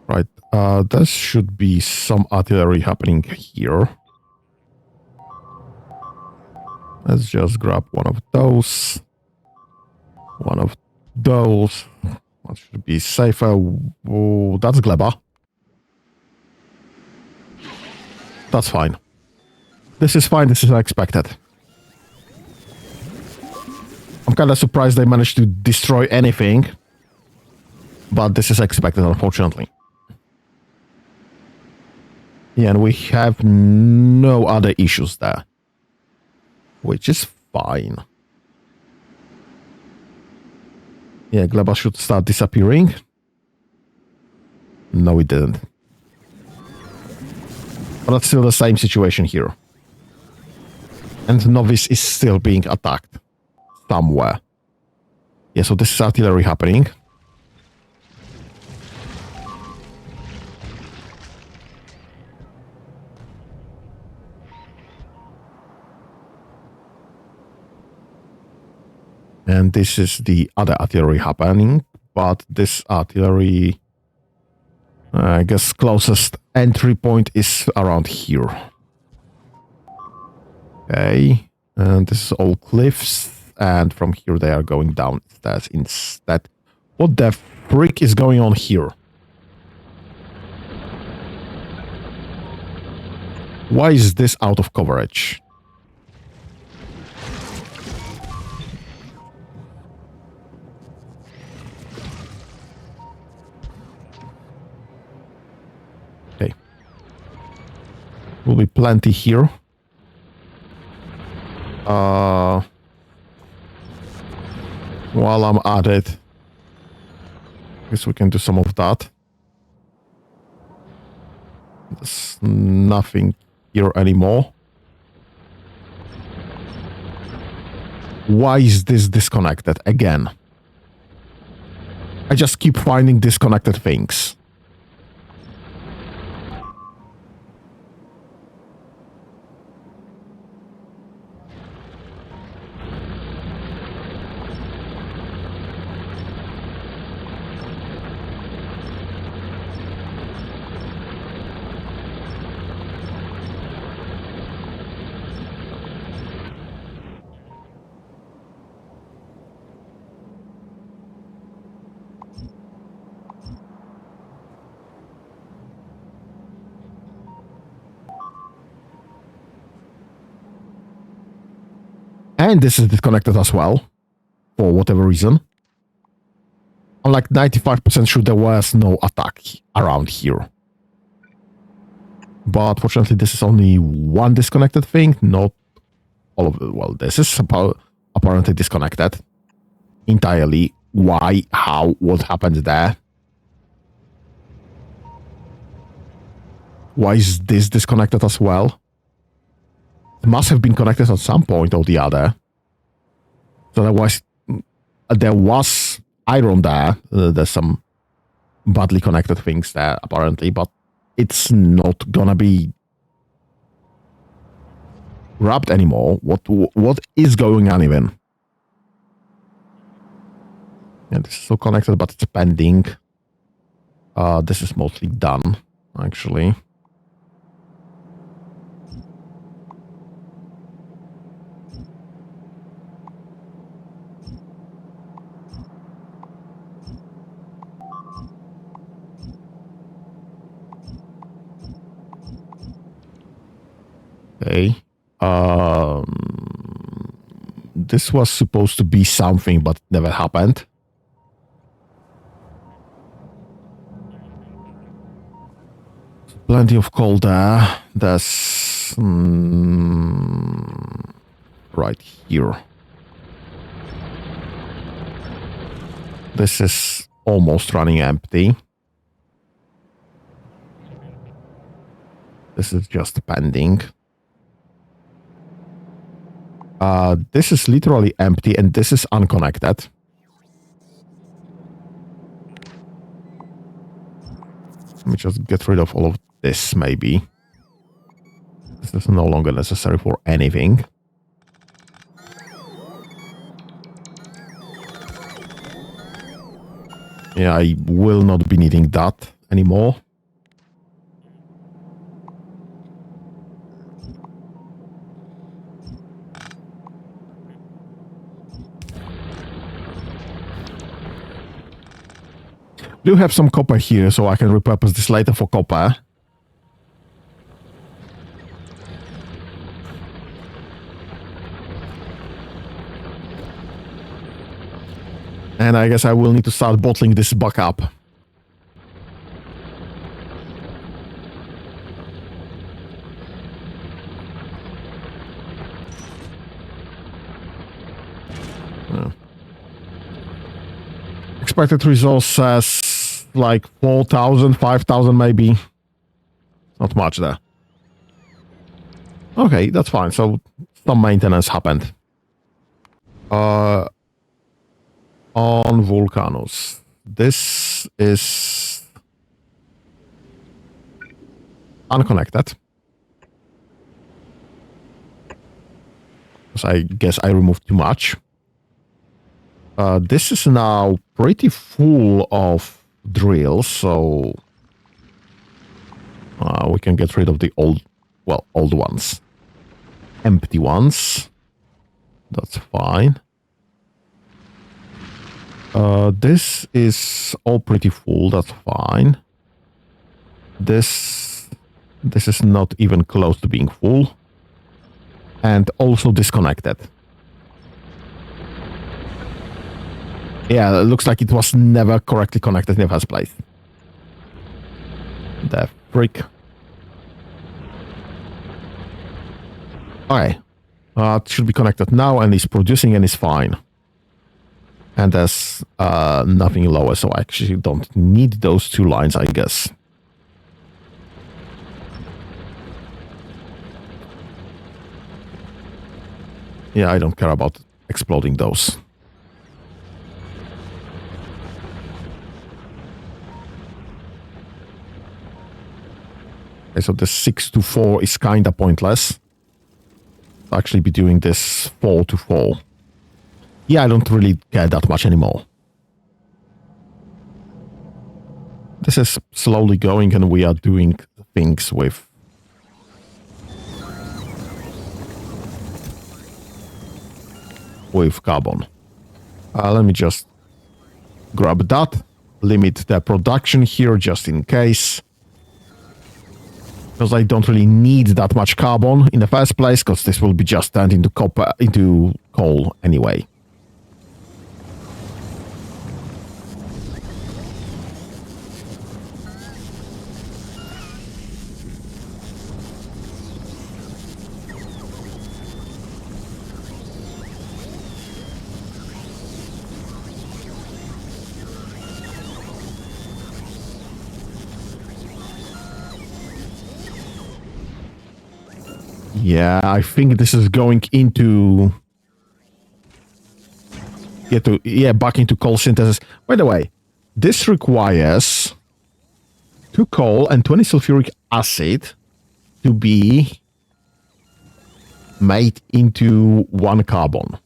Right, there should be some artillery happening here. Let's just grab one of those. One of those. That should be safer. Oh, that's Gleba. That's fine. This is fine, this is expected. I'm kind of surprised they managed to destroy anything. But this is expected, unfortunately. Yeah, and we have no other issues there, which is fine. Yeah, Gleba should start disappearing. No, it didn't. But it's still the same situation here. And Novice is still being attacked somewhere. Yeah, so this is artillery happening. And this is the other artillery happening. But this artillery, I guess closest entry point is around here. Okay. And this is all cliffs. And from here they are going down stairs instead. What the freak is going on here? Why is this out of coverage? Okay. Will be plenty here. While I'm at it, I guess we can do some of that. There's nothing here anymore. Why is this disconnected again? I just keep finding disconnected things. And this is disconnected as well, for whatever reason. I'm like 95% sure there was no attack around here. But fortunately, this is only one disconnected thing, not all of it. Well, this is apparently disconnected entirely. Why? How? What happened there? Why is this disconnected as well? It must have been connected at some point or the other. So there was iron there. There's some badly connected things there, apparently, but it's not gonna be wrapped anymore. What is going on even? Yeah, this is still connected, but it's pending. This is mostly done, actually. Okay. This was supposed to be something, but never happened. Plenty of coal there. There's right here. This is almost running empty. This is just pending. This is literally empty and this is unconnected. Let me just get rid of all of this, maybe. This is no longer necessary for anything. Yeah, I will not be needing that anymore. Do have some copper here, so I can repurpose this later for copper. And I guess I will need to start bottling this back up. Expected resource says like 4,000, 5,000 maybe. Not much there. Okay, that's fine. So some maintenance happened. On Vulcanus. This is unconnected. Because I guess I removed too much. This is now pretty full of drills, so we can get rid of the old ones. Empty ones. That's fine. This is all pretty full, that's fine. This is not even close to being full. And also disconnected. Yeah, it looks like it was never correctly connected in the first place. The freak. Okay. It should be connected now and it's producing and it's fine. And there's nothing lower, so I actually don't need those two lines, I guess. Yeah, I don't care about exploding those. Okay, so the 6 to 4 is kinda pointless. I'll actually be doing this 4 to 4. Yeah, I don't really care that much anymore. This is slowly going and we are doing things with carbon. Let me just grab that, limit the production here just in case. Because I don't really need that much carbon in the first place, because this will be just turned into coal anyway. Yeah, I think this is going into... back into coal synthesis. By the way, this requires 2 coal and 20 sulfuric acid to be made into 1 carbon.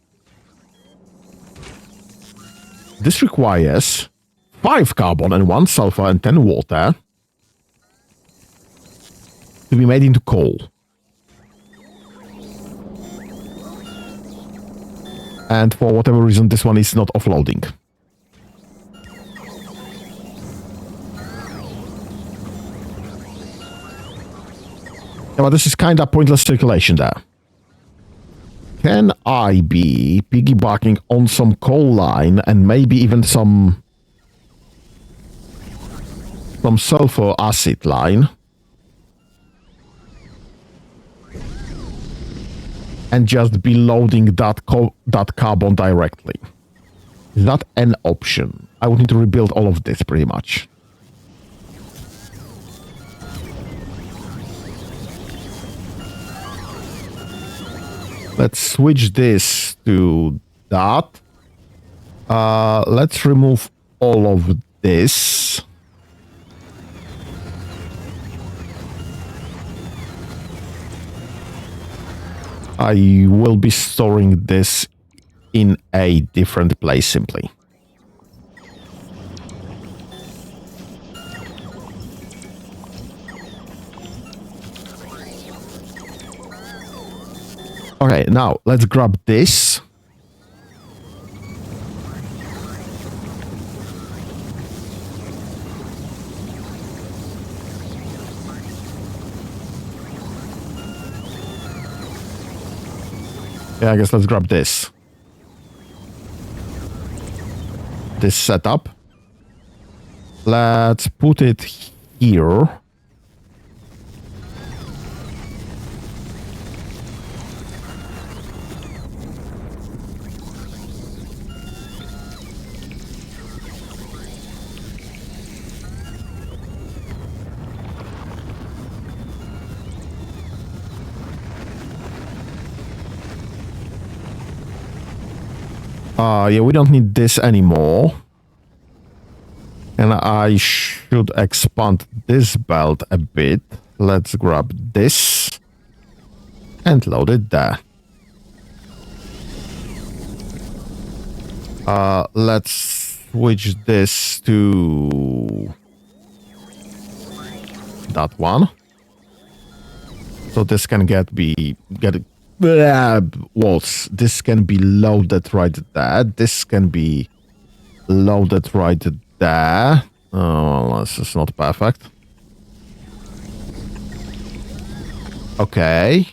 This requires 5 carbon and 1 sulfur and 10 water to be made into coal. And for whatever reason, this one is not offloading. Yeah, but this is kind of pointless circulation there. Can I be piggybacking on some coal line and maybe even some sulfur acid line? And just be loading that carbon directly. Is that an option? I would need to rebuild all of this pretty much. Let's switch this to that. Let's remove all of this. I will be storing this in a different place simply. Okay, now let's grab this. Yeah, I guess let's grab this. This setup. Let's put it here. Yeah, we don't need this anymore. And I should expand this belt a bit. Let's grab this and load it there. Let's switch this to that one. So this can get walls. This can be loaded right there. This can be loaded right there. Oh, this is not perfect. Okay.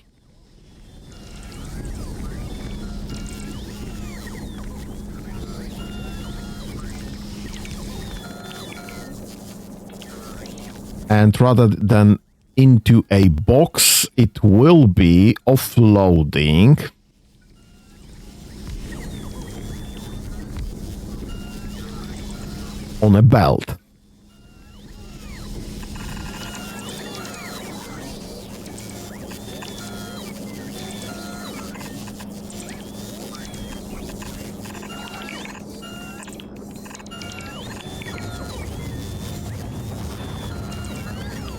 And rather than into a box, it will be offloading on a belt.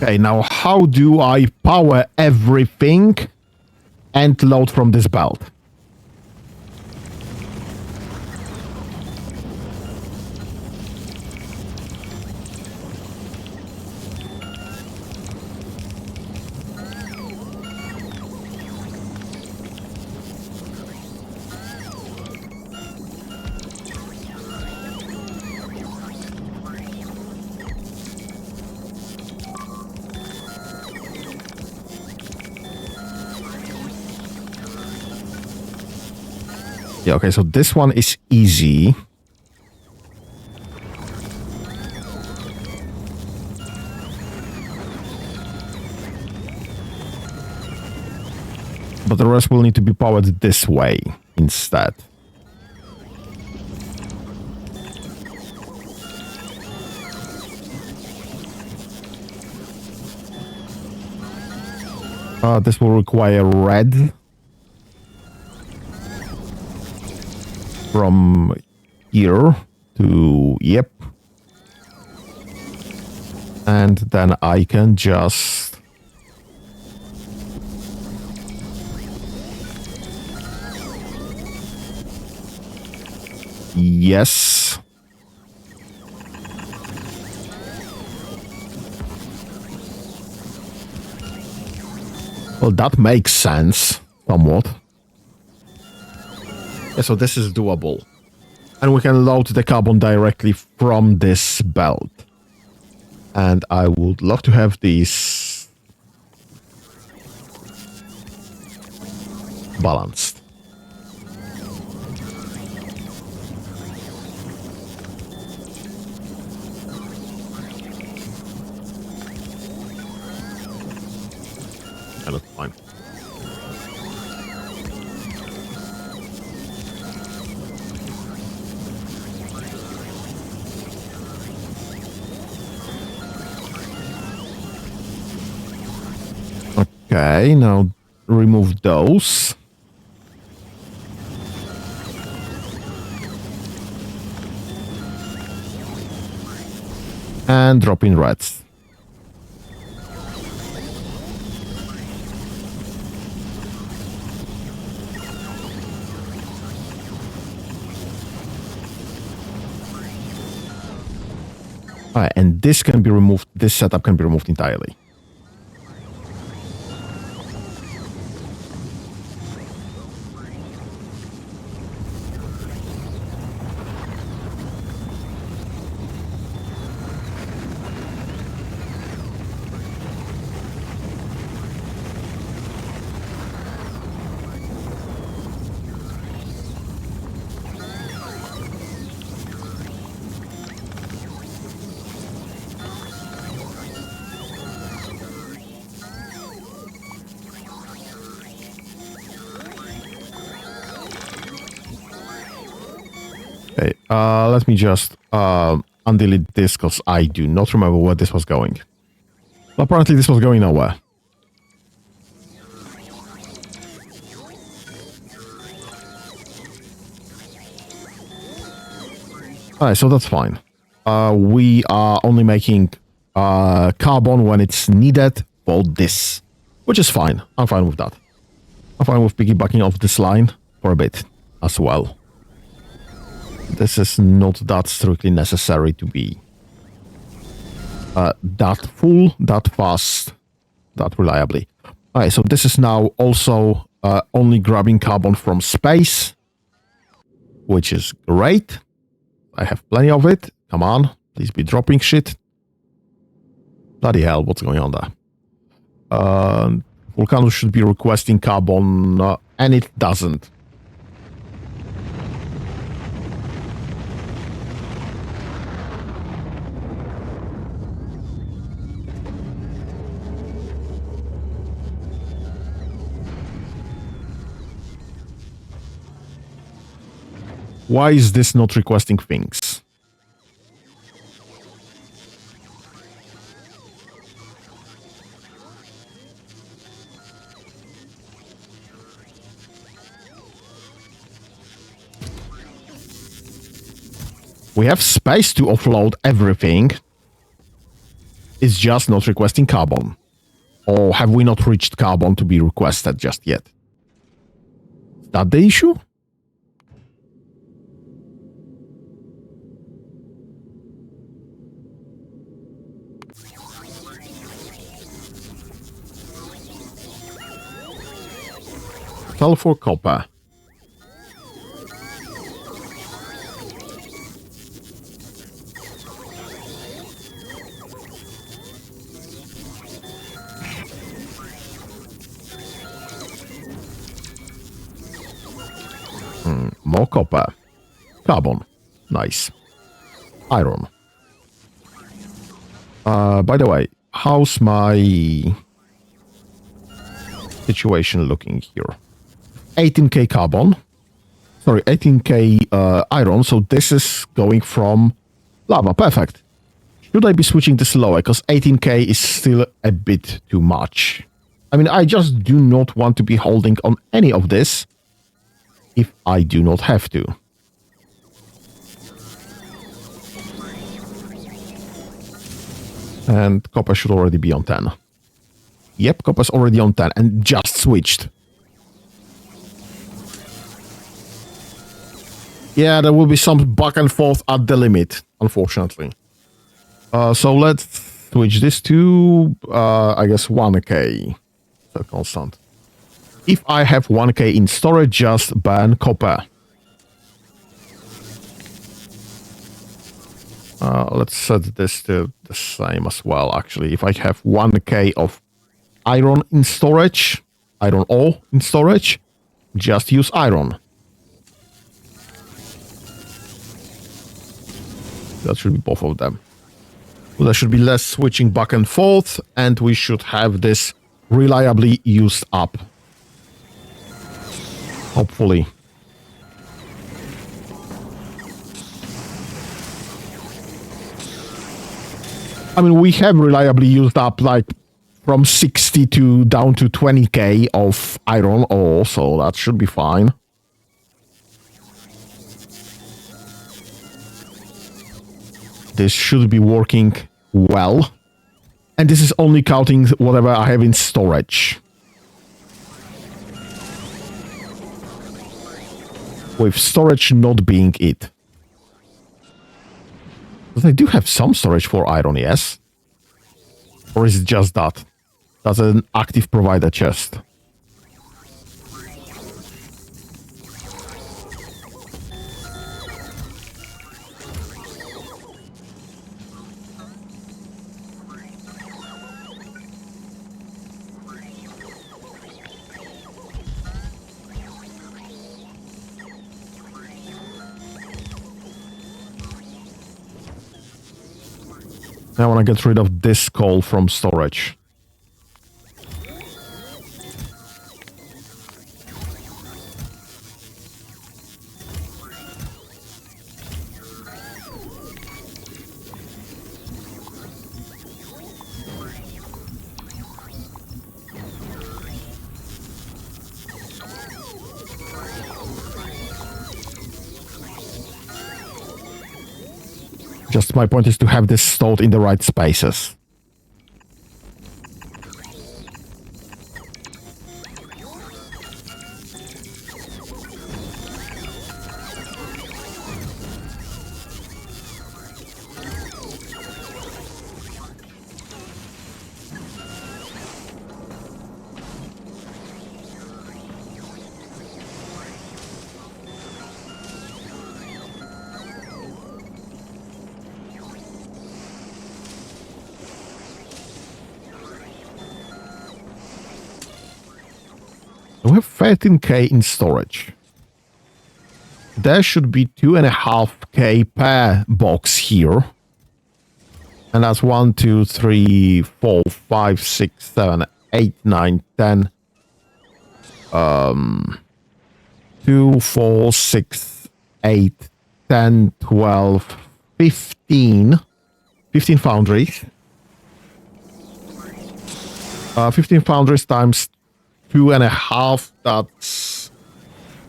Okay, now how do I power everything and load from this belt? Yeah, okay, so this one is easy. But the rest will need to be powered this way instead. This will require red. From here to, yep. And then I can just... Yes. Well, that makes sense, somewhat. Yeah, so this is doable. And we can load the carbon directly from this belt. And I would love to have these balanced. Yeah, that's fine. Okay, now remove those. And drop in reds. Alright, and this can be removed, this setup can be removed entirely. Okay, let me just undelete this because I do not remember where this was going. But apparently this was going nowhere. Alright, so that's fine. We are only making carbon when it's needed for this, which is fine. I'm fine with that. I'm fine with piggybacking off this line for a bit as well. This is not that strictly necessary to be that full, that fast, that reliably. Alright, so this is now also only grabbing carbon from space, which is great. I have plenty of it. Come on, please be dropping shit. Bloody hell, what's going on there? Volcano should be requesting carbon, and it doesn't. Why is this not requesting things? We have space to offload everything. It's just not requesting carbon. Or have we not reached carbon to be requested just yet? Is that the issue? Sell for copper. More copper. Carbon. Nice. Iron. By the way, how's my situation looking here? 18k carbon. Sorry, 18k iron. So this is going from lava. Perfect. Should I be switching this lower? Because 18k is still a bit too much. I mean, I just do not want to be holding on any of this if I do not have to. And copper should already be on 10. Yep, copper's already on 10 and just switched. Yeah, there will be some back and forth at the limit, unfortunately. So let's switch this to, I guess, 1k. So constant. If I have 1k in storage, just burn copper. Let's set this to the same as well, actually. If I have 1k of iron in storage, iron ore in storage, just use iron. That should be both of them. So there should be less switching back and forth, and we should have this reliably used up. Hopefully. I mean, we have reliably used up like from 60 to down to 20k of iron ore, so that should be fine. This should be working well. And this is only counting whatever I have in storage. With storage not being it. But I do have some storage for iron, yes? Or is it just that? That's an active provider chest. I want to get rid of this coal from storage. Just my point is to have this stored in the right spaces. We have 13k in storage. There should be 2.5k per box here. And that's 1, 2, 3, 4, 5, 6, 7, 8, 9, 10. 2, 4, 6, 8, 10, 12, 15. 15 foundries. 15 foundries times 2.5, that's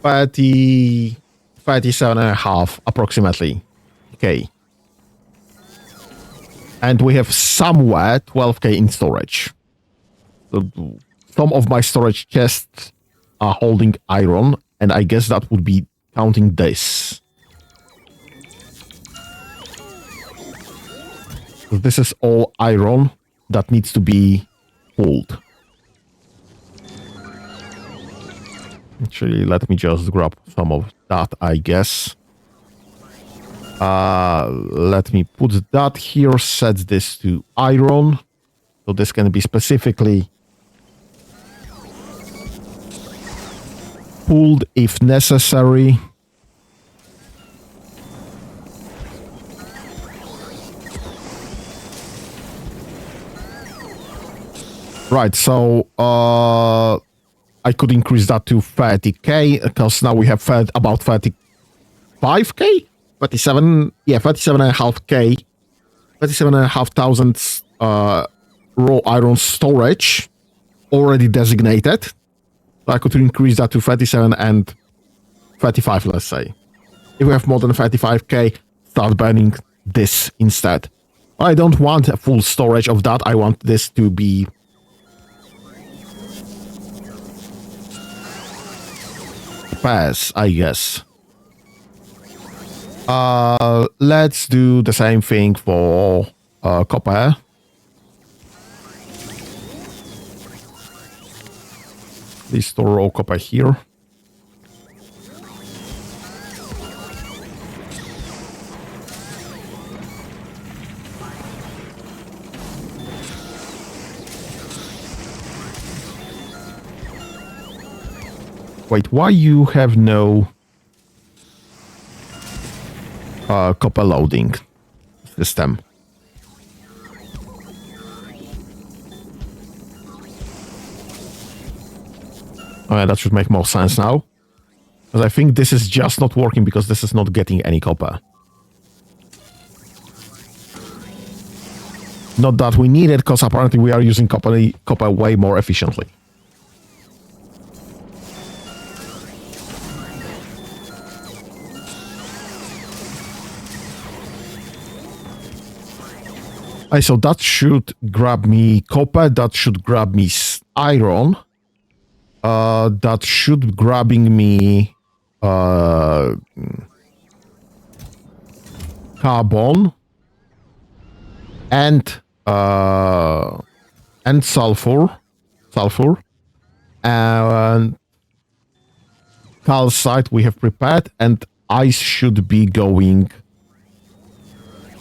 37.5 approximately. Okay. And we have somewhere 12k in storage. So some of my storage chests are holding iron, and I guess that would be counting this. So this is all iron that needs to be pulled. Actually, let me just grab some of that, I guess. Let me put that here, set this to iron. So this can be specifically pulled if necessary. Right, so I could increase that to 30k because now we have about 35k? 37, yeah, 37.5k, 37,500 raw iron storage already designated. So I could increase that to 37 and 35, let's say. If we have more than 35k, start burning this instead. I don't want a full storage of that. I want this to be pass, I guess. Let's do the same thing for copper. Please store all copper here. Wait, why you have no copper loading system? Oh yeah, that should make more sense now. Because I think this is just not working because this is not getting any copper. Not that we need it, because apparently we are using copper way more efficiently. So that should grab me copper, that should grab me iron, that should grabbing me carbon and sulfur, and calcite we have prepared, and ice should be going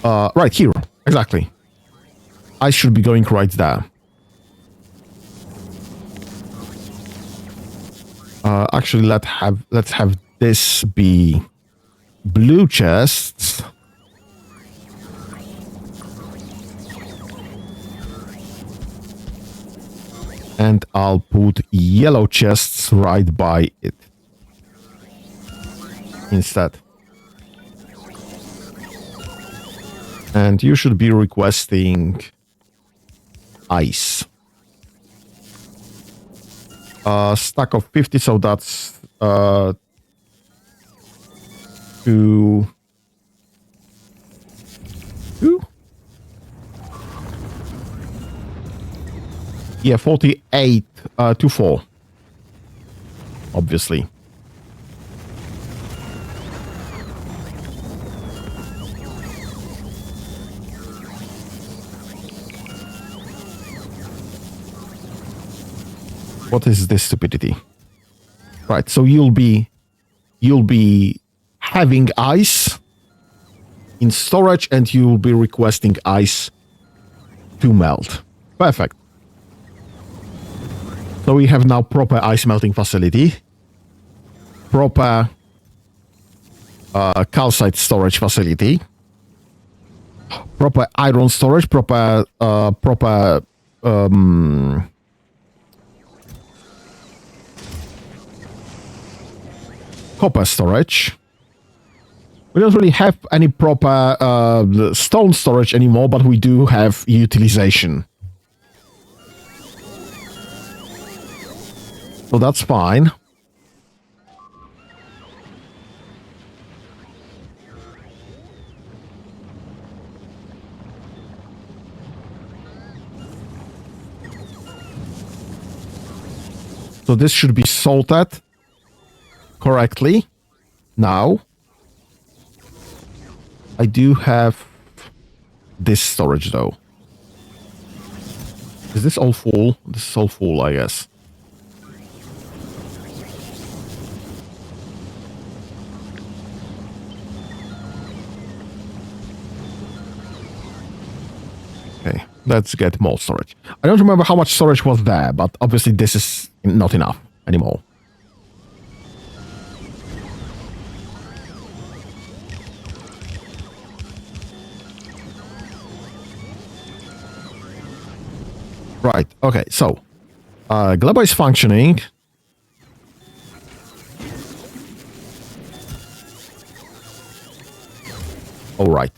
right here, exactly. I should be going right there. Actually, let's have this be blue chests. And I'll put yellow chests right by it instead. And you should be requesting ice. Stack of 50, so that's 2, Yeah, 48 to 4. Obviously. What is this stupidity? Right, so you'll be having ice in storage and you'll be requesting ice to melt. Perfect. So we have now proper ice melting facility, proper calcite storage facility, proper iron storage, proper copper storage. We don't really have any proper stone storage anymore, but we do have utilization. So that's fine. So this should be sorted correctly. Now, I do have this storage though. Is this all full? This is all full, I guess. Okay, let's get more storage. I don't remember how much storage was there, but obviously this is not enough anymore. Right, okay, so Gleba is functioning. Alright,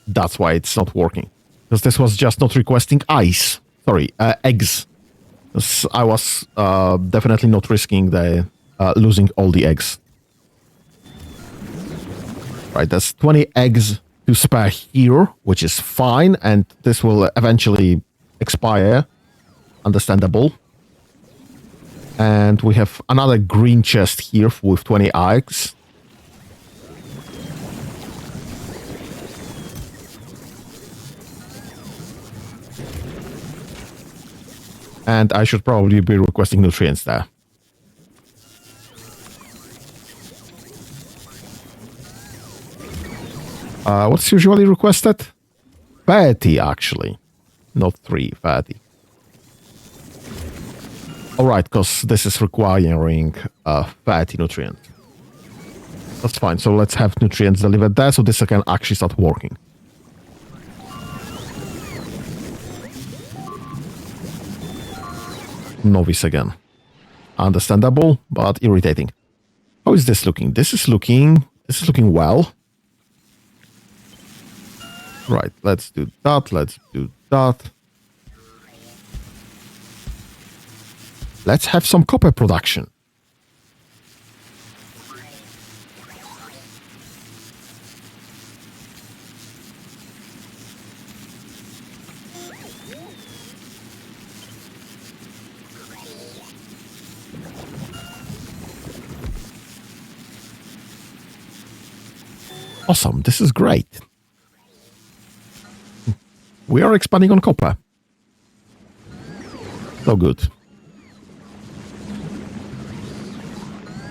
that's why it's not working. Because this was just not requesting ice. Sorry, eggs. I was definitely not risking the losing all the eggs. Right, there's 20 eggs to spare here, which is fine, and this will eventually expire. Understandable. And we have another green chest here with 20 eggs. And I should probably be requesting nutrients there. What's usually requested? 30, actually. Not 3, 30. Alright, because this is requiring 30 nutrients. That's fine, so let's have nutrients delivered there so this can actually start working. Novice again. Understandable, but irritating. How is this looking? This is looking well. Right, let's do that, let's do that. Let's have some copper production. Awesome, this is great. We are expanding on copper. So good.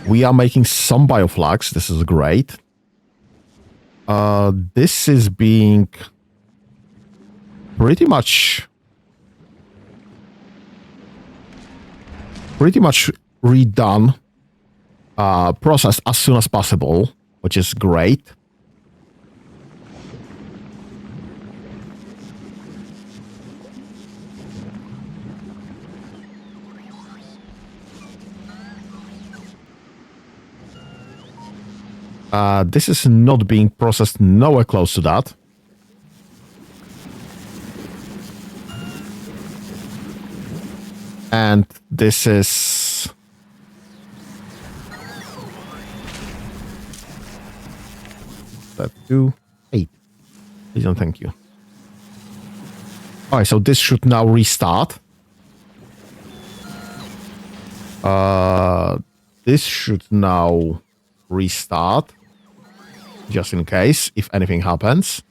We are making some bioflags. This is great. This is being pretty much redone, processed as soon as possible, which is great. This is not being processed nowhere close to that. And this is... Let's do 8. Please don't thank you. Alright, so this should now restart. This should now restart, just in case, if anything happens.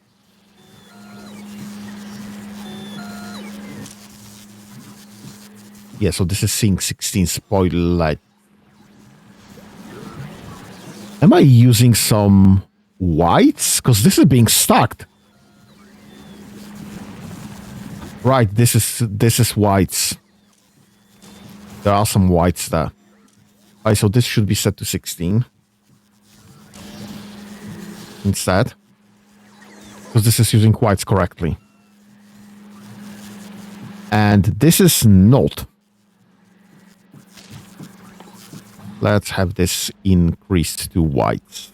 Yeah, so this is Sync 16 spoiler. Am I using some whites? Because this is being stacked. Right, this is whites. There are some whites there. Alright, so this should be set to 16 instead, because this is using whites correctly. And this is not. Let's have this increased to whites.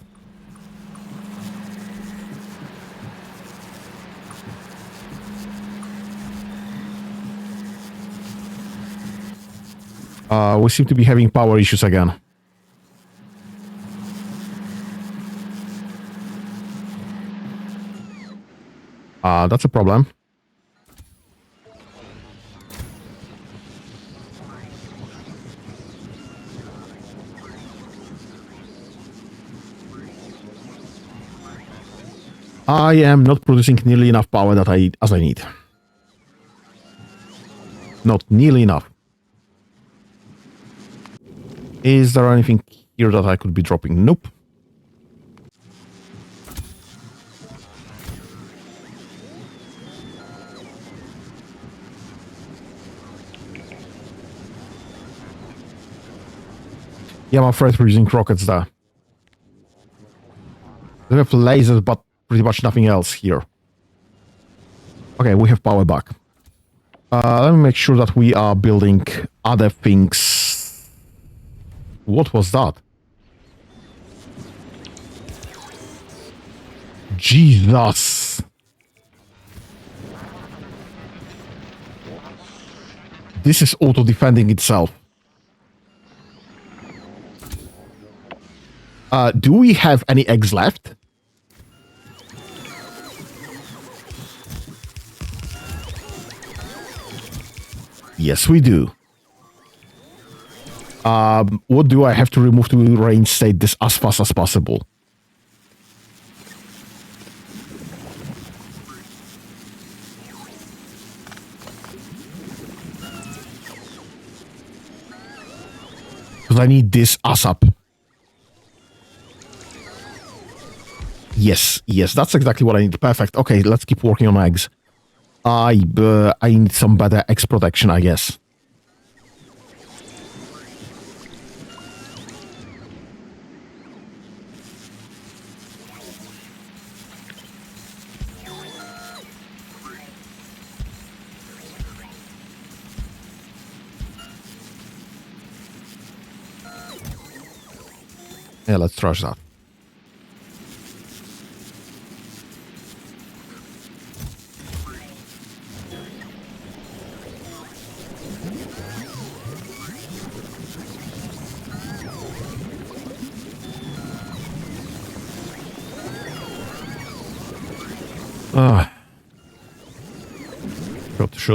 We seem to be having power issues again. That's a problem. I am not producing nearly enough power that I need. Not nearly enough. Is there anything here that I could be dropping? Nope. Yeah, I'm afraid we're using rockets there. We have lasers, but pretty much nothing else here. Okay, we have power back. Let me make sure that we are building other things. What was that? Jesus! This is auto-defending itself. Do we have any eggs left? Yes, we do. What do I have to remove to reinstate this as fast as possible? Because I need this ASAP. Yes, that's exactly what I need. Perfect. Okay, let's keep working on eggs. I need some better eggs protection, I guess. Yeah, let's trash that.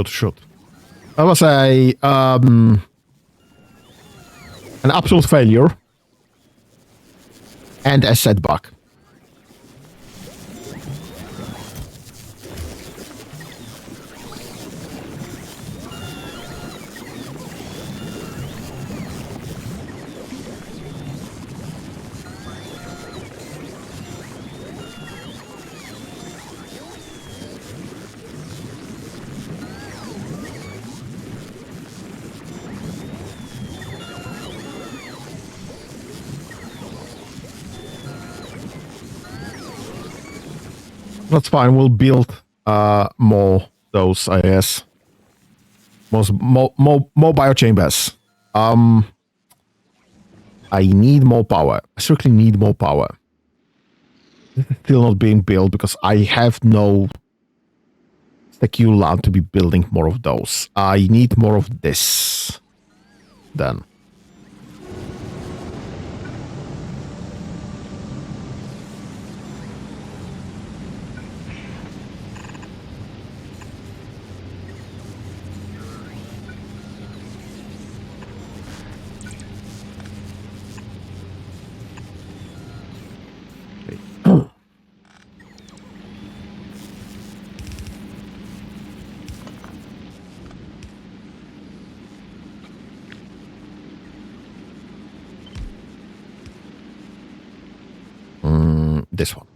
Shoot. That was an absolute failure and a setback. That's fine. We'll build more those, I guess. More biochambers. I need more power. I strictly need more power. This is still not being built because I have no secure land to be building more of those. I need more of this. Then. this one.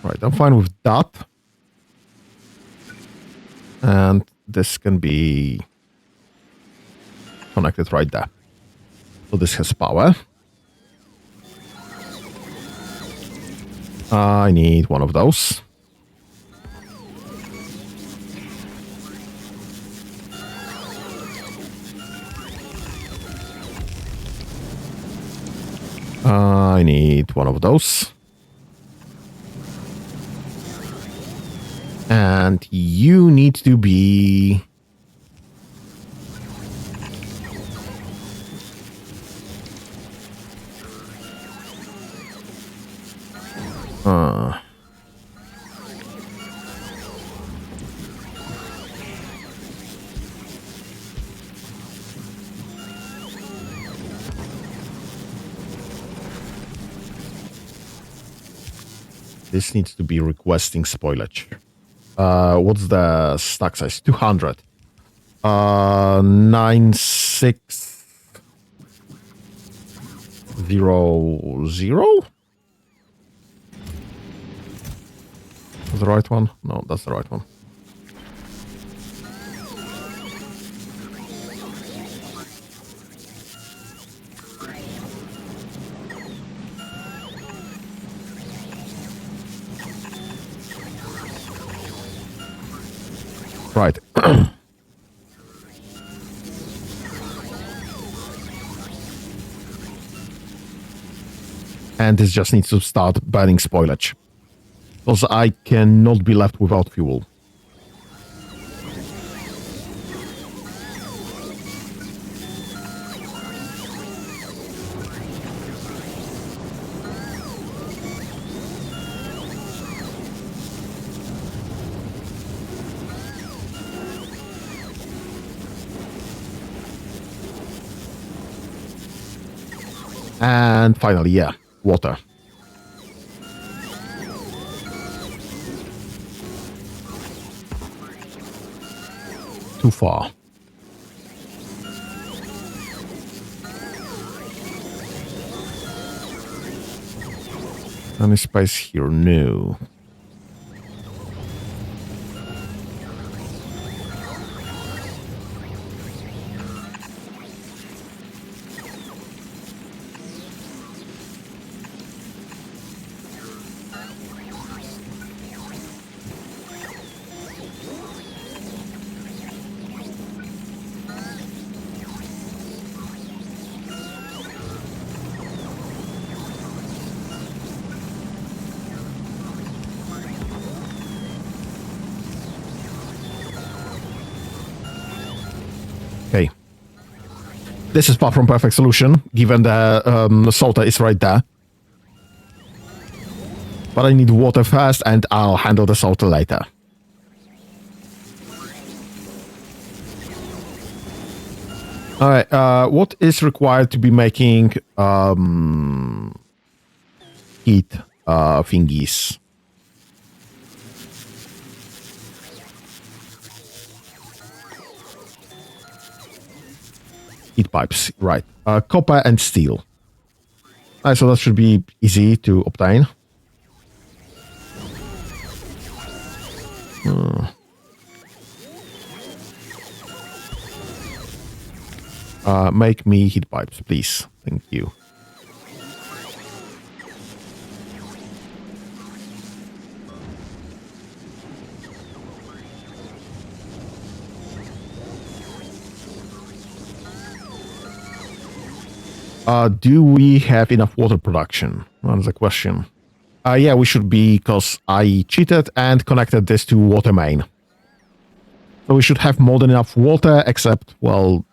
Right, I'm fine with that. And this can be connected right there. So this has power. I need one of those. I need one of those. And you need to be... This needs to be requesting spoilage. What's the stack size? 200. 9600? That's the right one? No, that's the right one. Right. And this just needs to start burning spoilage. Because I cannot be left without fuel. And finally, yeah, water. Too far. Any space here? No. Okay. This is far from perfect solution, given the salter is right there. But I need water first, and I'll handle the salter later. Alright, what is required to be making heat thingies? Heat pipes, right. Copper and steel. So that should be easy to obtain. Make me heat pipes, please. Thank you. Do we have enough water production? That's the question. Yeah, we should be, because I cheated and connected this to water main. So we should have more than enough water, except, well,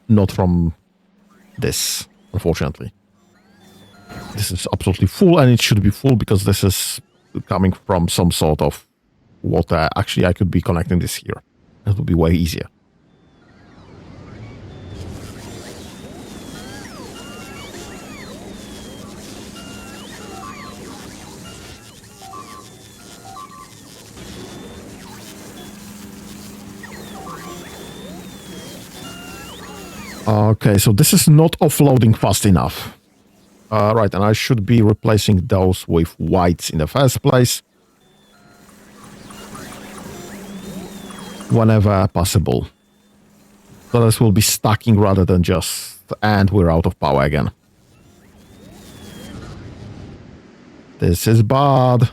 not from this, unfortunately. This is absolutely full, and it should be full because this is coming from some sort of water. Actually, I could be connecting this here. That would be way easier. Okay, so this is not offloading fast enough. Right, and I should be replacing those with whites in the first place. Whenever possible. So this will be stacking rather than just... And we're out of power again. This is bad.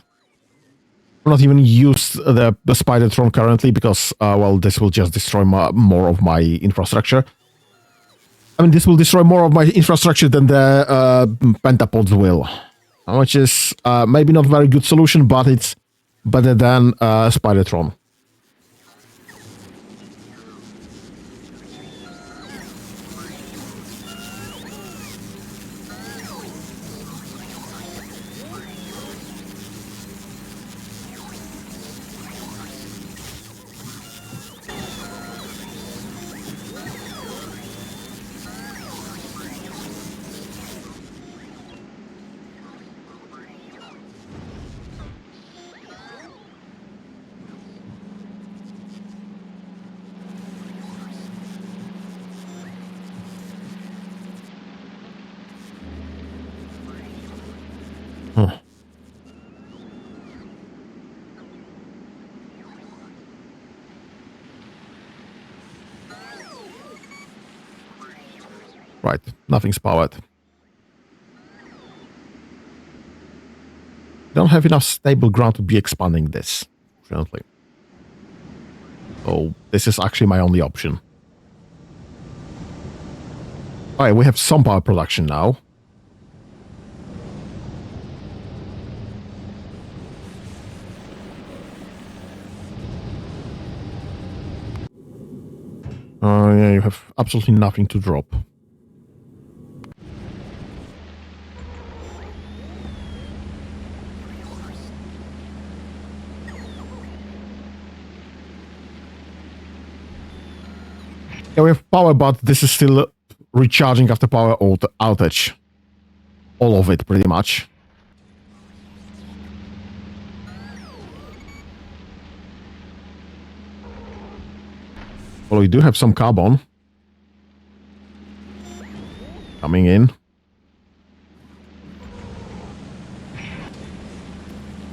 I'm not even use the Spidertron currently because, well, this will just destroy more of my infrastructure. I mean, this will destroy more of my infrastructure than the pentapods will. Which is maybe not a very good solution, but it's better than Spidertron. Right, nothing's powered. Don't have enough stable ground to be expanding this, fortunately. So this is actually my only option. Alright, we have some power production now. Yeah, you have absolutely nothing to drop. Yeah, we have power, but this is still recharging after power outage. All of it, pretty much. Well, we do have some carbon coming in.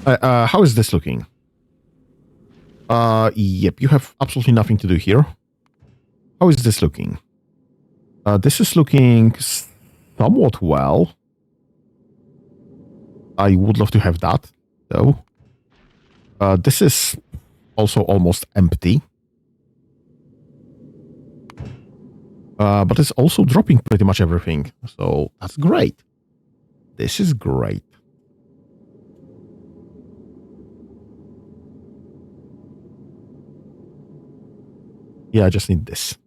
How is this looking? Yep, you have absolutely nothing to do here. How is this looking? This is looking somewhat well. I would love to have that, though. This is also almost empty. But it's also dropping pretty much everything. So that's great. This is great. Yeah, I just need this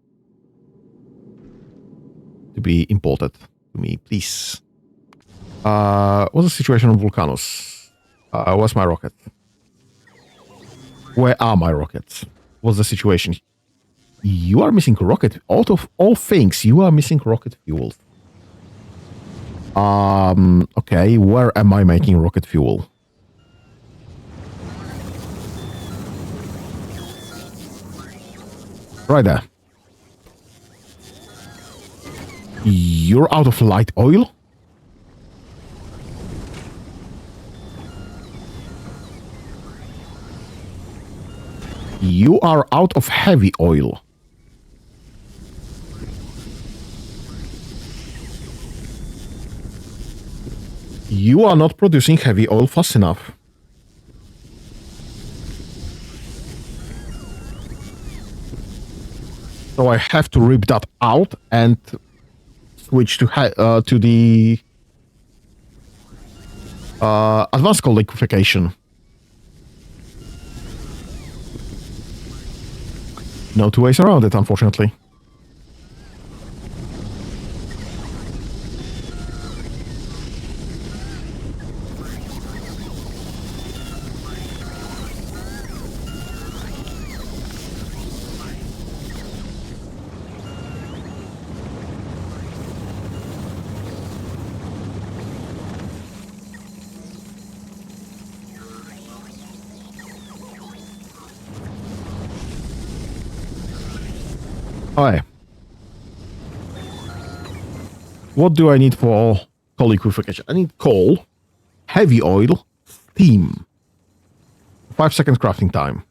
to be imported to me, please. What's the situation on Vulcanus? Where's my rocket? Where are my rockets? What's the situation? You are missing rocket. Out of all things, you are missing rocket fuel. Okay, where am I making rocket fuel? Right there. You're out of light oil? You are out of heavy oil. You are not producing heavy oil fast enough. So I have to rip that out and switch to the advanced coal liquefaction. No two ways around it, unfortunately. Hi. What do I need for coal liquefaction? I need coal, heavy oil, steam. 5 seconds crafting time.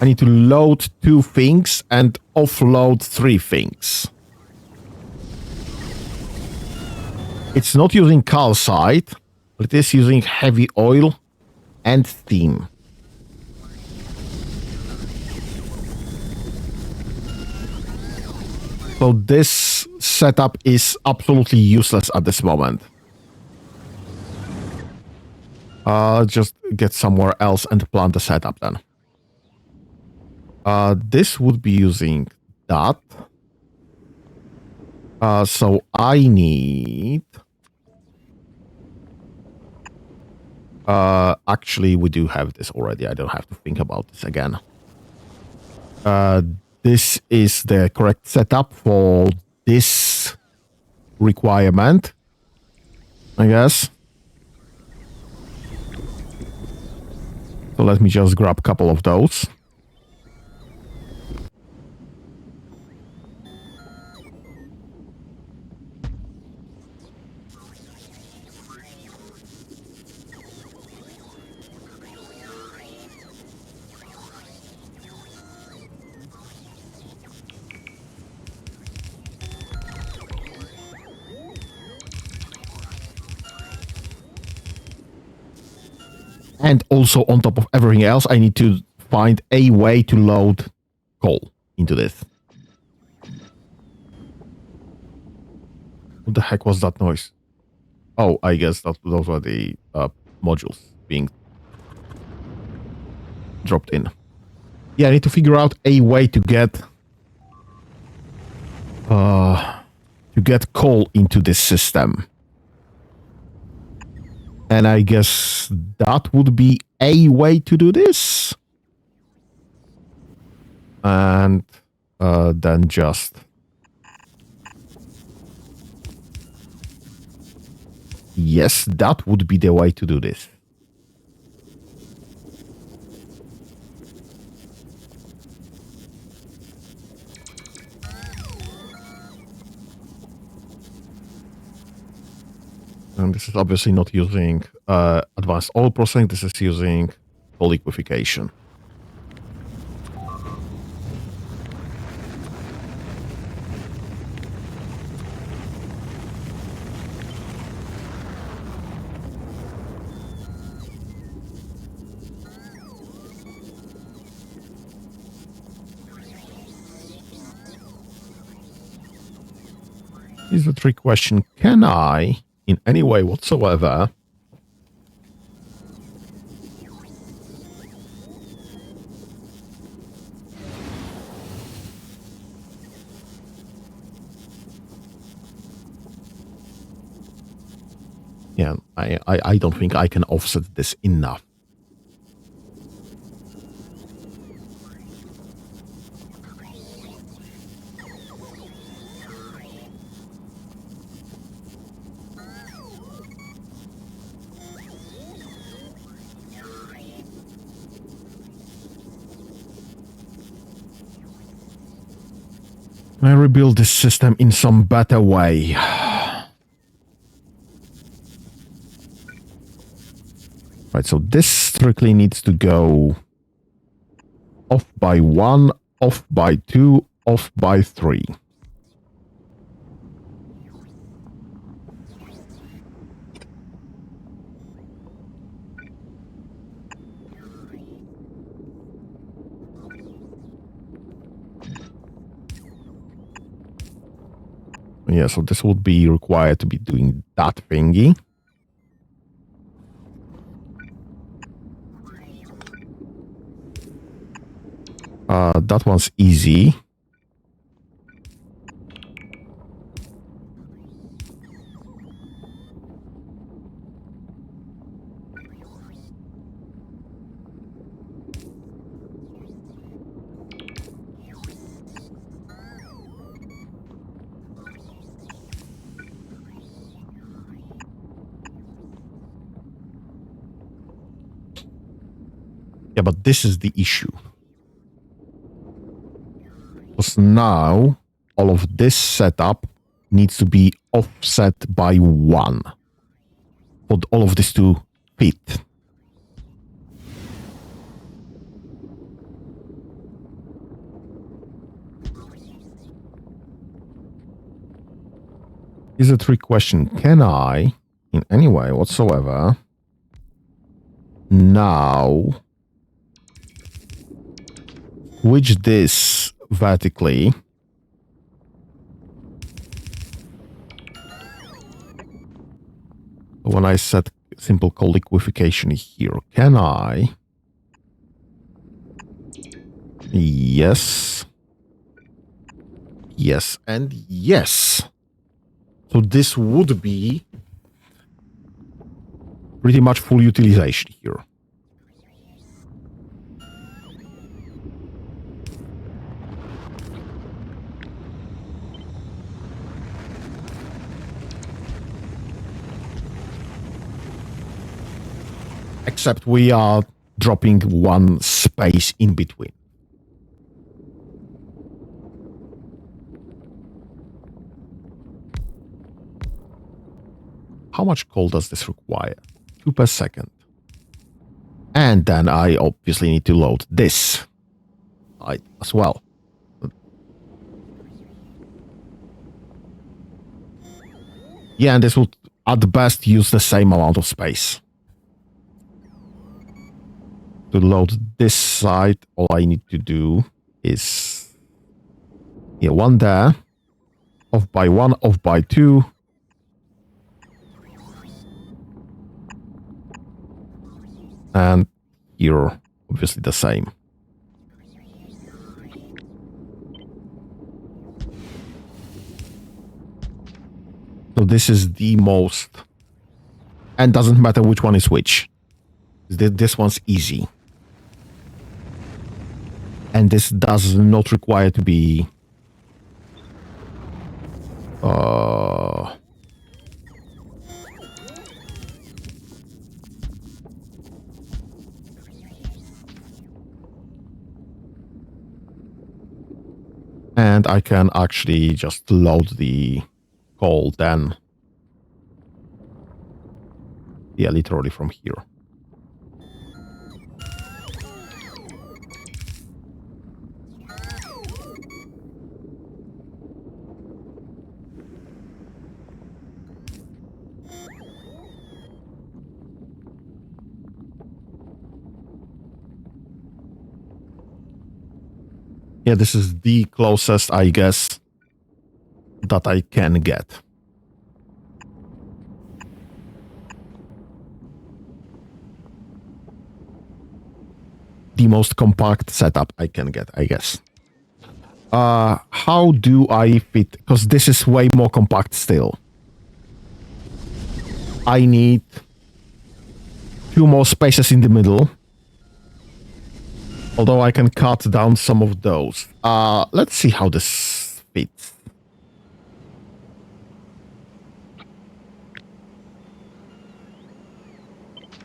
I need to load 2 things and offload 3 things. It's not using calcite, but it is using heavy oil and steam. So this setup is absolutely useless at this moment. Just get somewhere else and plant the setup then. This would be using that. So I need... actually, we do have this already. I don't have to think about this again. This is the correct setup for this requirement, I guess. So let me just grab a couple of those. And also on top of everything else, I need to find a way to load coal into this. What the heck was that noise? Oh, I guess that those were the modules being dropped in. Yeah, I need to figure out a way to get coal into this system. And I guess that would be a way to do this. And then just... Yes, that would be the way to do this. And this is obviously not using advanced oil processing. This is using coal liquefaction. Here's the trick question. Can I, in any way whatsoever, yeah, I don't think I can offset this enough. I rebuild this system in some better way. Right, so this strictly needs to go off by 1, off by 2, off by 3. Yeah, so this would be required to be doing that thingy. That one's easy. Yeah, but this is the issue. Because now all of this setup needs to be offset by 1 for all of this to fit. Is a trick question. Can I, in any way whatsoever, now switch this vertically when I set simple call liquefaction here? Can I? Yes. Yes and yes. So this would be pretty much full utilization here. Except we are dropping 1 space in between. How much coal does this require? 2 per second. And then I obviously need to load this as well. Yeah, and this would at best use the same amount of space. To load this side, all I need to do is 1 there, off by 1, off by 2. And here, obviously the same. So this is the most, and doesn't matter which one is which. This one's easy. And this does not require to be and I can actually just load the coal then. Yeah, literally from here. Yeah, this is the closest, I guess, that I can get. The most compact setup I can get, I guess. How do I fit? Because this is way more compact still. I need 2 more spaces in the middle. Although I can cut down some of those. Let's see how this fits.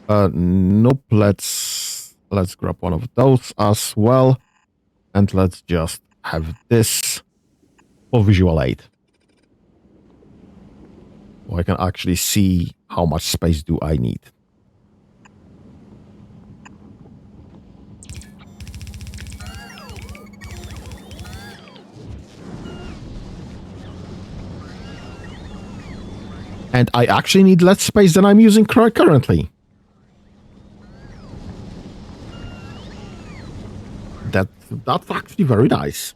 Nope, let's grab one of those as well. And let's just have this for visual aid. So I can actually see how much space do I need. And I actually need less space than I'm using currently. That's actually very nice.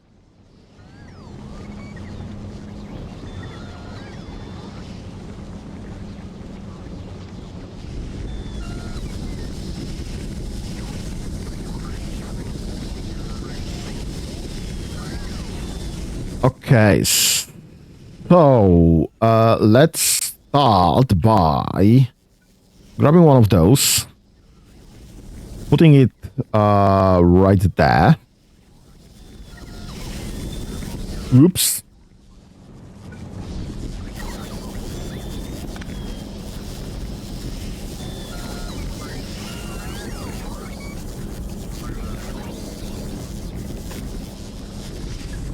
Okay, so let's start by grabbing one of those, putting it right there. Oops.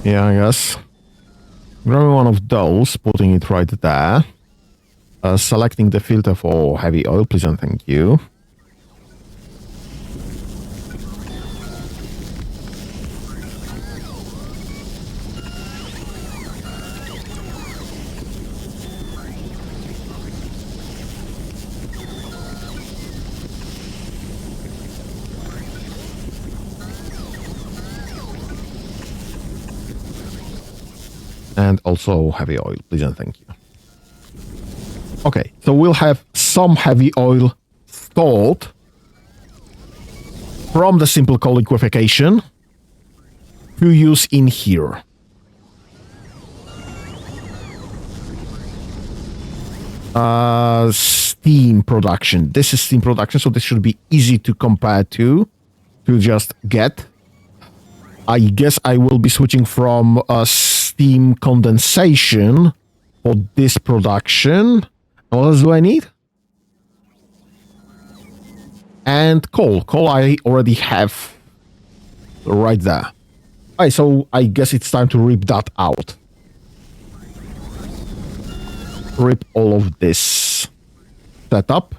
Yeah, I guess. Grabbing one of those, putting it right there. Selecting the filter for heavy oil, please and thank you. And also heavy oil, please and thank you. Okay, so we'll have some heavy oil stored from the simple coal liquefaction to use in here. Steam production. This is steam production, so this should be easy to compare to just get. I guess I will be switching from steam condensation for this production. What else do I need? And coal. Coal I already have right there. Alright, so I guess it's time to rip that out. Rip all of this setup.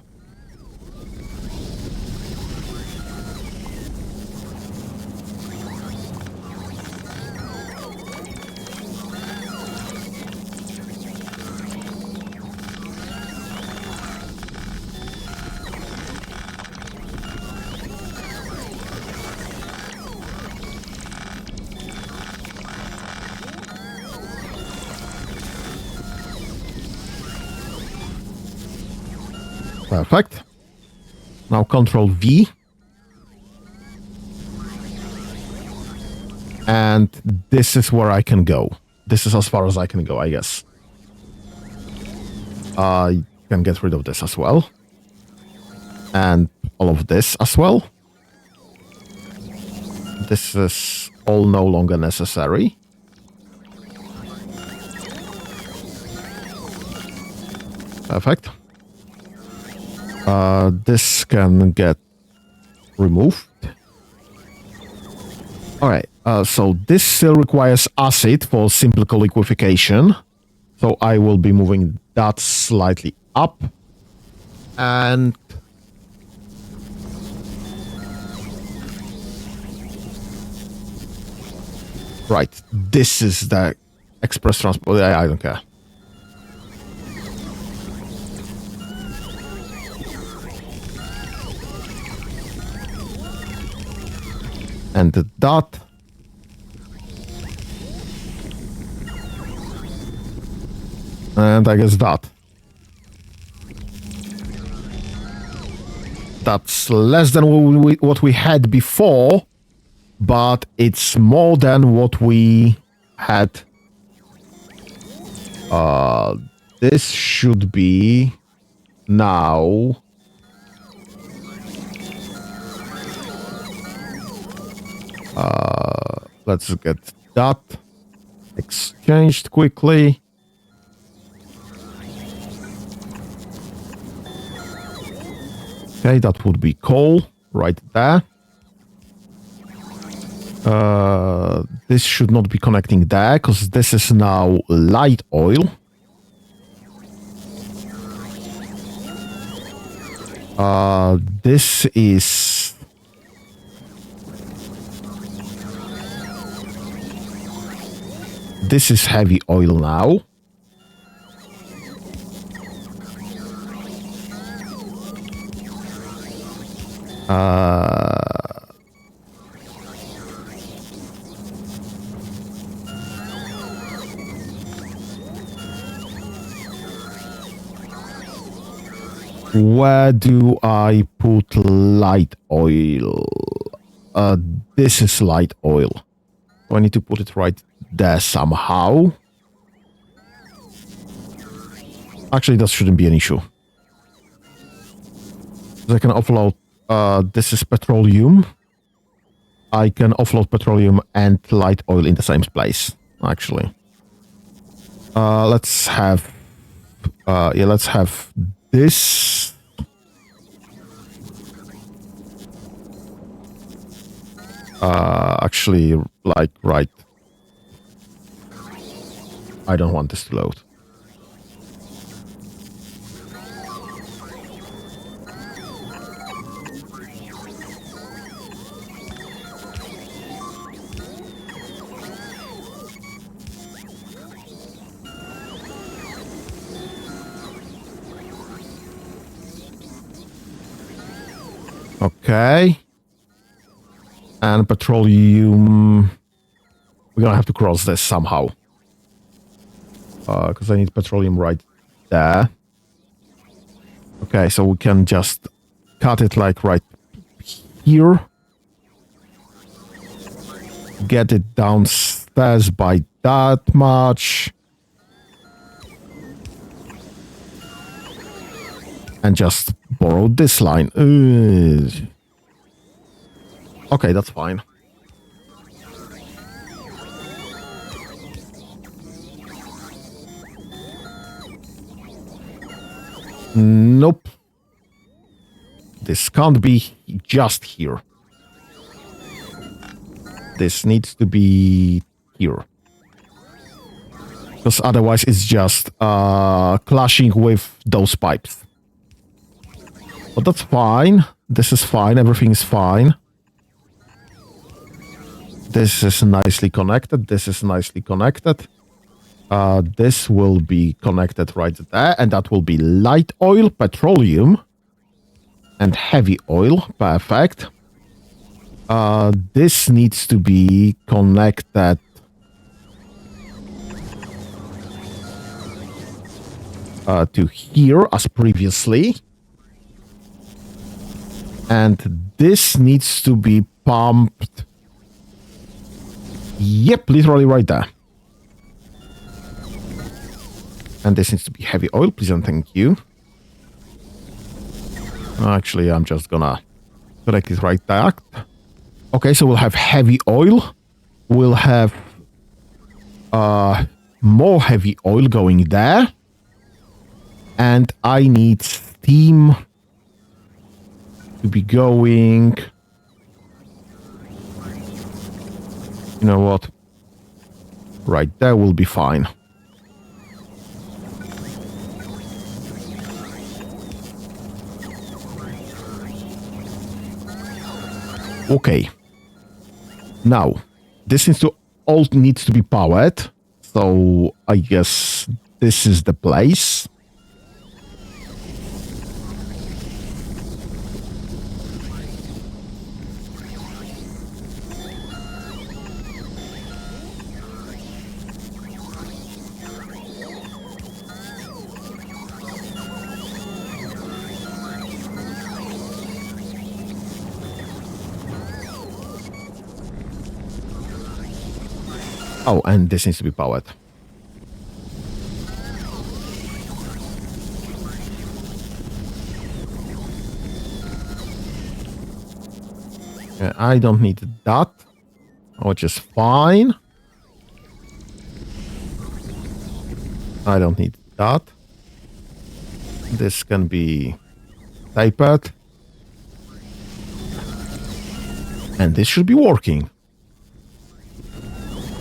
Perfect. Now Control V. And this is where I can go. This is as far as I can go, I guess. I can get rid of this as well. And all of this as well. This is all no longer necessary. Perfect. This can get removed. Alright, so this still requires acid for simple coal liquefaction. So I will be moving that slightly up. And right, this is the express transport. I don't care. And the dot. And I guess that. That's less than what we had before, but it's more than what we had. This should be now. Let's get that exchanged quickly. Okay, that would be coal right there. This should not be connecting there because this is now light oil. This is heavy oil now. Where do I put light oil? This is light oil. Do I need to put it right there somehow? Actually, that shouldn't be an issue. I can offload, this is petroleum. I can offload petroleum and light oil in the same place, actually. Let's have, let's have this. Actually, like, right I don't want this to load. Okay. And petroleum. We're gonna have to cross this somehow. Because I need petroleum right there. Okay, so we can just cut it like right here. Get it downstairs by that much. And just borrow this line. Okay, that's fine. Nope. This can't be just here. This needs to be here. Because otherwise it's just clashing with those pipes. But that's fine. This is fine. Everything is fine. This is nicely connected. This is nicely connected. This will be connected right there. And that will be light oil, petroleum, and heavy oil. Perfect. This needs to be connected to here as previously. And this needs to be pumped. Yep, literally right there. And this needs to be heavy oil, please and thank you. Actually, I'm just gonna connect it right there. Okay, so we'll have heavy oil. We'll have more heavy oil going there. And I need steam to be going. You know what? Right there will be fine. Okay. Now, this all needs to be powered. So I guess this is the place. Oh, and this needs to be powered. I don't need that, which is fine. I don't need that. This can be tapered. And this should be working.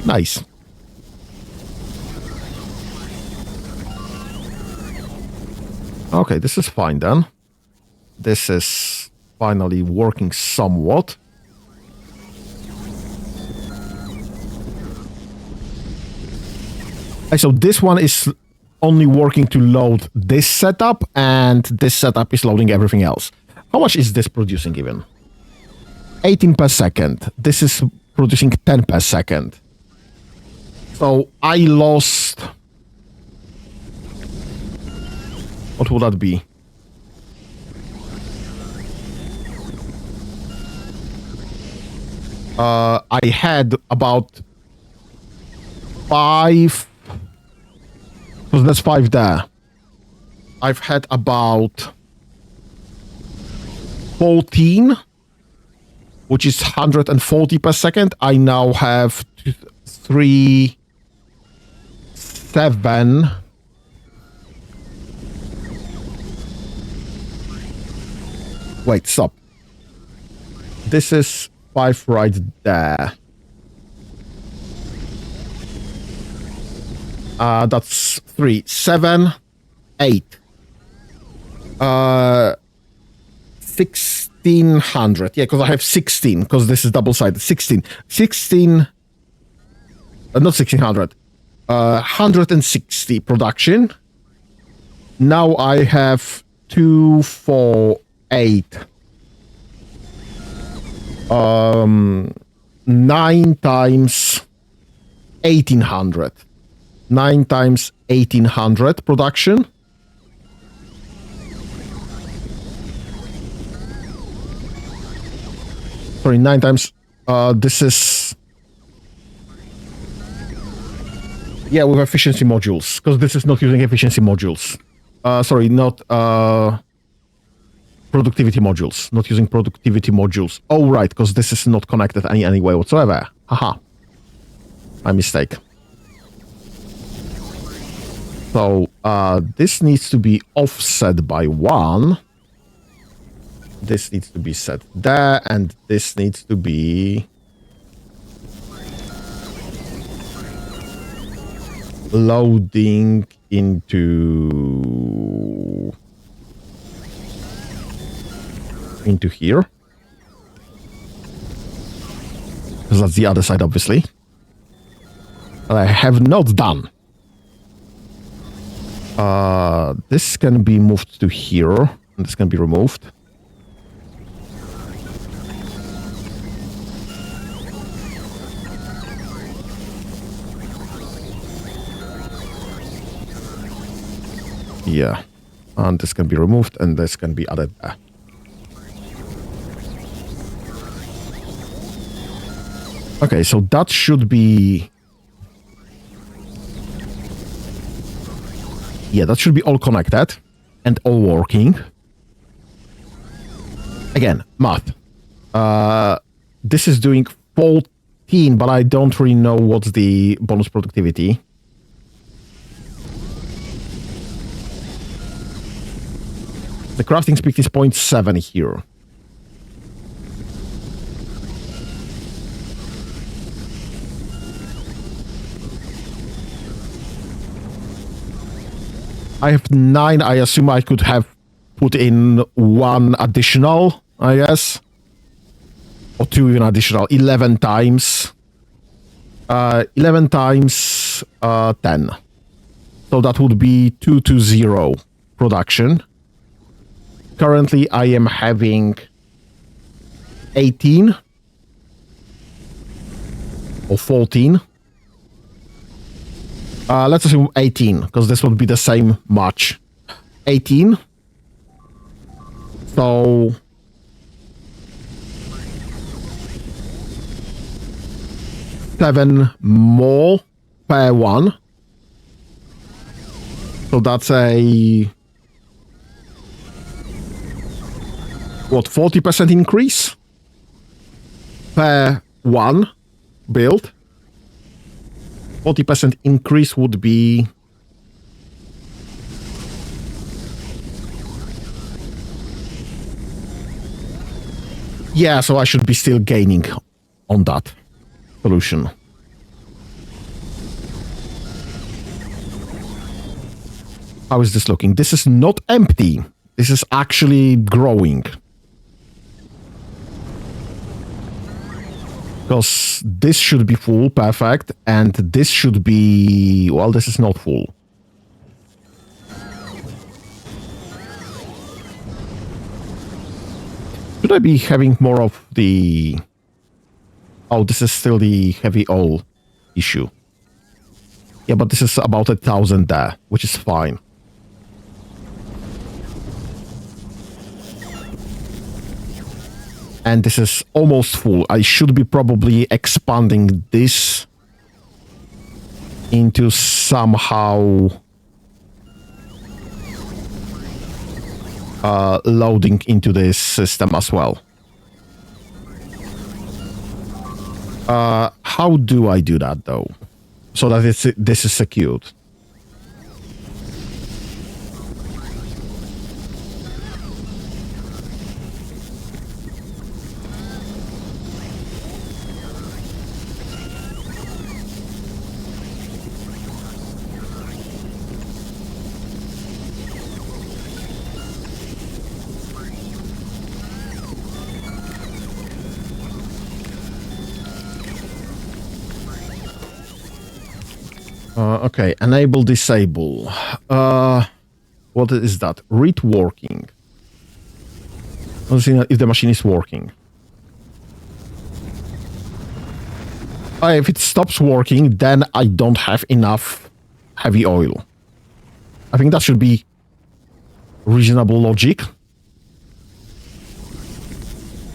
Nice. Okay, this is fine then. This is finally working somewhat. So this one is only working to load this setup, and this setup is loading everything else. How much is this producing even? 18 per second. This is producing 10 per second. So I lost... What would that be? I had about 5... So that's 5 there. I've had about 14, which is 140 per second. I now have 3... 7. Wait, stop. This is 5 right there. That's 3, 7, 8. 1600. Yeah, because I have 16, because this is double-sided. 16. 16... not 1600. 160 production. Now I have 2, 4, 8. 9 times 1800. 9 times 1800 production. Sorry, 9 times... this is... Yeah, with efficiency modules, because this is not using efficiency modules. Sorry, not... productivity modules. Not using productivity modules. Oh, right, because this is not connected any way whatsoever. Haha. My mistake. So, this needs to be offset by 1. This needs to be set there, and this needs to be... loading into here. Because that's the other side, obviously. But I have not done. This can be moved to here, and this can be removed. Yeah, and this can be removed, and this can be added there. Okay, so that should be... Yeah, that should be all connected and all working. Again, math. This is doing 14, but I don't really know what's the bonus productivity. The crafting speed is 0.7 here. I have 9. I assume I could have put in 1 additional, I guess. Or 2 even additional. 11 times. 11 times 10. So that would be 220 production. Currently, I am having 18 or 14. Let's assume 18, because this would be the same much. 18. So... 7 more per 1. So that's a... what, 40% increase per 1 build. 40% increase would be... yeah, so I should be still gaining on that solution. How is this looking? This is not empty. This is actually growing. Because this should be full, perfect, and this should be... well, this is not full. Should I be having more of the... oh, this is still the heavy oil issue. Yeah, but this is about 1,000 there, which is fine. And this is almost full. I should be probably expanding this into somehow loading into this system as well. How do I do that though? So that this is secured. Okay, enable, disable. What is that? Read working. Let's see if the machine is working. If it stops working, then I don't have enough heavy oil. I think that should be reasonable logic.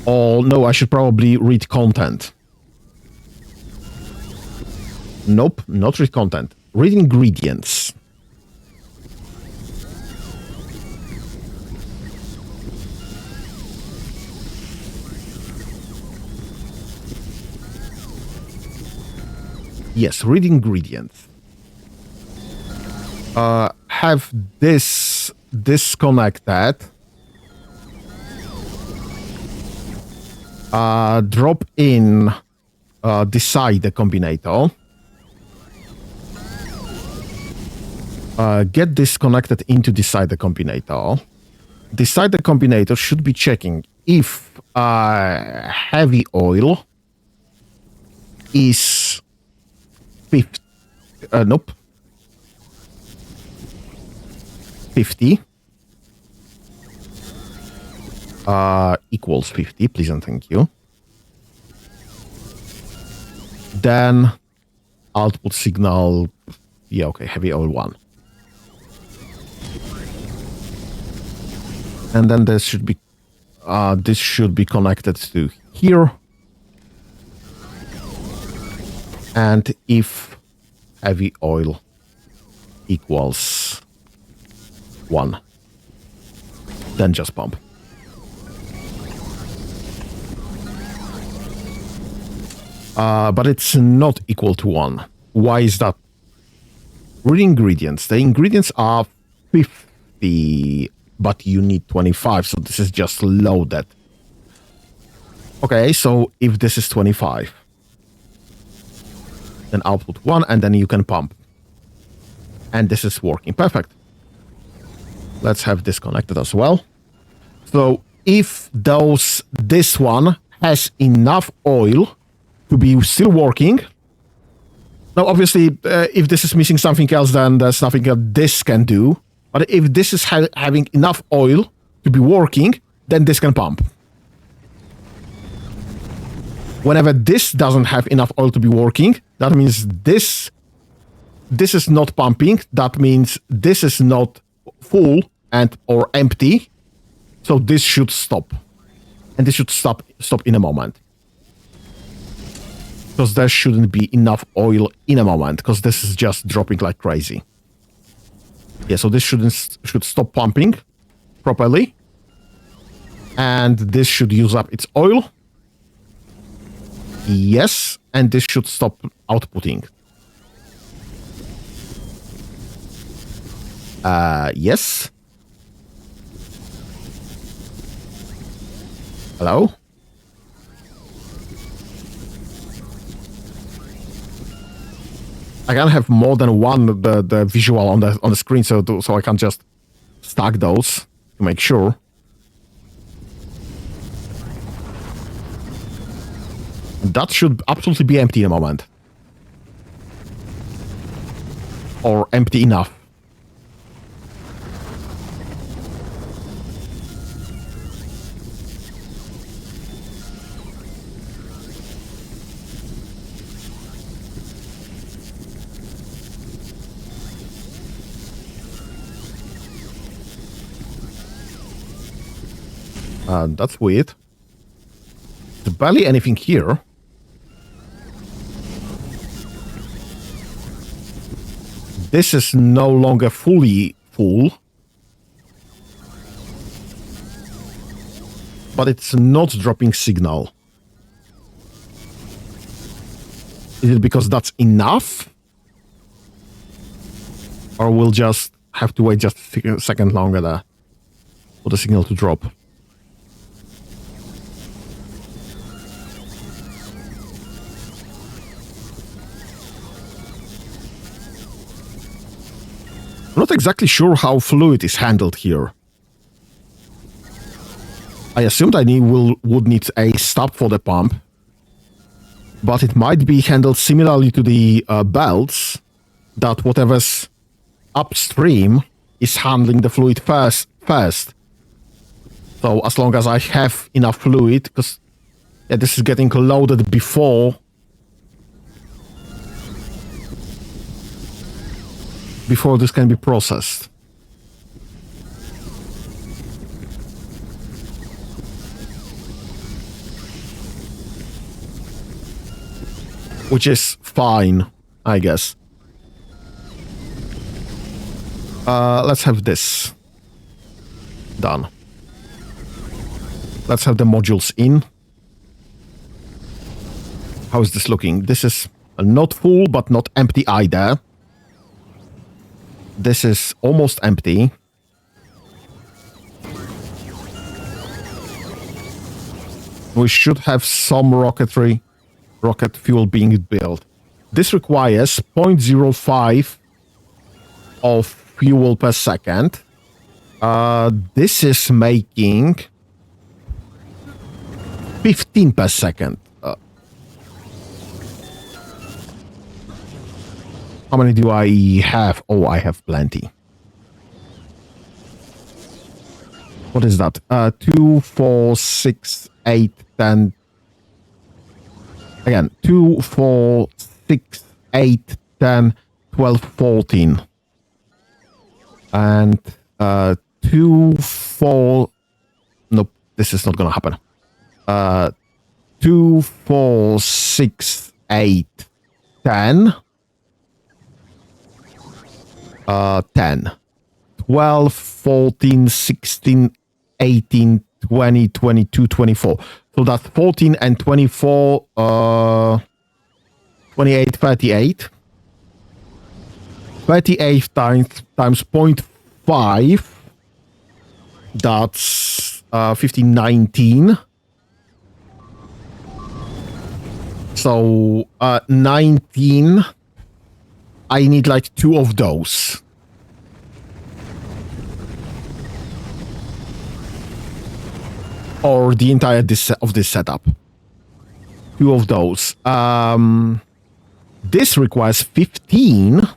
Oh, no, I should probably read content. Nope, not read content. Read ingredients. Yes, read ingredients. Have this disconnected. Drop in decide the combinator. Get disconnected into decide the combinator. Decide the combinator should be checking if heavy oil is 50. Nope. 50. Equals 50, please and thank you. Then output signal. Yeah, okay, heavy oil 1. And then this should be connected to here. And if heavy oil equals 1, then just pump. But it's not equal to 1. Why is that? Read ingredients. The ingredients are 50, but you need 25, so this is just loaded. Okay, so if this is 25, then output 1, and then you can pump. And this is working perfect. Let's have this connected as well. So if this one has enough oil to be still working. Now, obviously, if this is missing something else, then there's nothing that this can do. But if this is having enough oil to be working, then this can pump. Whenever this doesn't have enough oil to be working, that means this is not pumping. That means this is not full or empty. So this should stop. And this should stop in a moment. Because there shouldn't be enough oil in a moment, because this is just dropping like crazy. Yeah, so this should stop pumping properly. And this should use up its oil. Yes, and this should stop outputting. Yes. Hello? I can't have more than one the visual on the screen, so I can just stack those to make sure. That should absolutely be empty in a moment. Or empty enough. That's weird. There's barely anything here. This is no longer fully full. But it's not dropping signal. Is it because that's enough? Or we'll just have to wait just a second longer there for the signal to drop? I'm not exactly sure how fluid is handled here. I assumed I would need a stop for the pump, but it might be handled similarly to the belts, that whatever's upstream is handling the fluid first. So as long as I have enough fluid, because this is getting loaded before this can be processed. Which is fine, I guess. Let's have this done. Let's have the modules in. How is this looking? This is not full, but not empty either. This is almost empty. We should have some rocket fuel being built. This requires 0.05 of fuel per second. This is making 15 per second. How many do I have? Oh, I have plenty. What is that? 2, 4, 6, 8, 10. Again, 2, 4, 6, 8, 10, 12, 14. And 2, 4... Nope, this is not gonna happen. 2, 4, 6, 8, 10. 10. 12, 14, 16, 18, 20, 22, 24. So that's 14 and 24, 28, 38. 38 times 0.5. That's 15, 19. So 19. I need like 2 of those. Or the entire of this setup. 2 of those. This requires 15.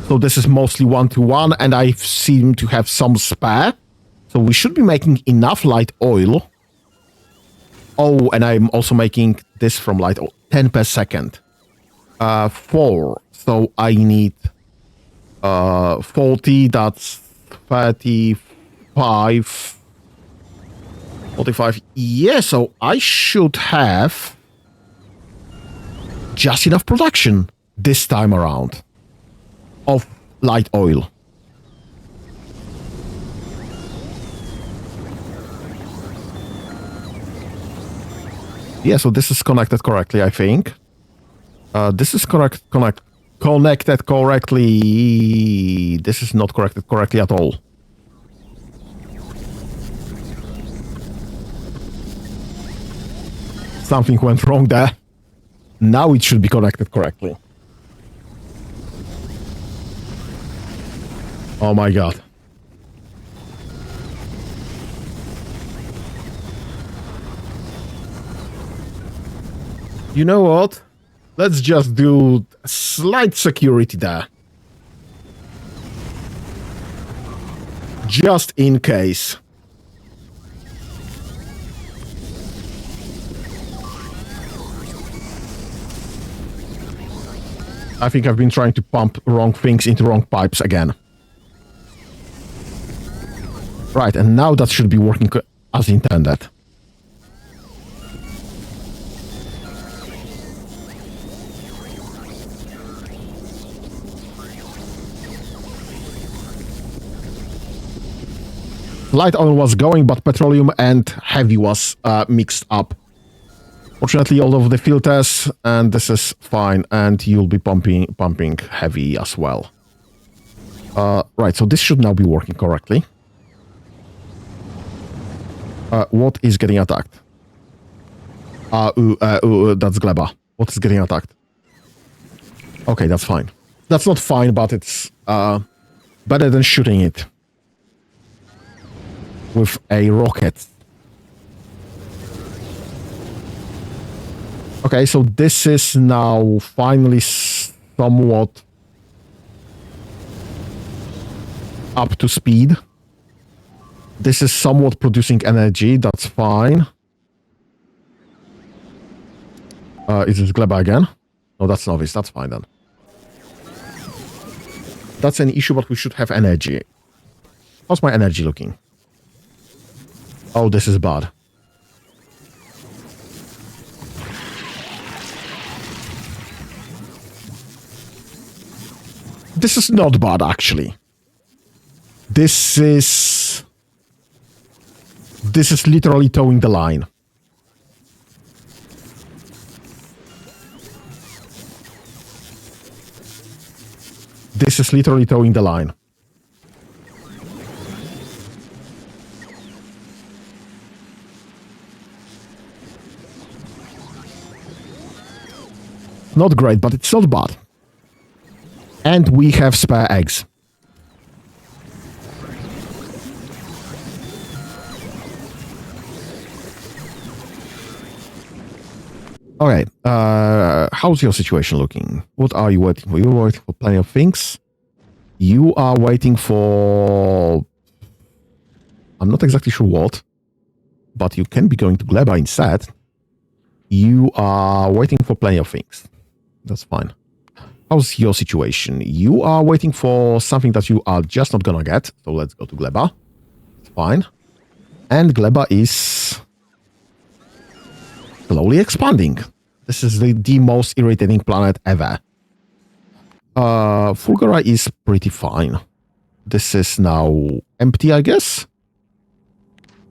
So this is mostly 1-to-1, and I seem to have some spare. So we should be making enough light oil. Oh, and I'm also making this from light oil. 10 per second. 4. So I need 40. That's 35. 45. Yeah, so I should have just enough production this time around of light oil. Yeah, so this is connected correctly, I think. This is connected correctly. This is not connected correctly at all. Something went wrong there. Now it should be connected correctly. Oh my god. You know what? Let's just do slight security there. Just in case. I think I've been trying to pump wrong things into wrong pipes again. Right, and now that should be working as intended. Light oil was going, but petroleum and heavy was mixed up. Fortunately, all of the filters, and this is fine, and you'll be pumping heavy as well. Right, so this should now be working correctly. What is getting attacked? That's Gleba. What is getting attacked? Okay, that's fine. That's not fine, but it's better than shooting it with a rocket. Okay, so this is now finally somewhat up to speed. This is somewhat producing energy, that's fine. Is this gleba again? No, that's novice, that's fine then. That's an issue, but we should have energy. How's my energy looking? Oh, this is bad. This is not bad, actually. This is literally towing the line. This is literally towing the line. Not great, but it's not bad. And we have spare eggs. Okay, how's your situation looking? What are you waiting for? You're waiting for plenty of things. You are waiting for... I'm not exactly sure what, but you can be going to gleba instead. You are waiting for plenty of things. That's fine. How's your situation? You are waiting for something that you are just not gonna get. So let's go to gleba. It's fine. And gleba is slowly expanding. This is the most irritating planet ever. Fulgura is pretty fine. This is now empty, I guess?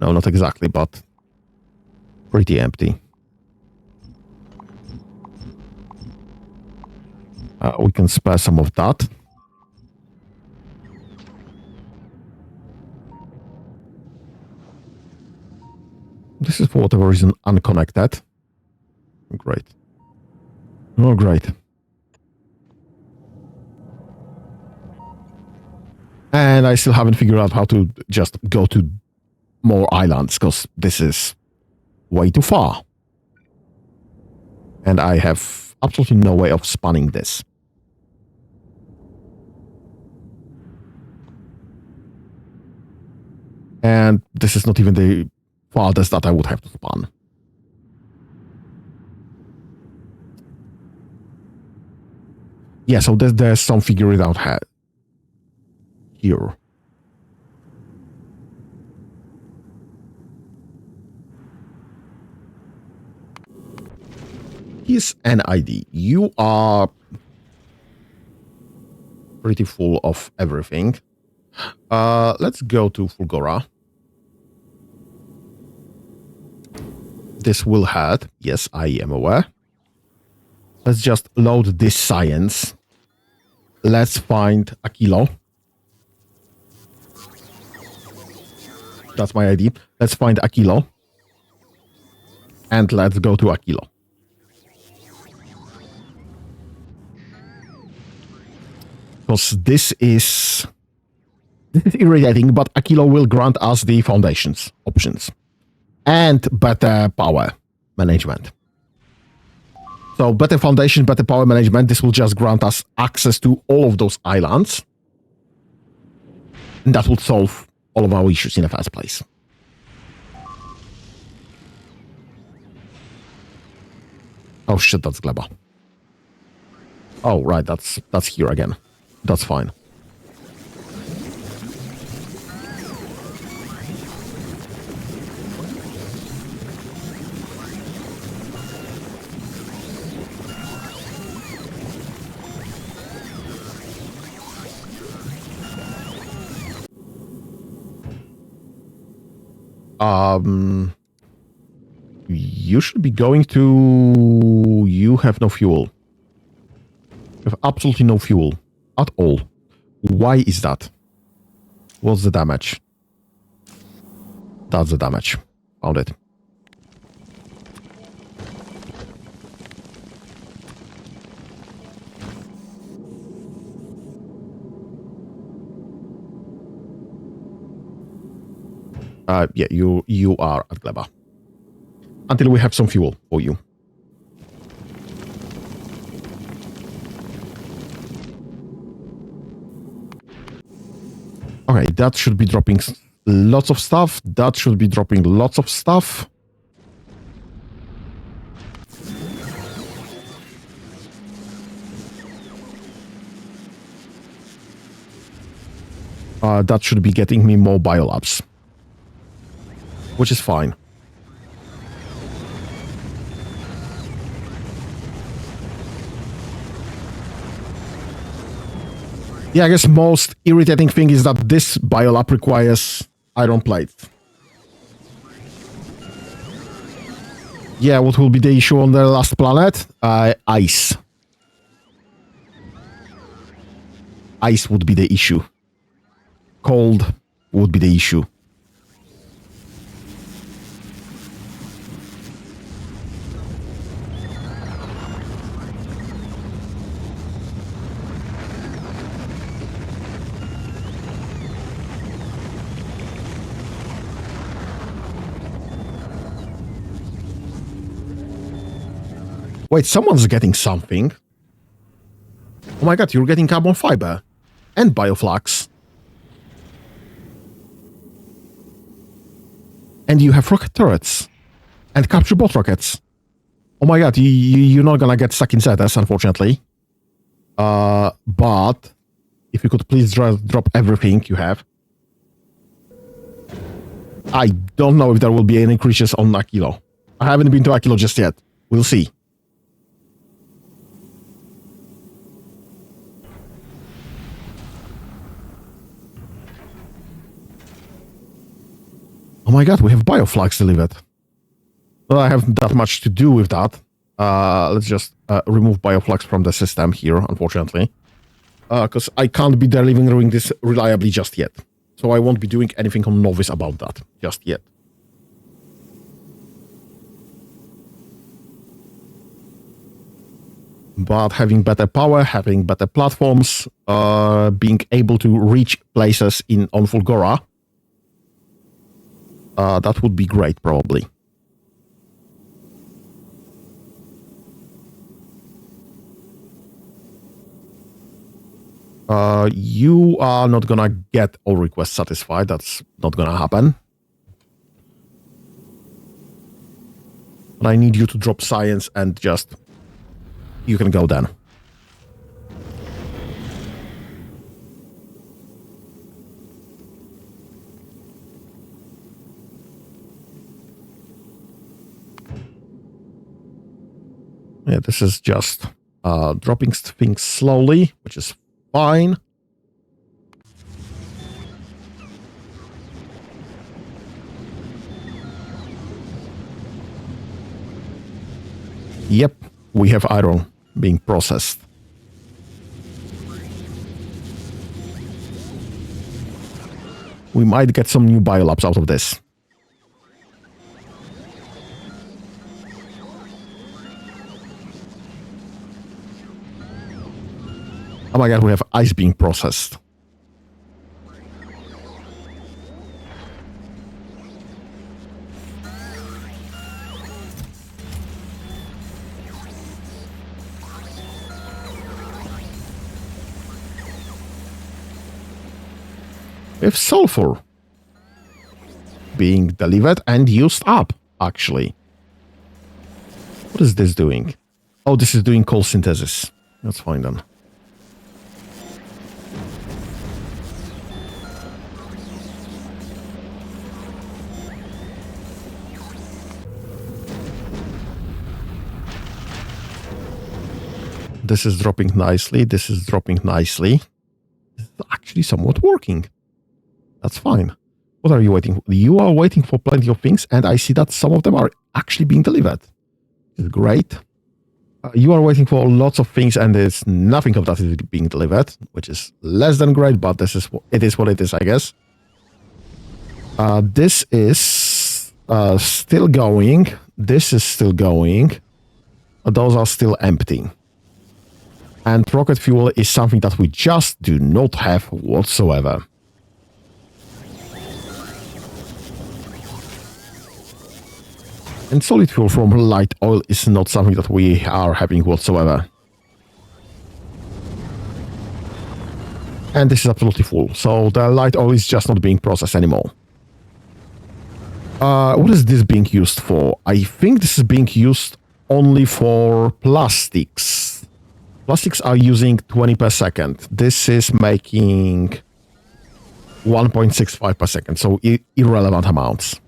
No, not exactly, but pretty empty. We can spare some of that. This is for whatever reason unconnected. Great. Oh, great. And I still haven't figured out how to just go to more islands, because this is way too far. And I have absolutely no way of spanning this. And this is not even the farthest that I would have to span. Yeah, so there's some figuring out here. Here's an ID. You are pretty full of everything. Let's go to Fulgora. This will hurt. Yes, I am aware. Let's just load this science. Let's find a kilo. That's my ID. Let's find a kilo. And let's go to a kilo. Because this is irritating, but a kilo will grant us the foundations options. And better power management. So better foundation, better power management. This will just grant us access to all of those islands. And that will solve all of our issues in the first place. Oh shit, that's gleba. Oh right, that's here again. That's fine. You should be going to... You have no fuel. You have absolutely no fuel. At all. Why is that? What's the damage? That's the damage. Found it. Yeah, you are at gleba. Until we have some fuel for you. Okay, that should be dropping lots of stuff. That should be dropping lots of stuff. That should be getting me more biolabs, which is fine. Yeah, I guess most irritating thing is that this biolab requires iron plate. Yeah, what will be the issue on the last planet? Ice. Ice would be the issue. Cold would be the issue. Wait, someone's getting something. Oh my god, you're getting carbon fiber and bioflux. And you have rocket turrets and capture bot rockets. Oh my god, you're not gonna get stuck in ZS, unfortunately. But if you could please drop everything you have. I don't know if there will be any creatures on Aquilo. I haven't been to Aquilo just yet. We'll see. Oh my god, we have bioflux delivered. Well, I haven't that much to do with that. Let's just remove bioflux from the system here, unfortunately. Because I can't be delivering this reliably just yet. So I won't be doing anything on Novice about that just yet. But having better power, having better platforms, being able to reach places on Fulgora, that would be great, probably. You are not gonna get all requests satisfied. That's not gonna happen. But I need you to drop science and just... You can go then. Yeah, this is just dropping things slowly, which is fine. Yep, we have iron being processed. We might get some new biolabs out of this. Oh my god, we have ice being processed. We have sulfur being delivered and used up, actually. What is this doing? Oh, this is doing coal synthesis. That's fine then. This is dropping nicely. This is dropping nicely. This is actually somewhat working. That's fine. What are you waiting for? You are waiting for plenty of things, and I see that some of them are actually being delivered. It's great. You are waiting for lots of things, and there's nothing of that is being delivered, which is less than great, but this is it is what it is, I guess. This is still going. This is still going. Those are still empty. And rocket fuel is something that we just do not have whatsoever. And solid fuel from light oil is not something that we are having whatsoever. And this is absolutely full. So the light oil is just not being processed anymore. What is this being used for? I think this is being used only for plastics. Plastics are using 20 per second. This is making 1.65 per second, so irrelevant amounts.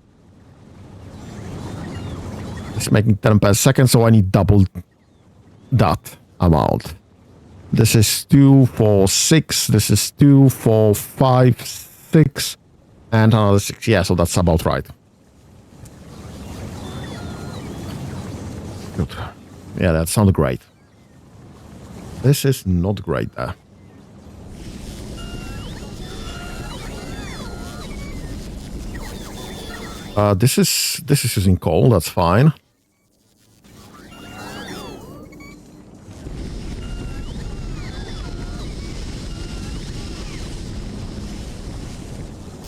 It's making 10 per second, so I need double that amount. This is 2, 4, 6. This is 2, 4, 5, 6. And another 6. Yeah, so that's about right. Good. Yeah, that sounds great. This is not great there. This is using coal, that's fine.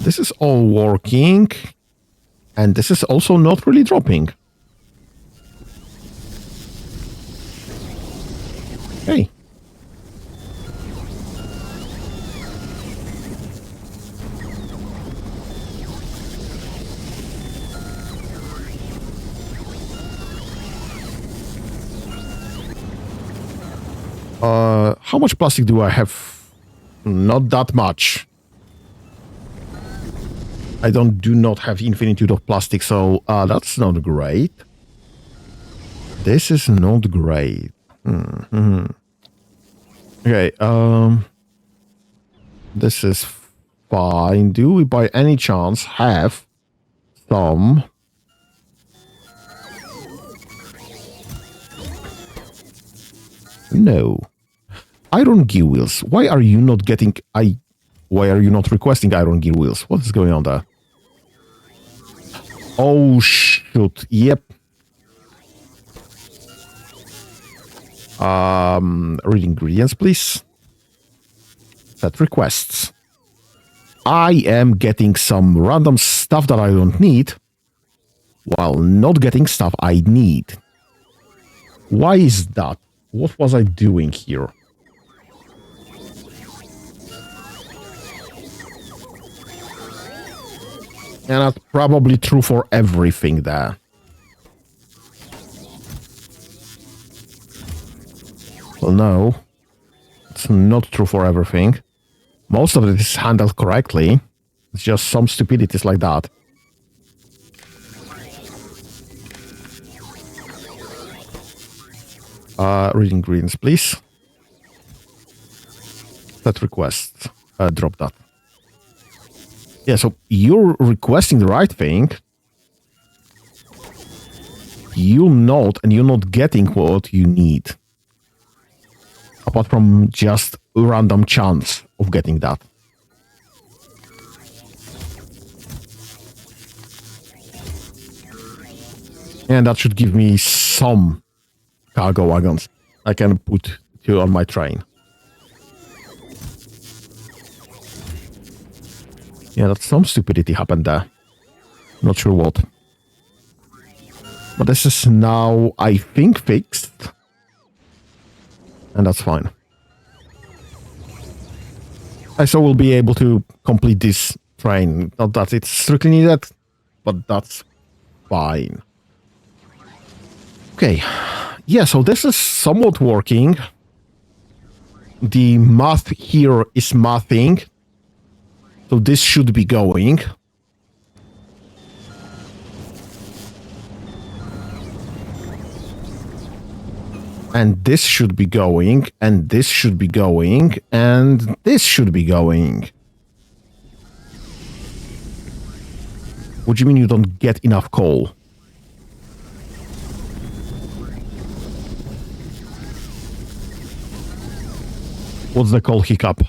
This is all working, and this is also not really dropping. Hey. How much plastic do I have? Not that much. I do not have infinitude of plastic, so that's not great. This is not great. Okay, this is fine. Do we by any chance have some... No. Iron gear wheels. Why are you not getting... Why are you not requesting iron gear wheels? What is going on there? Oh, shoot. Yep. Read ingredients, please. Set requests. I am getting some random stuff that I don't need, while not getting stuff I need. Why is that? What was I doing here? And that's probably true for everything there. Well, no. It's not true for everything. Most of it is handled correctly. It's just some stupidities like that. Read ingredients, please. Set request. Drop that. Yeah, so you're requesting the right thing. You're not getting what you need. Apart from just a random chance of getting that. And that should give me some cargo wagons I can put on my train. Yeah, that's some stupidity happened there. Not sure what. But this is now, I think, fixed. And that's fine. I so will be able to complete this train. Not that it's strictly needed, but that's fine. Okay. Yeah, so this is somewhat working. The math here is mathing. So this should be going. And this should be going, and this should be going, and this should be going. What do you mean you don't get enough coal? What's the coal hiccup?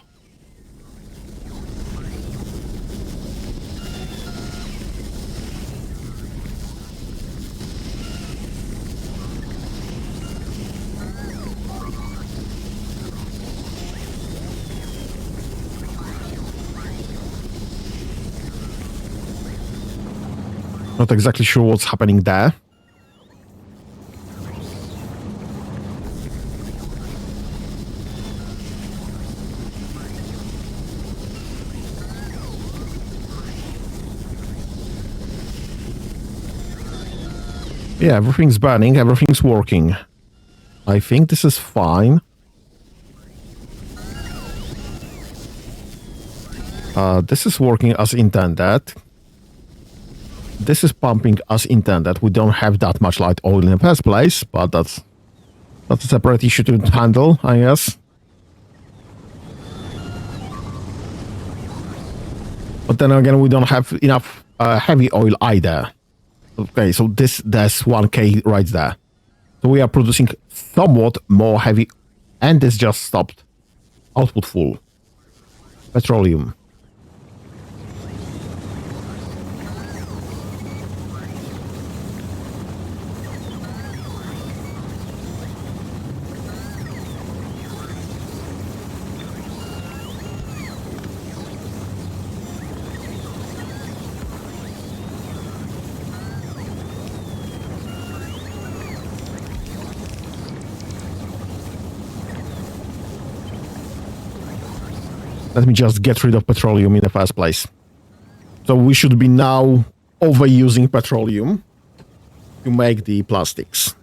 Not exactly sure what's happening there. Yeah, everything's burning, everything's working. I think this is fine. This is working as intended. This is pumping as intended. We don't have that much light oil in the first place, but that's a separate issue to handle, I guess. But then again, we don't have enough heavy oil either. Okay, so there's 1K right there. So we are producing somewhat more heavy, and this just stopped. Output full. Petroleum. Let me just get rid of petroleum in the first place. So we should be now overusing petroleum to make the plastics.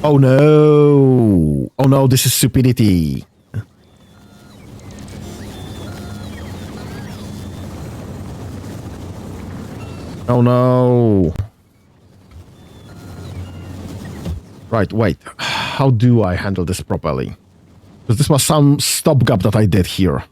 Oh no! Oh no, this is stupidity. Oh no. Right, wait. How do I handle this properly? Because this was some stopgap that I did here.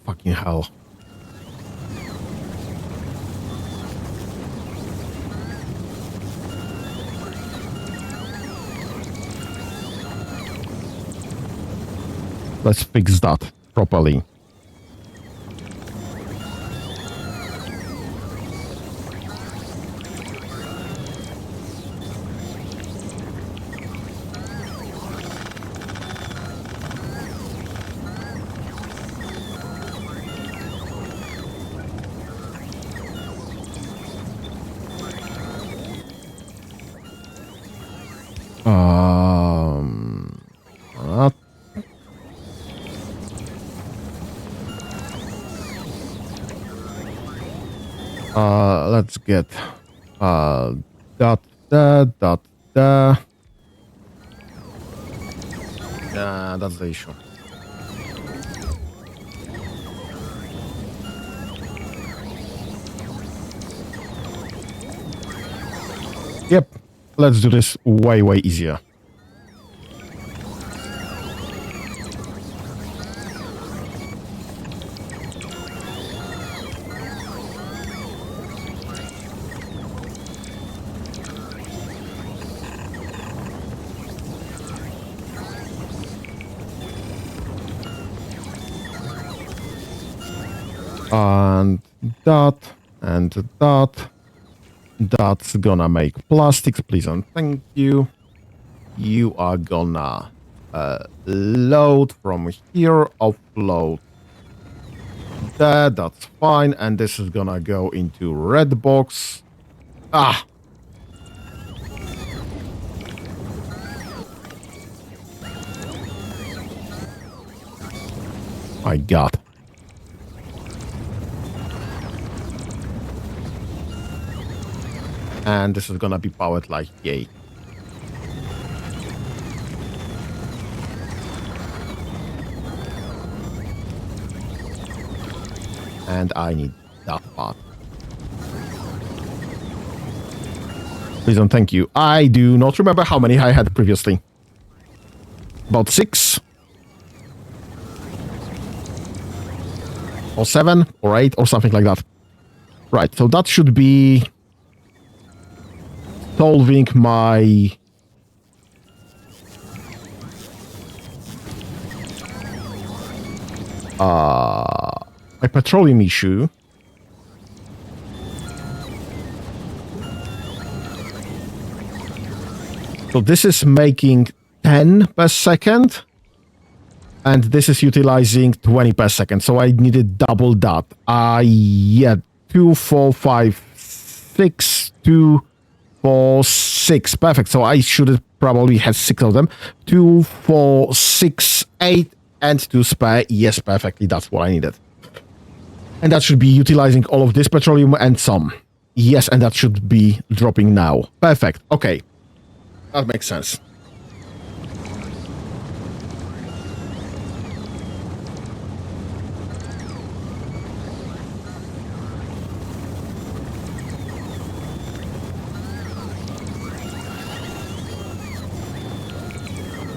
Fucking hell. Let's fix that properly. Let's get dot dot. Yeah, that's the issue. Yep, let's do this way easier. And that. That's gonna make plastics, please and thank you. You are gonna load from here, offload there, that's fine. And this is gonna go into red box. Ah! My God. And this is gonna be powered like yay. And I need that part. Please and thank you. I do not remember how many I had previously. About 6. Or 7, or 8, or something like that. Right, so that should be solving my petroleum issue. So this is making 10 per second. And this is utilizing 20 per second. So I needed double that. Yeah, 2, 4, 5, 6, 2, 4, 6. Perfect. So I should have probably had 6 of them. 2, 4, 6, 8, and 2 spare. Yes, perfectly. That's what I needed. And that should be utilizing all of this petroleum and some. Yes, and that should be dropping now. Perfect. Okay. That makes sense.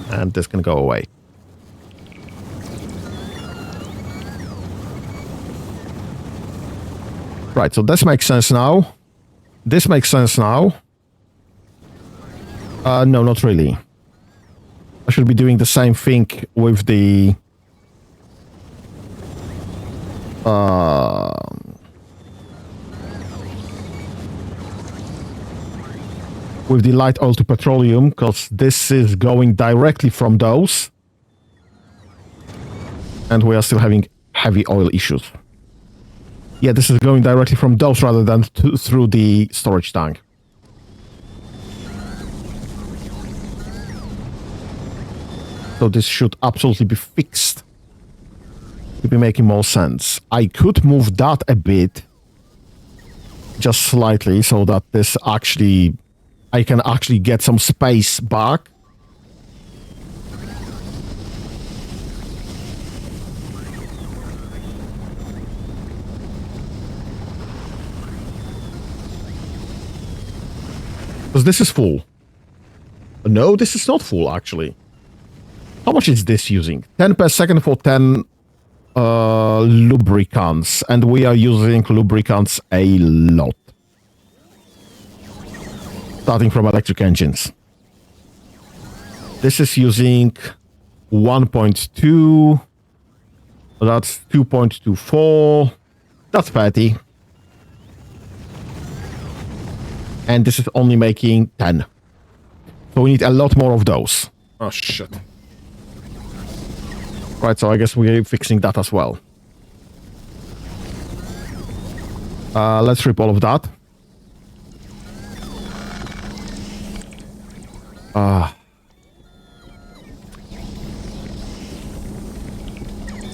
And this can go away. Right, so this makes sense now. This makes sense now. No, not really. I should be doing the same thing with the... with the light oil to petroleum, because this is going directly from those. And we are still having heavy oil issues. Yeah, this is going directly from those rather than through the storage tank. So this should absolutely be fixed. To be making more sense. I could move that a bit. Just slightly, so that this actually... I can actually get some space back. Because this is full. No, this is not full, actually. How much is this using? 10 per second for 10 lubricants. And we are using lubricants a lot. Starting from electric engines. This is using 1.2. That's 2.24. That's 30. And this is only making 10. So we need a lot more of those. Oh, shit. Right, so I guess we're fixing that as well. Let's rip all of that.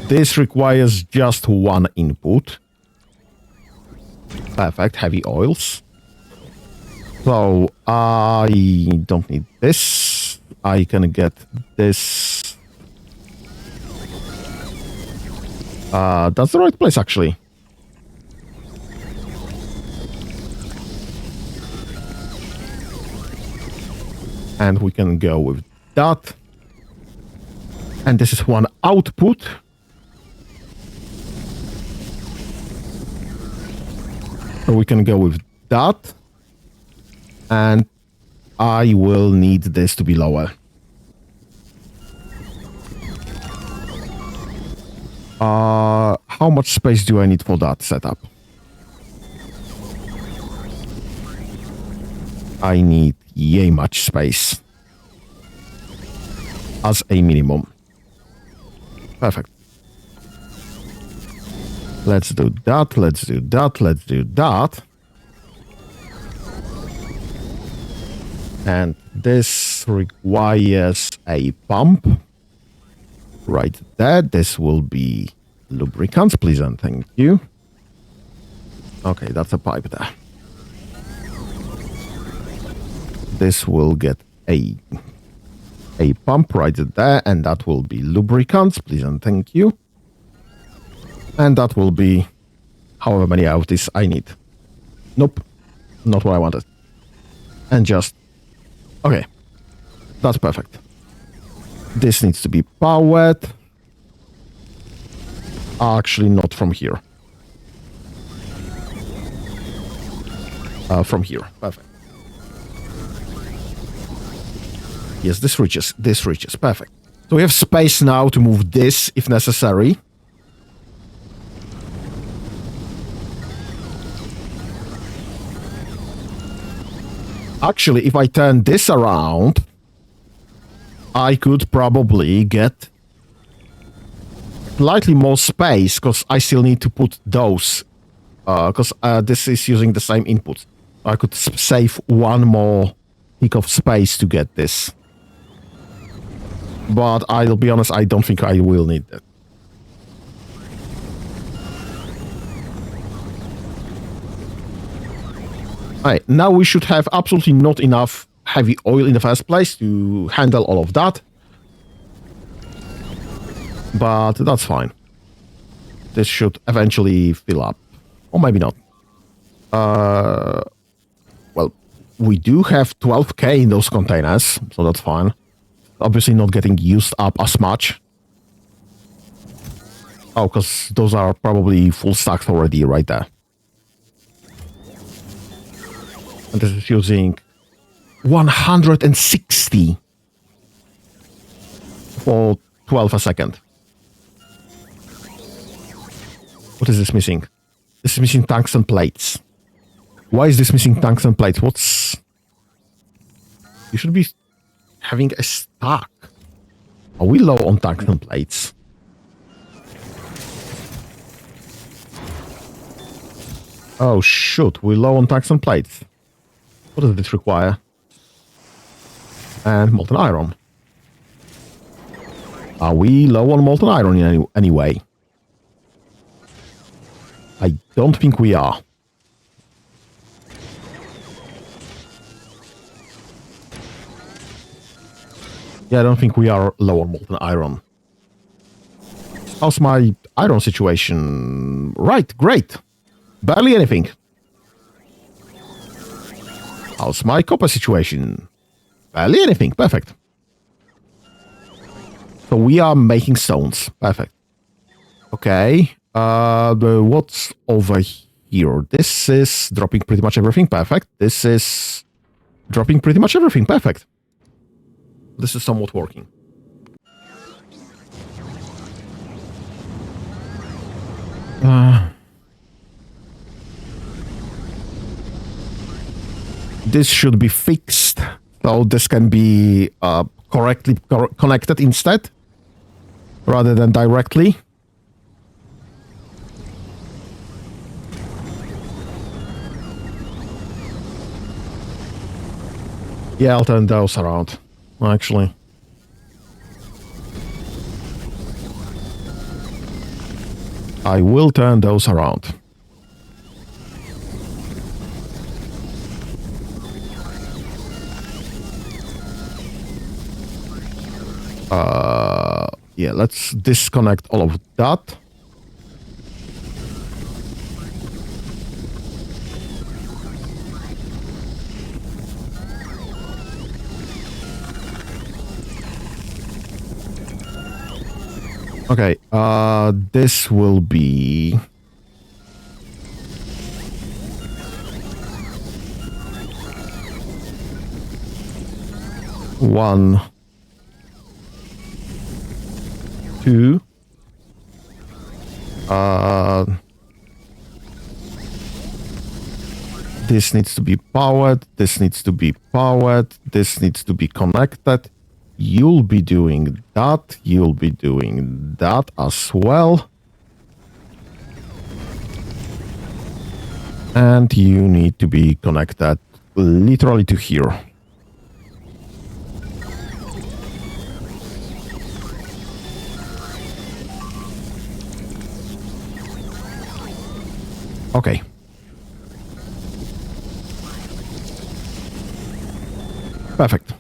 This requires just one input. Perfect, heavy oils. So, I don't need this. I can get this. That's the right place, actually. And we can go with that. And this is one output. So we can go with that. And I will need this to be lower. How much space do I need for that setup? I need yay much space. As a minimum. Perfect. Let's do that, let's do that, let's do that. And this requires a pump. Right there. This will be lubricants, please and thank you. Okay, that's a pipe there. This will get a pump right there, and that will be lubricants, please and thank you. And that will be however many of this I need. Nope, not what I wanted. And just... okay, that's perfect. This needs to be powered. Actually, not from here. From here. Perfect. Yes, this reaches. This reaches. Perfect. So we have space now to move this if necessary. Actually, if I turn this around, I could probably get slightly more space because I still need to put those because this is using the same inputs. I could save one more tick of space to get this. But I'll be honest, I don't think I will need that. Alright, now we should have absolutely not enough heavy oil in the first place to handle all of that. But that's fine. This should eventually fill up. Or maybe not. Well, we do have 12k in those containers, so that's fine. Obviously not getting used up as much. Oh, because those are probably full stacks already right there. And this is using 160 for 12 a second. What is this missing? This is missing tungsten plates. Why is this missing tungsten plates? What's... You should be having a stack. Are we low on tungsten plates? Oh shoot, we're low on tungsten plates. What does this require? And molten iron. Are we low on molten iron in any way? I don't think we are. Yeah, I don't think we are low on molten iron. How's my iron situation? Right, great. Barely anything. How's my copper situation? Barely anything. Perfect. So we are making stones. Perfect. Okay. What's over here? This is dropping pretty much everything. Perfect. This is dropping pretty much everything. Perfect. This is somewhat working. This should be fixed, so this can be correctly connected instead, rather than directly. Yeah, I'll turn those around, actually. I will turn those around. Yeah, let's disconnect all of that. Okay, this will be... One... Two. This needs to be powered. This needs to be powered. This needs to be connected. You'll be doing that. You'll be doing that as well. And you need to be connected literally to here. Okay. Perfect.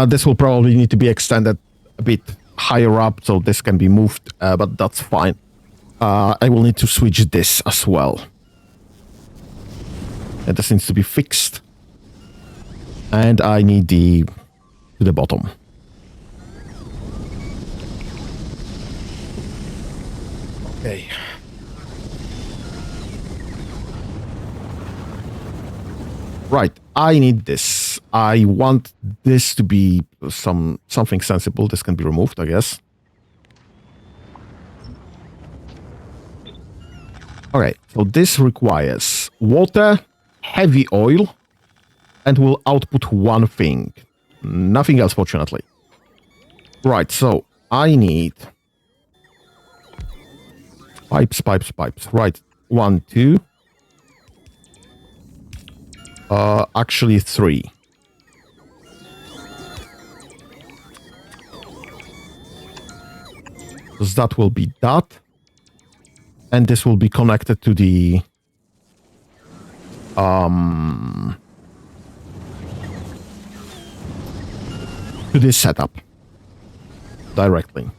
This will probably need to be extended a bit higher up, so this can be moved, but that's fine. I will need to switch this as well. And this needs to be fixed. And I need the... to the bottom. Okay. Right, I need this. I want this to be something sensible. This can be removed, I guess. Okay, so this requires water, heavy oil, and will output one thing. Nothing else, fortunately. Right, so I need pipes. Right, 1, 2. Actually 3. Because that will be that. And this will be connected to the to this setup directly.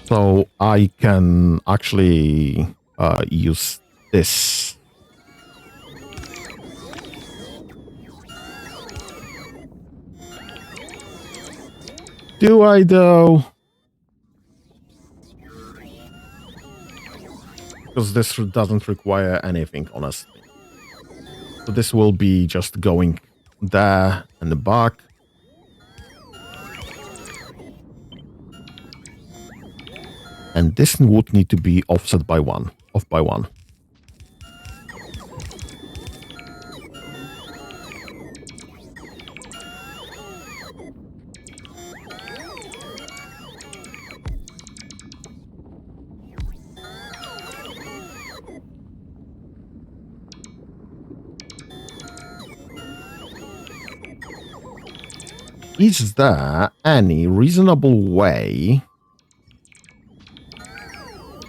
So I can actually use this. Do I though? Because this doesn't require anything, honestly. So this will be just going there and the back. And this would need to be offset by 1. Off by 1. Is there any reasonable way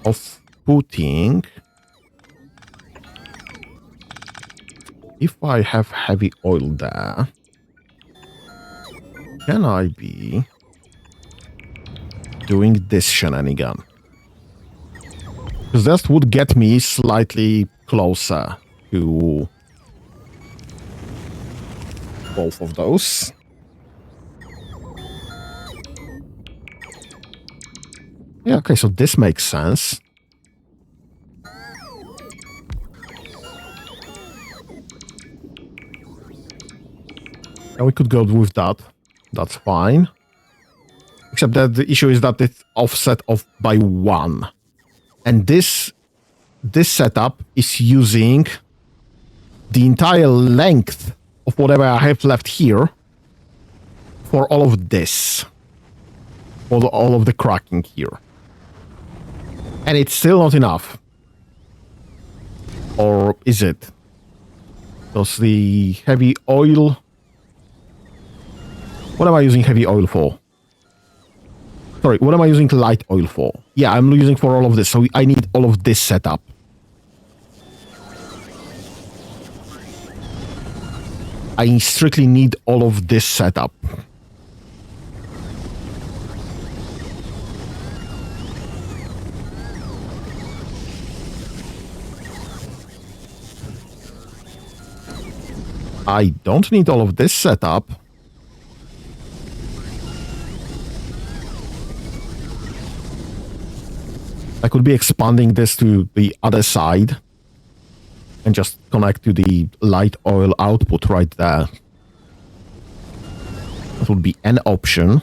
of putting... If I have heavy oil there, can I be doing this shenanigan? Because that would get me slightly closer to both of those. Yeah, okay, so this makes sense. And we could go with that. That's fine. Except that the issue is that it's offset off by 1. And this setup is using the entire length of whatever I have left here for all of this. For all of the cracking here. And it's still not enough. Or is it? Because the heavy oil... What am I using heavy oil for? Sorry, what am I using light oil for? Yeah, I'm using for all of this, so I need all of this setup. I strictly need all of this setup. I don't need all of this setup. I could be expanding this to the other side and just connect to the light oil output right there. That would be an option.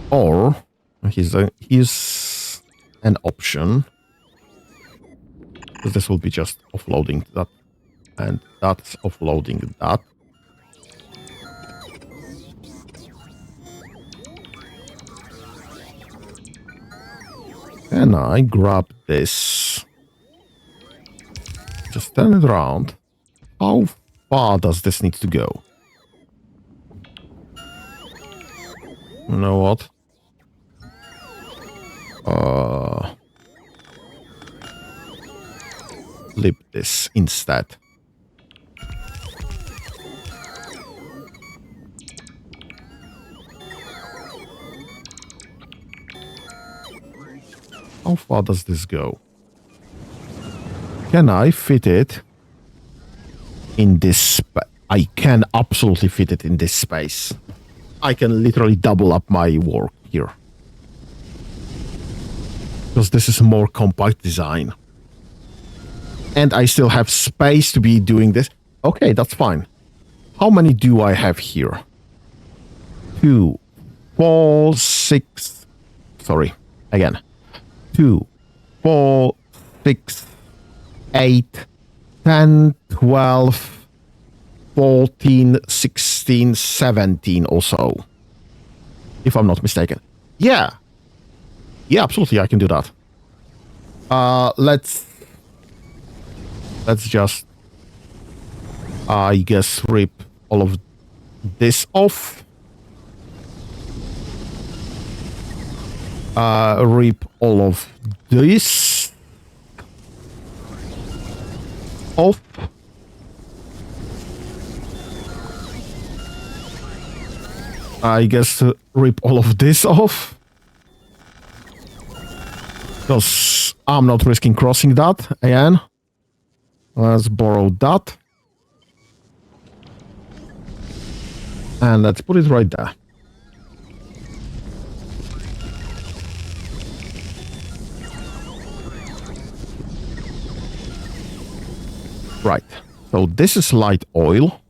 Or here's an option. Because this will be just offloading that. And that's offloading that. And I grab this. Just turn it around. How far does this need to go? You know what? Flip this instead. How far does this go? can I fit it in this I can absolutely fit it in this space. I can literally double up my work here. Because this is a more compact design. And I still have space to be doing this. Okay, that's fine. How many do I have here? 2, 4, 6... Sorry, again. 2, 4, 6, 8, 10, 12, 14, 16, 17 or so. If I'm not mistaken. Yeah. Yeah, absolutely, I can do that. Let's just, I guess, rip all of this off. Rip all of this off. I guess rip all of this off. Because I'm not risking crossing that again. Let's borrow that. And let's put it right there. Right. So this is light oil.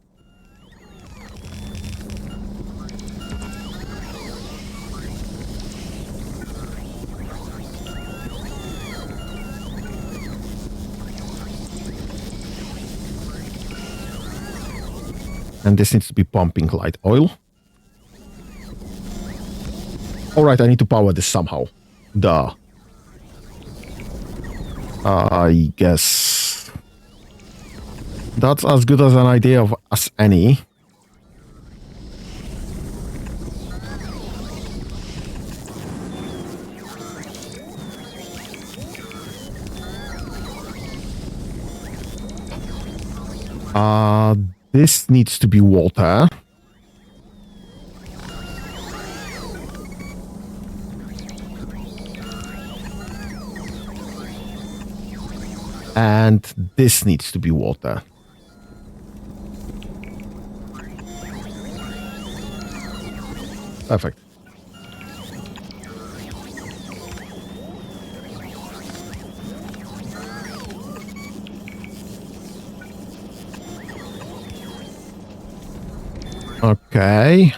And this needs to be pumping light oil. Alright, I need to power this somehow. Duh. I guess that's as good as an idea as any. This needs to be water. And this needs to be water. Perfect. Okay.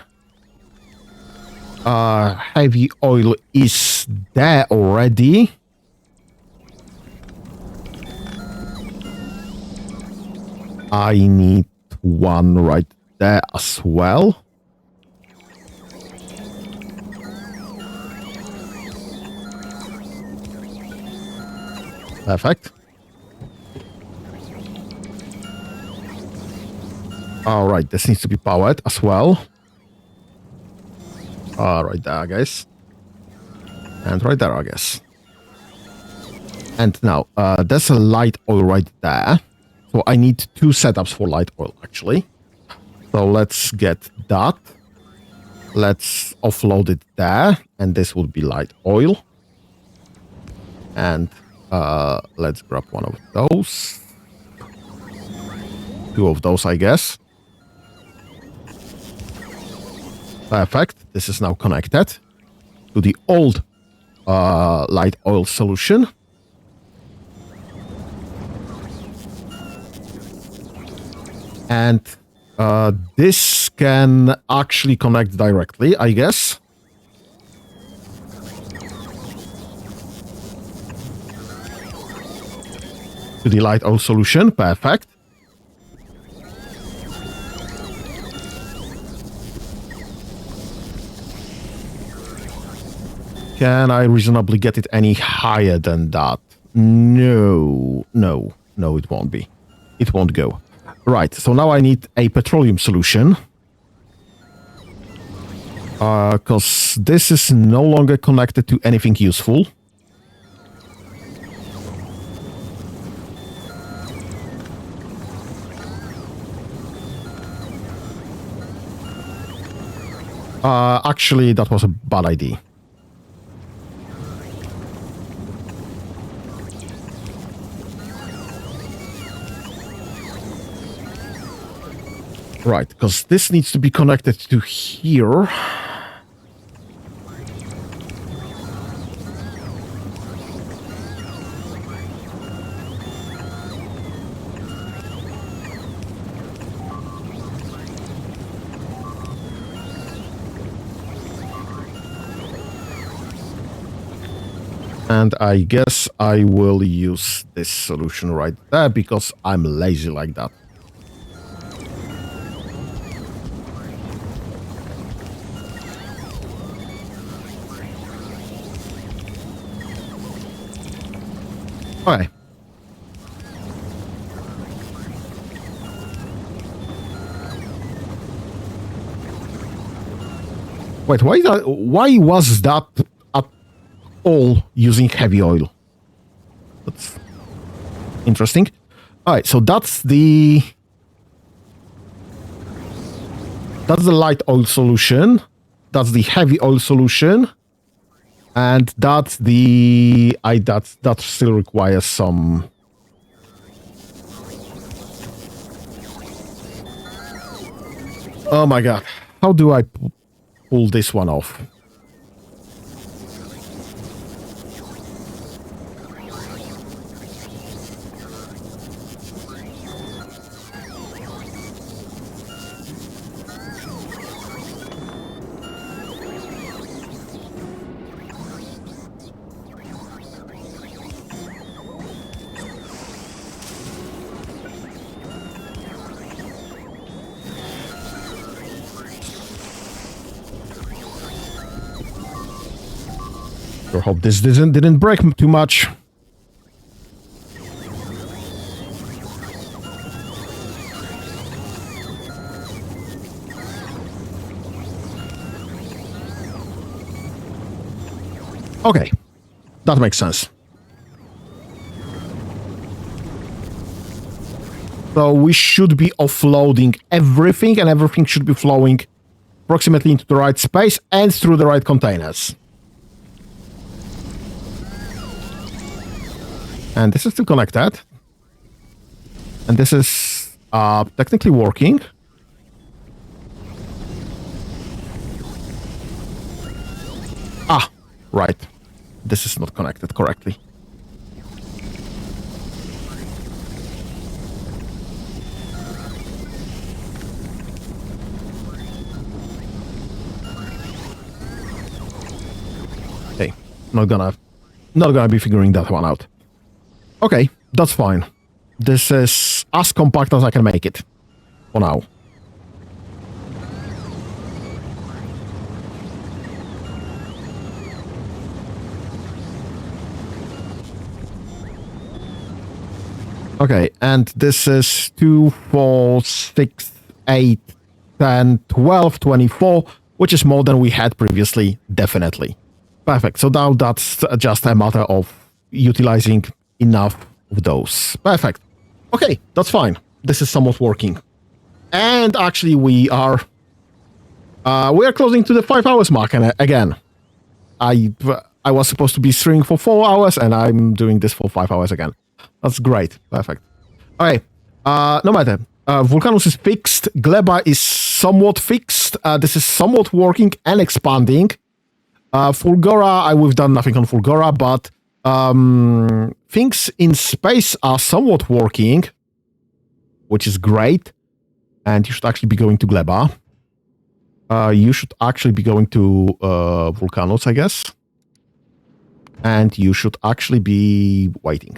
Heavy oil is there already. I need one right there as well. Perfect. All right, this needs to be powered as well. Right there, I guess. And right there, I guess. And now, there's a light oil right there. So I need 2 setups for light oil, actually. So let's get that. Let's offload it there. And this would be light oil. And let's grab one of those. 2 of those, I guess. Perfect. This is now connected to the old light oil solution. And this can actually connect directly, I guess. To the light oil solution. Perfect. Can I reasonably get it any higher than that? No, it won't be. It won't go. Right, so now I need a petroleum solution. Because this is no longer connected to anything useful. Actually, that was a bad idea. Right, because this needs to be connected to here. And I guess I will use this solution right there because I'm lazy like that. Okay. Wait, why was that at all using heavy oil? That's interesting. All right, so that's the light oil solution. That's the heavy oil solution. And that's the that still requires some. Oh my god. How do I pull this one off? I hope this didn't break too much. Okay, that makes sense. So we should be offloading everything, and everything should be flowing approximately into the right space and through the right containers. And this is still connected. And this is technically working. Ah, right. This is not connected correctly. Okay, not gonna be figuring that one out. Okay, that's fine. This is as compact as I can make it for now. Okay, and this is 2, 4, 6, 8, 10, 12, 24, which is more than we had previously, definitely. Perfect. So now that's just a matter of utilizing enough of those. Perfect. Okay, that's fine. This is somewhat working. And actually we are closing to the 5 hours mark, and again, I was supposed to be streaming for 4 hours, and I'm doing this for 5 hours again. That's great. Perfect. Okay. No matter. Vulcanus is fixed. Gleba is somewhat fixed. This is somewhat working and expanding. Fulgora, we've done nothing on Fulgora, but things in space are somewhat working, which is great. And you should actually be going to Gleba. You should actually be going to Vulcanus, I guess. And you should actually be waiting.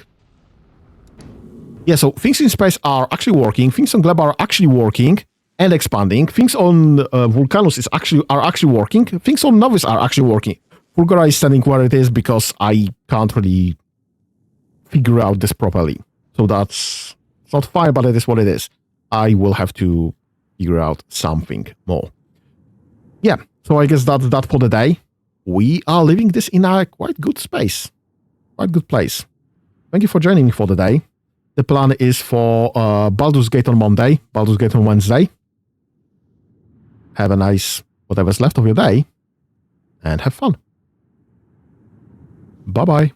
Yeah, so things in space are actually working. Things on Gleba are actually working and expanding. Things on Vulcanus are actually working. Things on Novice are actually working. Fulgora is standing where it is because I can't really figure out this properly. So it's not fine, but it is what it is. I will have to figure out something more. Yeah, so I guess that's that for the day. We are leaving this in a quite good space. Quite good place. Thank you for joining me for the day. The plan is for Baldur's Gate on Monday, Baldur's Gate on Wednesday. Have a nice whatever's left of your day, and have fun. Bye-bye.